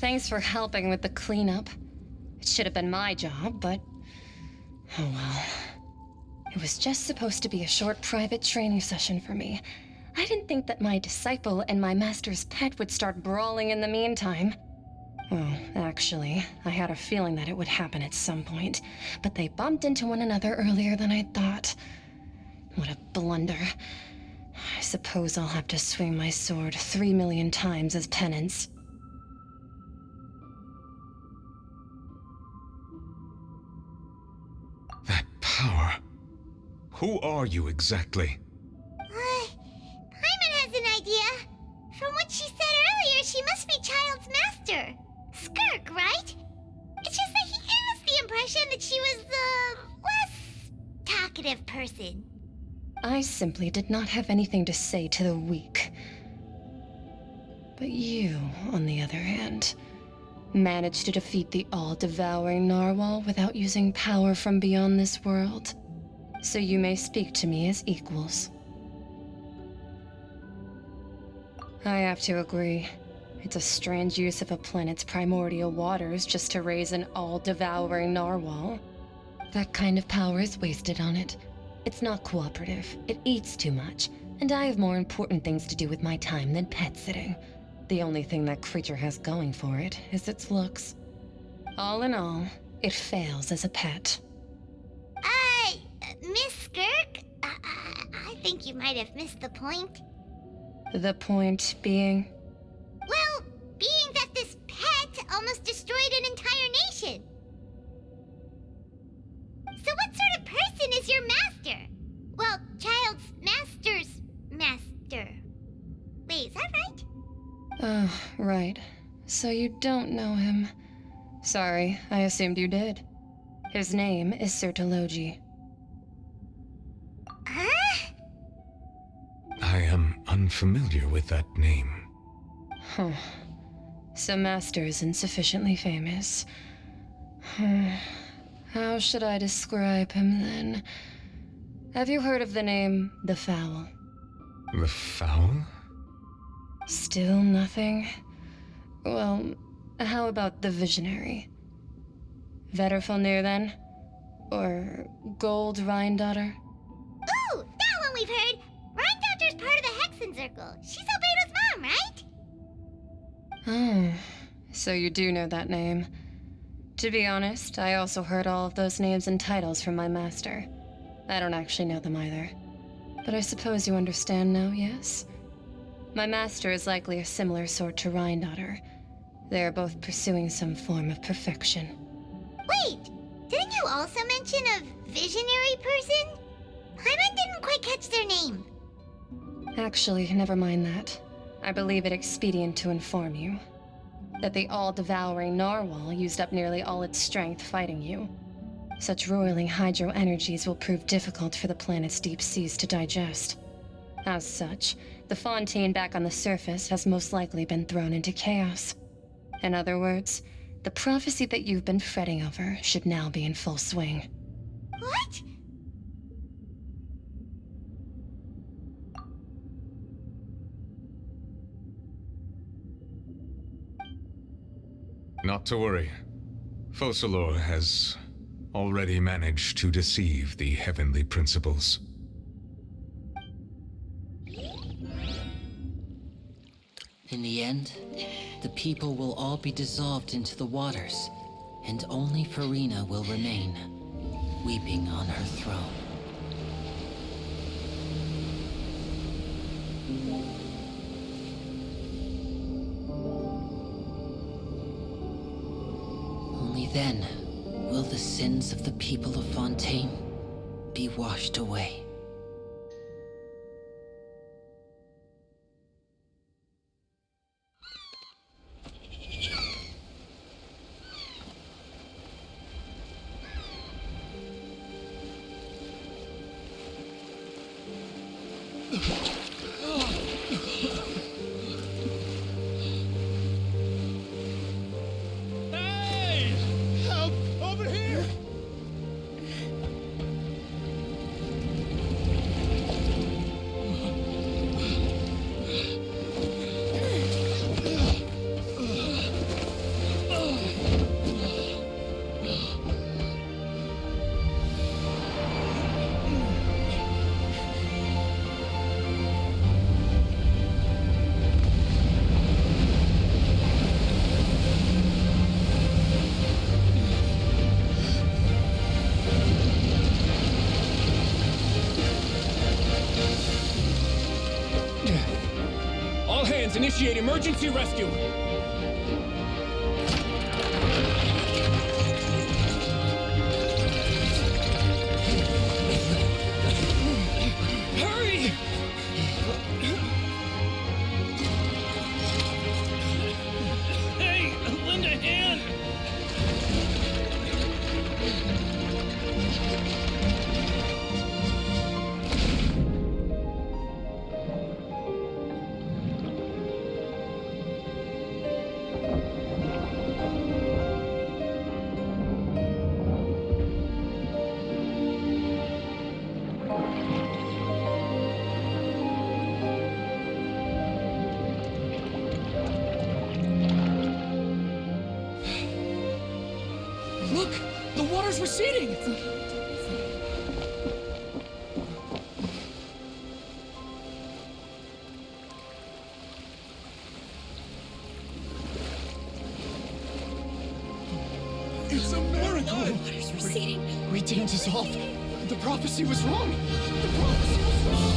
Thanks for helping with the cleanup. It should have been my job, but... oh well. It was just supposed to be a short private training session for me. I didn't think that my disciple and my master's pet would start brawling in the meantime. Well, actually, I had a feeling that it would happen at some point, but they bumped into one another earlier than I thought. What a blunder. I suppose I'll have to swing my sword 3 million times as penance. That power. Who are you exactly? Paimon has an idea. From what she said earlier, she must be Child's master. Skirk, right? It's just that he gave us the impression that she was the less talkative person. I simply did not have anything to say to the weak. But you, on the other hand, managed to defeat the all-devouring narwhal without using power from beyond this world. So you may speak to me as equals. I have to agree. It's a strange use of a planet's primordial waters just to raise an all-devouring narwhal. That kind of power is wasted on it. It's not cooperative, it eats too much, and I have more important things to do with my time than pet sitting. The only thing that creature has going for it is its looks. All in all, it fails as a pet. Miss Skirk? I think you might have missed the point. The point being? Well, being that this pet almost destroyed an entire nation. So what sort of person is your master? Well, Child's master's master. Wait, is that right? Oh, right. So you don't know him. Sorry, I assumed you did. His name is Sir Tologi. Huh? I am unfamiliar with that name. Huh. So Master isn't sufficiently famous. How should I describe him then? Have you heard of the name The Fowl? The Fowl? Still nothing? Well, how about the Visionary? Vetterfulnir then? Or Gold Rhine-Daughter? Ooh, that one we've heard! Rhine-Daughter's part of the Hexen Circle. She's Albedo's mom, right? Oh, so you do know that name. To be honest, I also heard all of those names and titles from my master. I don't actually know them either. But I suppose you understand now, yes? My master is likely a similar sort to Rhine-Daughter. They are both pursuing some form of perfection. Wait, didn't you also mention a visionary person? Paimon didn't quite catch their name. Actually, never mind that. I believe it expedient to inform you that the all-devouring narwhal used up nearly all its strength fighting you. Such roiling hydro energies will prove difficult for the planet's deep seas to digest. As such, the fontaine back on the surface has most likely been thrown into chaos. In other words, the prophecy that you've been fretting over should now be in full swing. What? Not to worry. Focalor has already managed to deceive the heavenly principles. In the end, the people will all be dissolved into the waters, and only Farina will remain, weeping on her throne. Only then will the sins of the people of Fontaine be washed away. Hey! Help! Over here! Archons, initiate emergency rescue! Hurry! Hey, lend a hand! Look! The water's receding! It's a miracle! The water's receding. We didn't dissolve. The prophecy was wrong. The prophecy was wrong.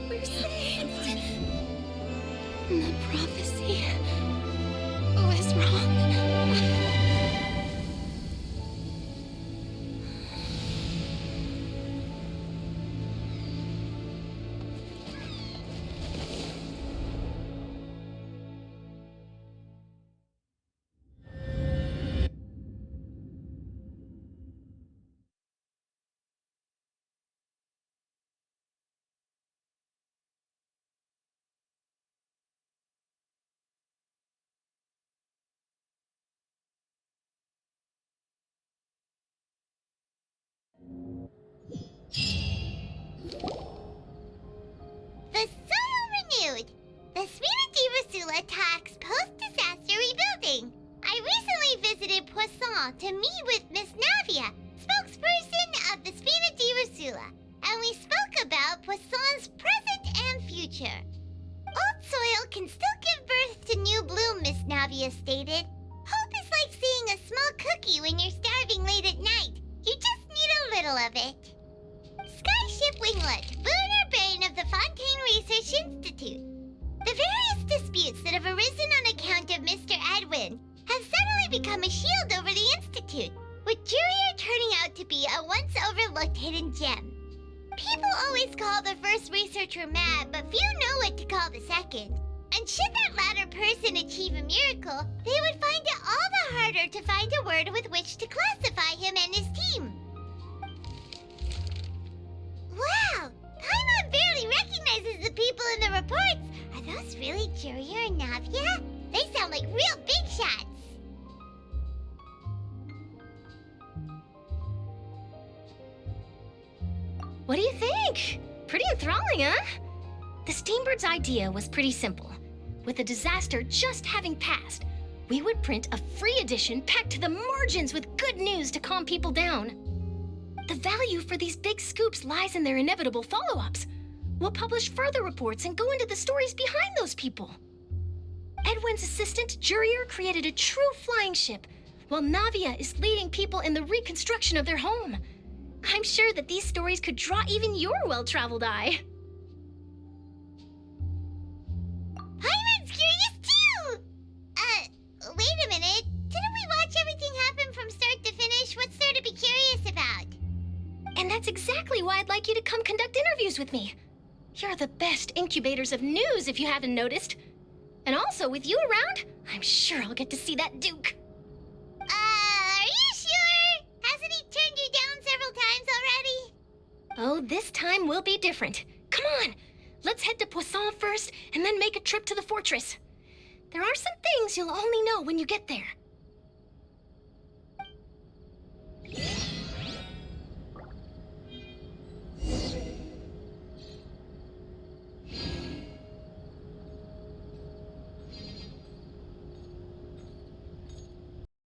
We're saved. The prophecy was wrong. The soil renewed. The Spina attacks post-disaster rebuilding. I recently visited Poisson to meet with Miss Navia, spokesperson of the Spina di Rusula, and we spoke about Poisson's present and future. Old soil can still give birth to new bloom, Miss Navia stated. Hope is like seeing a small cookie when you're starving late at night. You just need a little of it. Skyship Winglet, lunar brain of the Fontaine Research Institute. The various disputes that have arisen on account of Mr. Edwin have suddenly become a shield over the Institute, with Jurier turning out to be a once overlooked hidden gem. People always call the first researcher mad, but few know what to call the second. And should that latter person achieve a miracle, they would find it all the harder to find a word with which to classify him and his team. Wow! Paimon barely recognizes the people in the reports. Are those really Jurier and Navia? They sound like real big shots. What do you think? Pretty enthralling, huh? The Steambird's idea was pretty simple. With the disaster just having passed, we would print a free edition packed to the margins with good news to calm people down. The value for these big scoops lies in their inevitable follow-ups. We'll publish further reports and go into the stories behind those people. Edwin's assistant, Jurier, created a true flying ship, while Navia is leading people in the reconstruction of their home. I'm sure that these stories could draw even your well-traveled eye. Paimon's curious too! Wait a minute. Didn't we watch everything happen from start to finish? What's there to be curious about? And that's exactly why I'd like you to come conduct interviews with me. You're the best incubators of news, if you haven't noticed. And also, with you around, I'm sure I'll get to see that Duke. Are you sure? Hasn't he turned you down several times already? Oh, this time will be different. Come on, let's head to Poisson first, and then make a trip to the fortress. There are some things you'll only know when you get there.